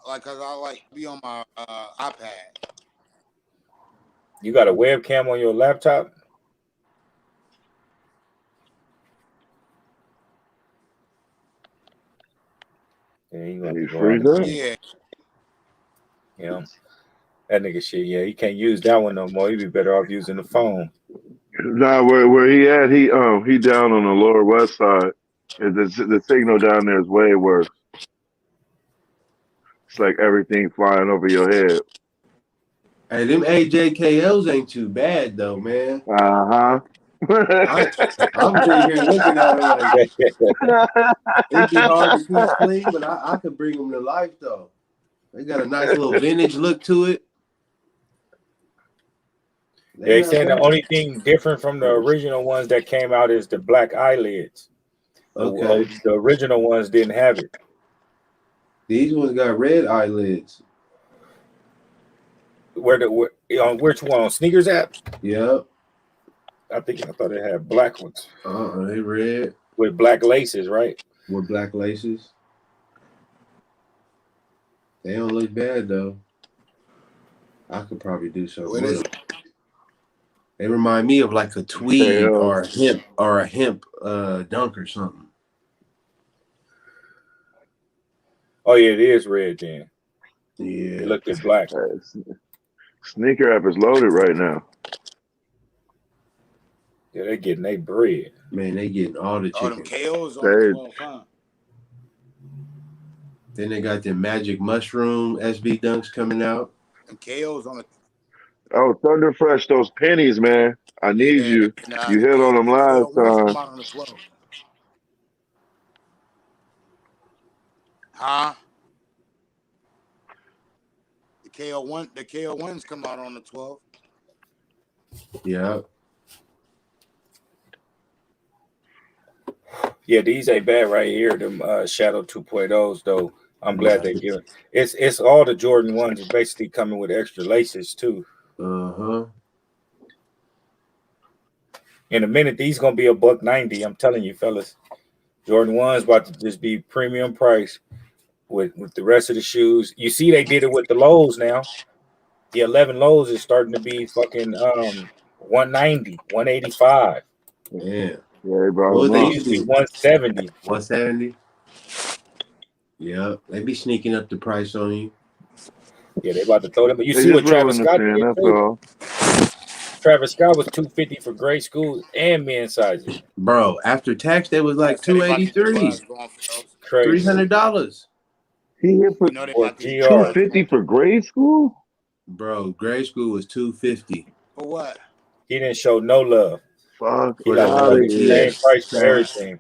like, cause I like to be on my iPad. You got a webcam on your laptop? Yeah, you gonna go on again. Yeah. You know, that nigga shit. Yeah, he can't use that one no more. He'd be better off using the phone. Nah, where he at? He down on the lower west side. The signal down there is way worse. It's like everything flying over your head. Hey, them AJKLs ain't too bad though, man. I'm sitting here looking at them like it'd be hard to keep clean, but I could bring them to life though. They got a nice little vintage look to it. They saying the only thing different from the original ones that came out is the black eyelids. Okay. The original ones didn't have it. These ones got red eyelids. On which one? On Sneakers app? Yep. I thought they had black ones. They red. With black laces, right? With black laces. They don't look bad though. I could probably do something with them. They remind me of like a tweed or a hemp dunk or something. Oh yeah, it is red then. Yeah. It looked at black. Sneaker app is loaded right now. Yeah, they getting their bread. Man, they getting all the chicken. All them KOs on the 12, huh? Then they got the Magic Mushroom SB Dunks coming out. Them KOs on the. Oh, Thunder Fresh, those pennies, man. I need you. You hit on them last time. On the 12. Huh? The KO1s come out on the 12th. Yeah. Yeah, these ain't bad right here. Them Shadow 2.0s though. I'm glad they give it. It's all the Jordan ones. It's basically coming with extra laces too. In a minute, these gonna be $190. I'm telling you, fellas. Jordan 1's about to just be premium price with the rest of the shoes. You see, they did it with the lows now. The 11 lows is starting to be fucking 190, 185. Yeah. Yeah, they brought What them they They up. used to be usually 170. 170. Yeah, they be sneaking up the price on you. Yeah, they about to throw them. But you They see just what Travis rolling the Scott sand. did That's too. all. Travis Scott was 250 for grade school and men's sizes. Bro, after tax, they was like Said they about to get the 283. buzz going for those. Crazy. $300. He hit for You know they Or about to get the GR. buzz going. $250 for grade school. Bro, grade school was $250 For what? He didn't show no love. Fuck He for got the out of the here. same kids. price for everything.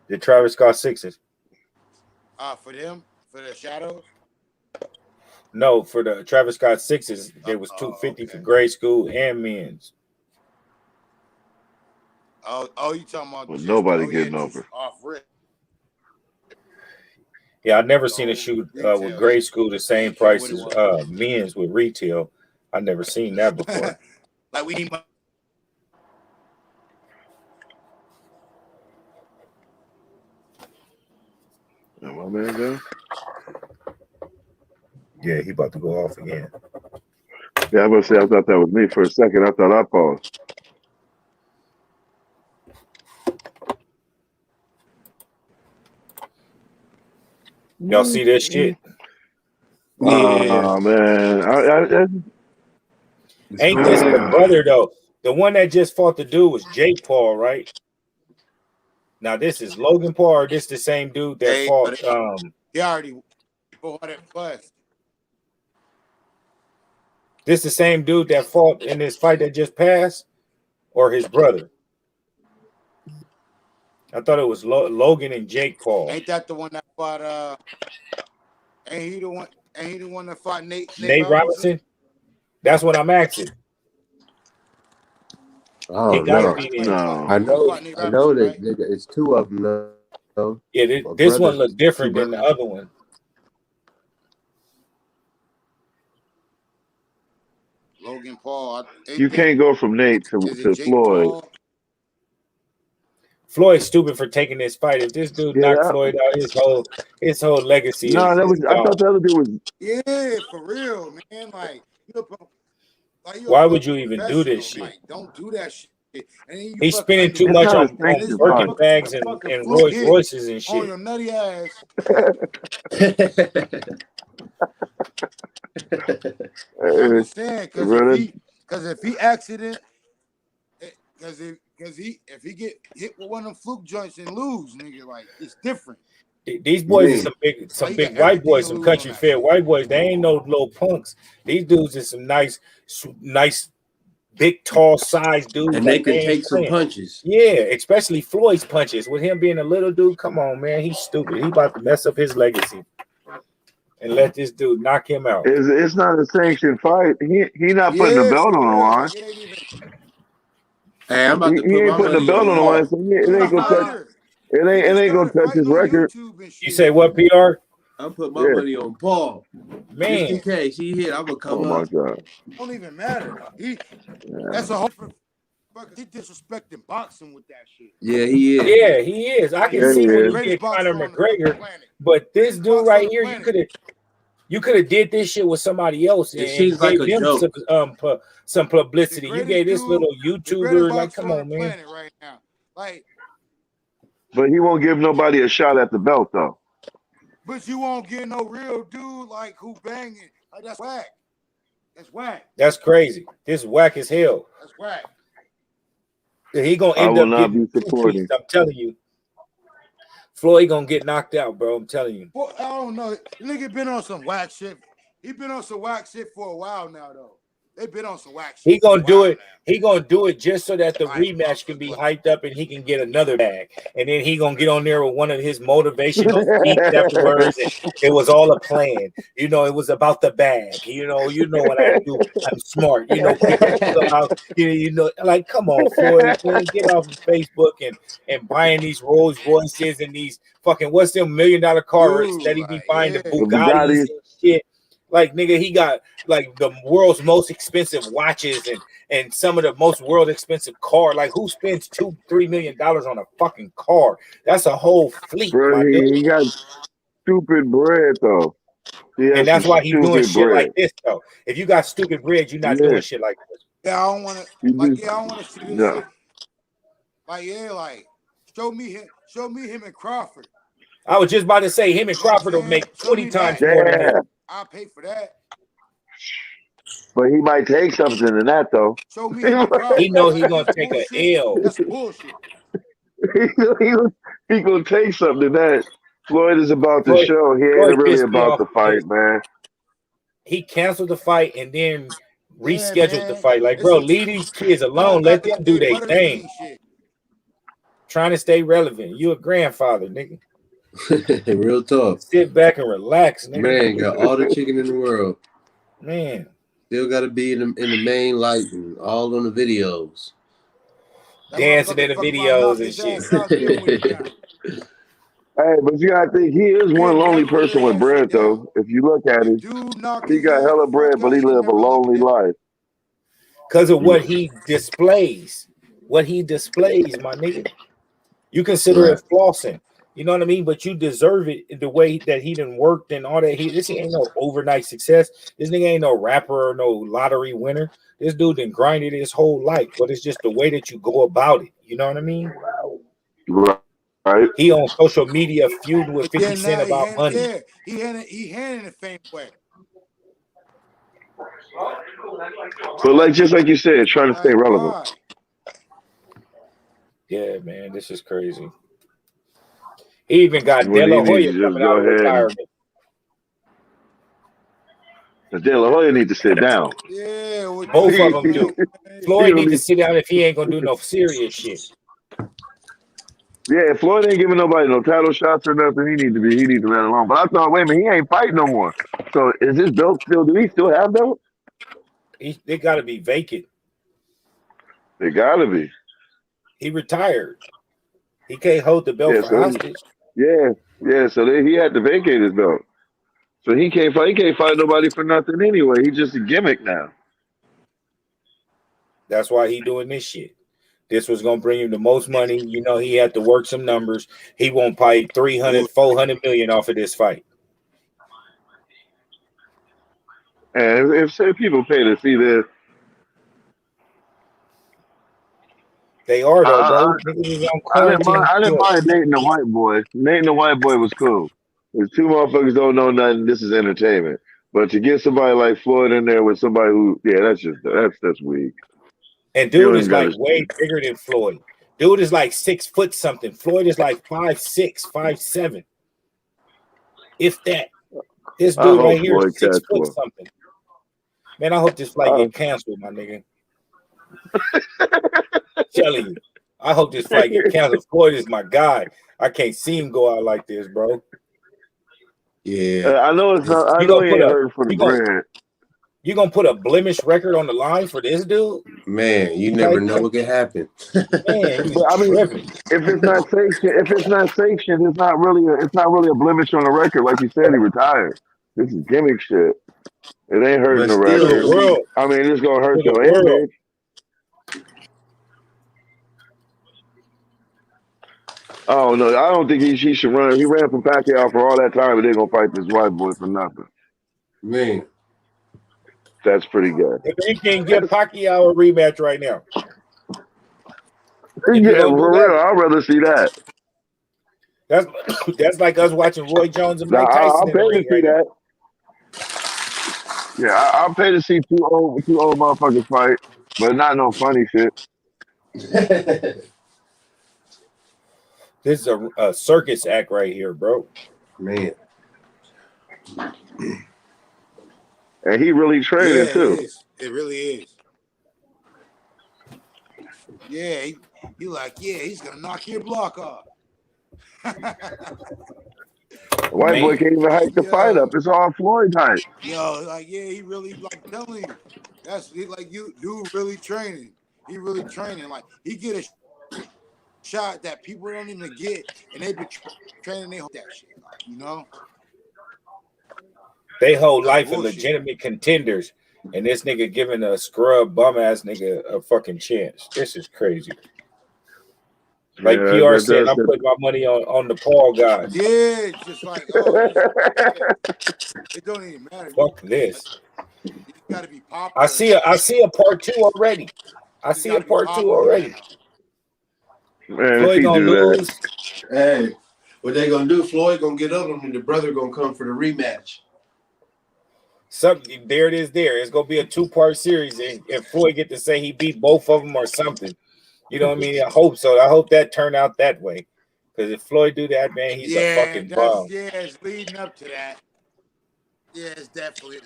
The Travis Scott sixes. For them? For the shadows? No, for the Travis Scott sixes, there was Oh, 250 for okay. grade school and men's. Oh, you talking about But just nobody getting just over. off rip. Yeah, I never seen a Oh, shoe retail, with grade school the same care price what it as was. men's with retail. I never seen that before. Like we need money. Oh, my man there. Yeah, he about to go off again. Yeah, I was gonna say I thought that was me for a second. I thought I paused. Y'all see this shit? Yeah. Man, Ain't this the brother though? The one that just fought the dude was Jake Paul, right? Now this is Logan Paul, or this the same dude that fought? He already 400 plus. This the same dude that fought in this fight that just passed, or his brother? I thought it was Logan and Jake Paul. Ain't that the one that fought? Ain't he the one? Ain't he the one that fought Nate Robinson? That's what I'm asking. Oh, It gotta no. be him. no. I know right? that it's two of them. Though. Yeah, this one looked different than the other one. Logan Paul. You can't go from Nate to Floyd. Paul? Floyd's stupid for taking this fight. If this dude knocked Floyd out, his whole legacy. No, that was. I thought the other dude was. Yeah, for real, man. Like, why would you even do this shit? Like, don't do that shit. And then he's spending too much on Birkin bags and Rolls Royces and shit. On your nutty ass. Understand? Because if he accident, if he get hit with one of them fluke joints and lose, nigga, like it's different. These boys are some big white boys, some country fair white boys. They ain't no little punks. These dudes are some nice, big, tall, size dudes. And they can take some punches. Yeah, especially Floyd's punches. With him being a little dude, come on, man, he's stupid. He about to mess up his legacy and let this dude knock him out. It's not a sanctioned fight. He not putting the belt on the line. Hey, I'm about to put he ain't my putting the money belt on the line, on. so it ain't gonna touch. It ain't gonna touch his record. You say what, PR? I'm putting my money on Paul. Man, just in case he hit, I'm gonna come up. Oh my god! Don't even matter. That's a whole. He disrespecting boxing with that shit. Yeah, he is. Yeah, he is. I can see when you get Conor McGregor, but this dude right here, you could have did this shit with somebody else and seems like a joke. Some publicity. You gave this little YouTuber, like, come on, man. Right now. Like, but he won't give nobody a shot at the belt, though. But you won't get no real dude like who banging. Like, that's whack. That's whack. That's crazy. This whack as hell. That's whack. He gonna end up getting supporting. I'm telling you. Floyd gonna get knocked out, bro. I'm telling you. Well, I don't know. Nigga been on some whack shit. He been on some whack shit for a while now, though. They been on some whack shit. He gonna do it. He gonna do it just so that the rematch can be hyped up and he can get another bag. And then he gonna get on there with one of his motivational speaks afterwards. And it was all a plan. You know, it was about the bag. You know what I do. I'm smart. You know, like, come on, Floyd, man, get off of Facebook and buying these Rolls Royces and these fucking what's them $1 million cars that he be buying the Bugattis and shit. Like, nigga, he got like the world's most expensive watches and some of the most world expensive car. Like, who spends $2-3 million on a fucking car? That's a whole fleet. Bro, stupid bread though. He And has some that's why he's doing stupid shit bread. like this though. If you got stupid bread, you're not Yeah, doing shit like this. Yeah, I don't want to. he Like, just yeah, I don't want to see this no. shit. Like, yeah, like, show me him and Crawford. I was just about to say him and You know what I'm Crawford will saying? make Show 20 me times that. more than this. Yeah, I'll pay for that. but he might take something in that though. Show me him and Crawford. He know he That's gonna just take a bullshit. L. That's bullshit. he gonna take something in that. Floyd is about the Floyd, show. He Floyd ain't really pissed me about off. the fight, man. He canceled the fight and then Yeah, rescheduled the man. fight. Like, It's bro, some leave these kids alone. Let them do goddamn their thing. Butterbean shit. Trying to stay relevant. You a grandfather, nigga. Real talk. Sit back and relax, nigga. Man, got all the chicken in the world. Man. Still got to be in the main light and all on the videos. That Dancing in motherfucker the fuck around, videos knock and his shit. ass out, then what he got? Hey, but you gotta think he is He'll one lonely never person live with that shit bread down. though. If you look at If him, dude knock he his got ass the hella bread, fuck but he out, he'll live a never live lonely that. life. Because of what he displays. What he displays, my nigga. You consider Right. it flossing. You know what I mean? But you deserve it the way that he done worked and all that. This ain't no overnight success. This nigga ain't no rapper or no lottery winner. This dude done grinded his whole life, but it's just the way that you go about it. You know what I mean? Right. He on social media feuding with But 50 then Cent now about money. he handing the fame away. But like just like you said, trying to stay Like, relevant. why? Yeah, man, this is crazy. He even got When De he La needs Hoya to just coming go out of ahead and retirement. De La Hoya need to sit down. Yeah, what Both of you them do. think, man? Floyd don't need to need, sit down if he ain't gonna do no serious shit. yeah, if Floyd ain't giving nobody no title shots or nothing, he need to let it alone. But I thought, wait a minute, he ain't fighting no more. So is his belt still? Do he still have belts? They got to be vacant. They gotta be. He retired. He can't hold the belt Yeah. for So hostage. yeah. So he had to vacate his belt. So he can't fight. He can't fight nobody for nothing anyway. He's just a gimmick now. That's why he doing this shit. This was gonna bring him the most money. You know, he had to work some numbers. He won't pay 300, 400 million off of this fight. And if people pay to see this, They are though, I, bro. Niggas is on I didn't mind. quarantine I didn't still. mind dating the white boy. Dating the white boy was cool. If two motherfuckers don't know nothing, this is entertainment. But to get somebody like Floyd in there with somebody who, yeah, that's weak. And You dude don't is even got like to. way bigger than Floyd. Dude is like 6 foot something. Floyd is like 5'6", 5'7". If that. This I dude hope right here Floyd is 6 catch foot one. something. Man, I hope this fight get canceled, my nigga. Telling you. I hope this fight get canceled. Floyd is my guy. I can't see him go out like this, bro. Yeah. I know it's not. I You know gonna he put ain't a hurting for the you gonna bread. you gonna put a blemish record on the line for this dude? Man, you never Like know that? what can happen. Man, you But I mean, tripping. if it's not sanctioned, it's not really a blemish on the record. Like you said, he retired. This is gimmick shit. It ain't hurting But the For still, the record. world. I mean, it's gonna hurt For the your world. image. Oh no, I don't think he should run. He ran from Pacquiao for all that time, and they're gonna fight this white boy for nothing. man, That's pretty good. If he can give Pacquiao a rematch right now. If you're Yeah, gonna do for that, real. I'd rather see that. that's that's like us watching Roy Jones and Now, Mike Tyson I'll in the pay to ring see right now. that. Yeah, I'll pay to see two old motherfuckers fight, but not no funny shit. This is a circus act right here, bro. man. And he really Yeah, training it too. is. It really is. Yeah, he like, yeah, he's gonna knock your block off. The white boy Man, can't even hype the fight up. yo, It's all Floyd hype. like, yeah, he really like telling you. That's he, like you dude really training. He really training. Like he get a shot that people don't even get, and they be training. They hold that shit, like you know. they hold That's life of bullshit. legitimate contenders, and this nigga giving a scrub bum ass nigga a fucking chance. This is crazy. Like Yeah, PR said, I'm putting my money on the Paul guys. Yeah, it's just like, oh, it don't even matter. Fuck this. You got to be popular. I see a part 2 already. I see a part 2 already. Man, if Floyd he gonna do that, lose. Hey, what they gonna do? Floyd gonna get up and the brother gonna come for the rematch. Something there it is. There, it's gonna be a 2-part series, and Floyd get to say he beat both of them or something. You know what I mean? I hope so. I hope that turned out that way. Because if Floyd do that, man, he's a fucking bum. Yeah, it's leading up to that. Yeah, it's definitely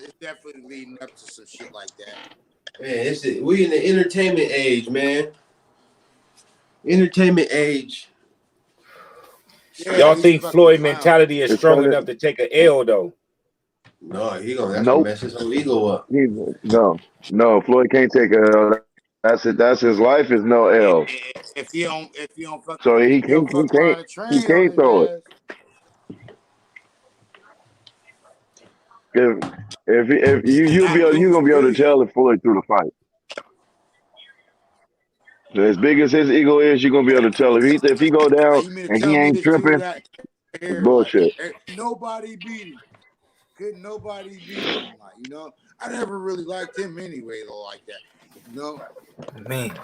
leading up to some shit like that. Man, we in the entertainment age, man. Entertainment age. Yeah, Y'all think Floyd mentality is strong enough to take an L though? No, that's gonna mess his whole ego up. No, Floyd can't take a L. That's it. That's his life is no L. If you don't fuck, So he can't throw it. If you're gonna be able to tell if Floyd threw the fight. So as big as his ego is, you're gonna be able to tell if he go down and he ain't tripping. It's bullshit. Nobody beat him. Couldn't nobody beat him. Like, you know, I never really liked him anyway, though, like that. You know, man.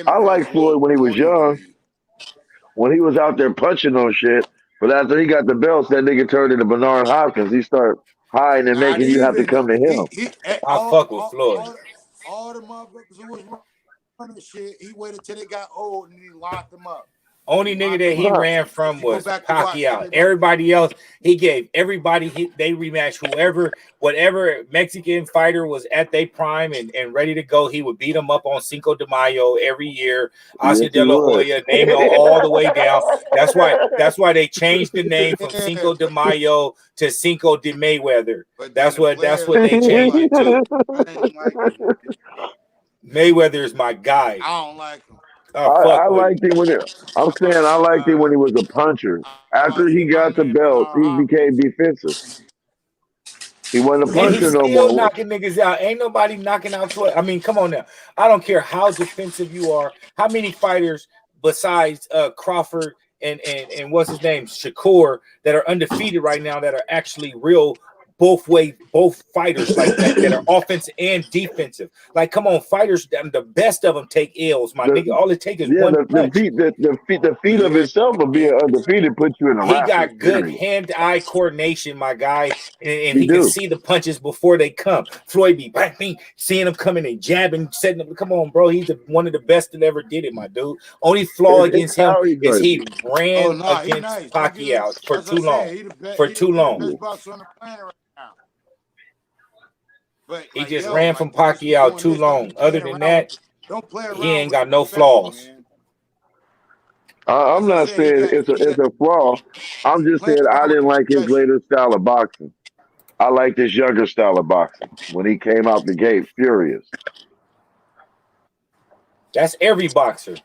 I like Floyd when he was young, when he was out there punching on shit. But after he got the belts, that nigga turned into Bernard Hopkins. He started hiding and making you have to come to him. I fuck with Floyd. All the motherfuckers who was running shit, he waited till they got old and he locked them up. Only nigga that he ran from was Pacquiao. Everybody else, he gave everybody they rematch whatever Mexican fighter was at their prime and ready to go. He would beat them up on Cinco de Mayo every year. Oscar de la Hoya, name it all the way down. That's why they changed the name from Cinco de Mayo to Cinco de Mayweather. That's what they changed it to. Mayweather is my guy. I don't like him. I liked it when I liked it when he was a puncher. After he got the belt, he became defensive. He wasn't a puncher no more. Knocking niggas out. Ain't nobody knocking out Floyd. I mean, come on now. I don't care how defensive you are. How many fighters besides Crawford and what's his name, Shakur, that are undefeated right now that are actually real both fighters like that are offensive and defensive. Like, come on, fighters, the best of them take L's, my nigga. All it takes is one punch. The feat of itself of being undefeated puts you in a He got good hand-eye coordination, my guy, and he can see the punches before they come. Floyd be bang, seeing him coming and jabbing, setting up. Come on, bro. He's one of the best that ever did it, my dude. Only flaw against him is he ran against Pacquiao for too long. For too long. But he just ran from Pacquiao too long. Other than that, he ain't got no flaws. I'm not saying it's a flaw. I'm just saying I didn't like his later style of boxing. I liked his younger style of boxing when he came out the gate furious. That's every boxer.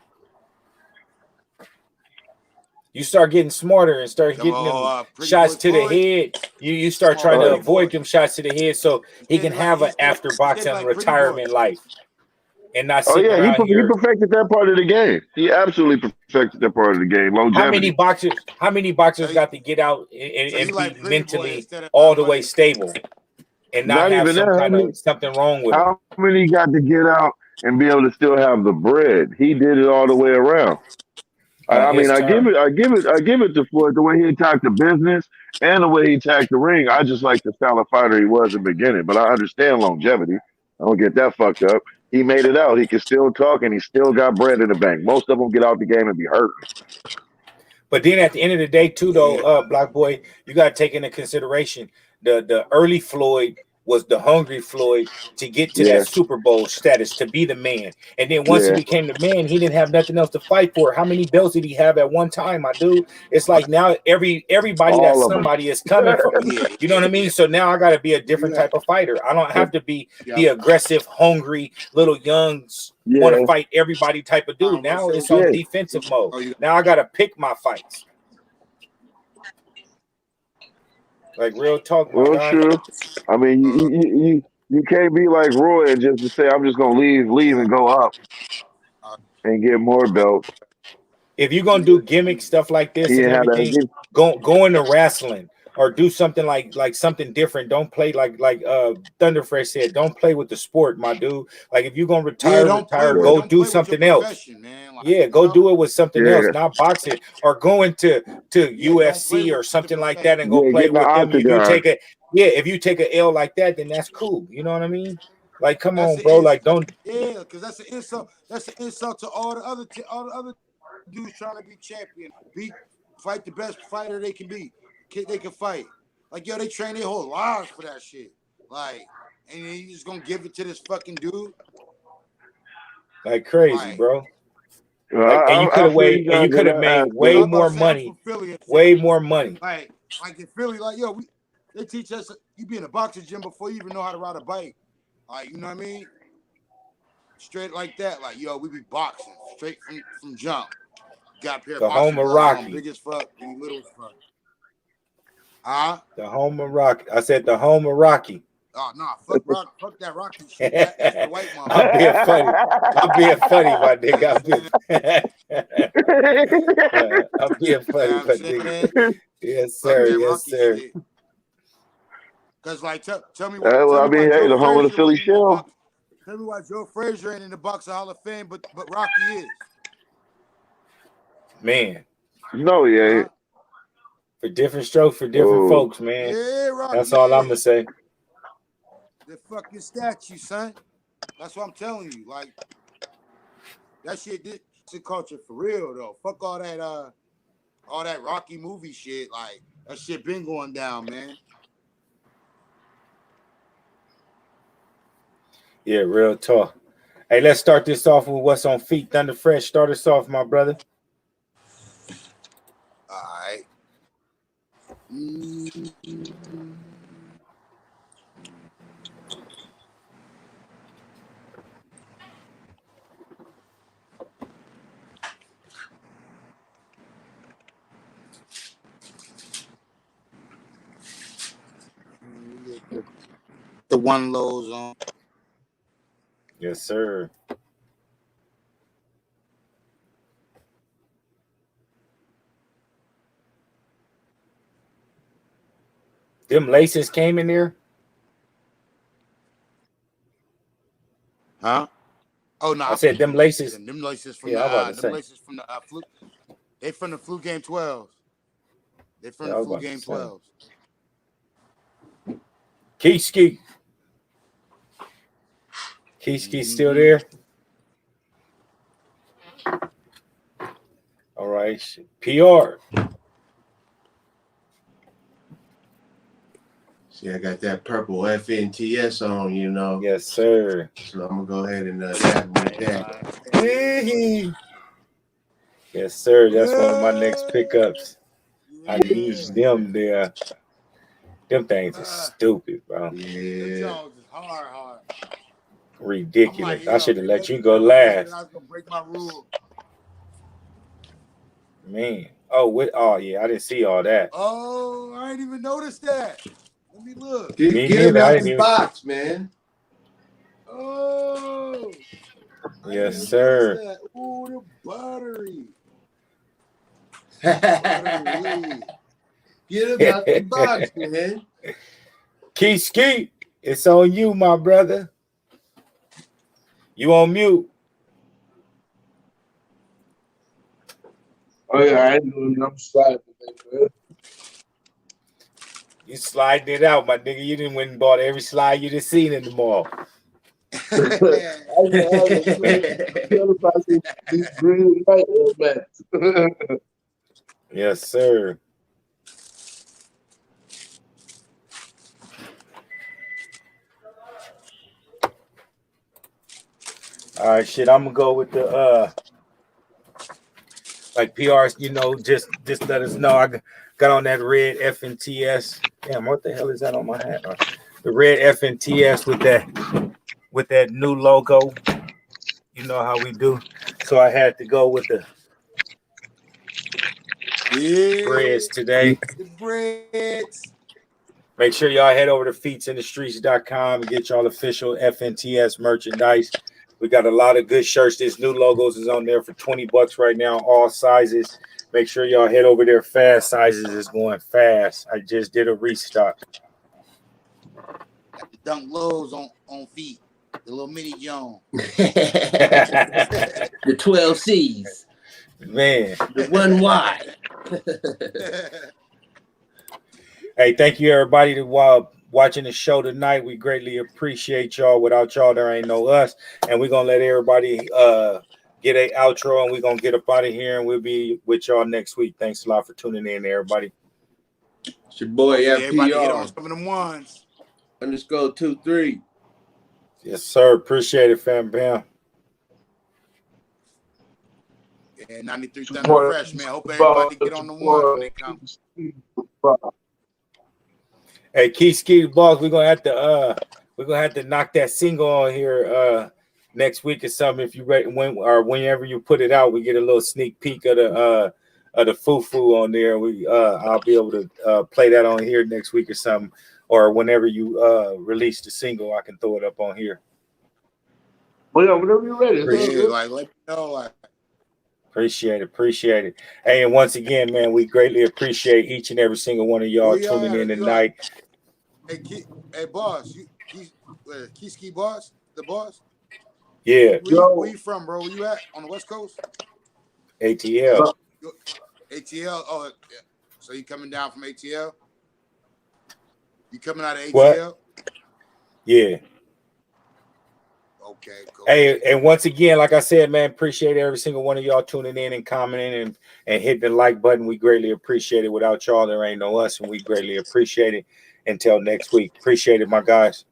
You start getting smarter and start getting them shots to the head. You start trying to avoid them shots to the head so he can have an after boxing retirement life and not sit around he perfected that part of the game. He absolutely perfected that part of the game. Longevity. How many boxers got to get out and be mentally all the way stable and not have something wrong with how many got to get out and be able to still have the bread? He did it all the way around. I mean, I give it to Floyd the way he attacked the business and the way he attacked the ring. I just like the style of fighter he was in the beginning, but I understand longevity. I don't get that fucked up. He made it out. He can still talk and he still got bread in the bank. Most of them get out the game and be hurt. But then at the end of the day, too, though, Black Boy, you got to take into consideration the early Floyd was the hungry Floyd to get to that Super Bowl status, to be the man. And then once he became the man, he didn't have nothing else to fight for. How many belts did he have at one time, my dude? It's like now everybody that somebody is coming from. You know what I mean? So now I got to be a different type of fighter. I don't have to be the aggressive, hungry, little young, want to fight everybody type of dude. Now it's on defensive mode. Now I got to pick my fights. Like real talk, true. I mean, you can't be like Roy and just to say I'm just gonna leave and go up and get more belts. if you're gonna do gimmick stuff like this and Yeah, everything, go into wrestling or do something like something different. Don't play like Thunderfresh said. Don't play with the sport, my dude. Like if you're gonna retire, go do something else. Man. Like, Yeah, go do it with something else, yeah, not boxing or going to UFC or something like that and go yeah. play Get in the with them. You octagon. take if you take an L like that, then that's cool. You know what I mean? Like, come that's on, bro. Like, don't. Yeah, because that's an insult. That's an insult to all the other dudes trying to be champion. Fight the best fighter they can be. They can fight. Like, yo, they train their whole lives for that shit. Like, and then you just gonna give it to this fucking dude? Like crazy, Like, bro. I, And you could I have feel you guys in that made aspect. way I'm about more to say, I'm money. from Philly. Way more money. Like in Philly, like, yo, they teach us you be in a boxing gym before you even know how to ride a bike. Like, you know what I mean? Straight like that. Like, yo, we be boxing straight from jump. Got a pair of The home boxing of gloves on, Rocky. big as fuck and little as fuck. Huh? The home of Rocky. I said the home of Rocky. Oh, nah, fuck that Rocky shit. That's the white mama. I'm being funny. I'm being funny, my nigga. I'm being funny, You know my what I'm nigga. Yes, fuck sir. that Yes, Rocky sir. shit. Cause like tell me why Well, I mean, hey, Joe the home of the Frazier Philly ain't in the Shell. box. Tell me why Joe Frazier ain't in the Boxing Hall of Fame, but Rocky is. Man. No, he ain't. For different strokes for different folks, man. Yeah, Rocky. That's all I'm gonna say. The fucking statue, son. That's what I'm telling you. Like that shit did culture for real though. Fuck all that Rocky movie shit. Like that shit been going down, man. Yeah, real talk. Hey, let's start this off with what's on feet. Thunder Fresh, start us off, my brother. All right. The one lows on. Yes, sir. Them laces came in there. Huh? Oh no! I said them laces. Them laces from laces from the flu. They from the flu game 12. They from the flu game 12. Keyski still there? All right. PR. See, I got that purple FNTS on, you know. Yes, sir. So I'm gonna go ahead and dab with that. Yes, sir. That's one of my next pickups. I need them there. Them things are stupid, bro. Yeah. Hard. Ridiculous. I should have let you go last. I was gonna break my rule. Man. Oh yeah, I didn't see all that. Oh, I didn't even notice that. Let me look. Get him out the box, man. Oh. Yes, sir. Ooh, the buttery. Get him out the box, man. Key, it's on you, my brother. You on mute. Oh yeah, I ain't doing I'm sliding today, man. You sliding it out, my nigga. You didn't went and bought every slide you just seen in the mall. These green and white mats. Yes, sir. All right, shit. I'm gonna go with the like PRs. You know, just let us know. I got on that red FNTS. Damn, what the hell is that on my hat? The red FNTS with that new logo. You know how we do. So I had to go with the breads today. The breads. Make sure y'all head over to feetsindthestreets.com and get y'all official FNTS merchandise. We got a lot of good shirts. This new logos is on there for $20 right now, all sizes. Make sure y'all head over there fast. Sizes is going fast. I just did a restock. Dunk lows on feet. The little mini John. The 12 C's. Man. The 1Y. Hey, thank you everybody to watching the show tonight. We greatly appreciate y'all. Without y'all, there ain't no us. And we're gonna let everybody get a outro, and we're gonna get up out of here, and we'll be with y'all next week. Thanks a lot for tuning in, everybody. It's your boy Everybody hit FPR on some of them ones. _23. Yes, sir. Appreciate it, fam. Bam. Yeah, 93 Thunder Fresh, man. Hope everybody get on the ones when they come. Hey, Keith Ski Boss, we're gonna have to knock that single on here next week or something. If you ready, whenever you put it out, we get a little sneak peek of the foo on there. I'll be able to play that on here next week or something, or whenever you release the single, I can throw it up on here. Well, yeah, whenever you're ready. Yeah, like let me know. Like, appreciate it. Hey, and once again, man, we greatly appreciate each and every single one of y'all tuning in tonight. Hey, boss, Key Boss, the boss. Yeah. Where you from, bro? Where you at? On the West Coast? ATL. ATL. Oh, yeah. So you coming down from ATL? You coming out of ATL? What? Yeah. Okay, cool. Hey, and once again, like I said, man, appreciate every single one of y'all tuning in and commenting and hitting the like button. We greatly appreciate it. Without y'all, there ain't no us, and we greatly appreciate it. Until next week. Appreciate it, my guys.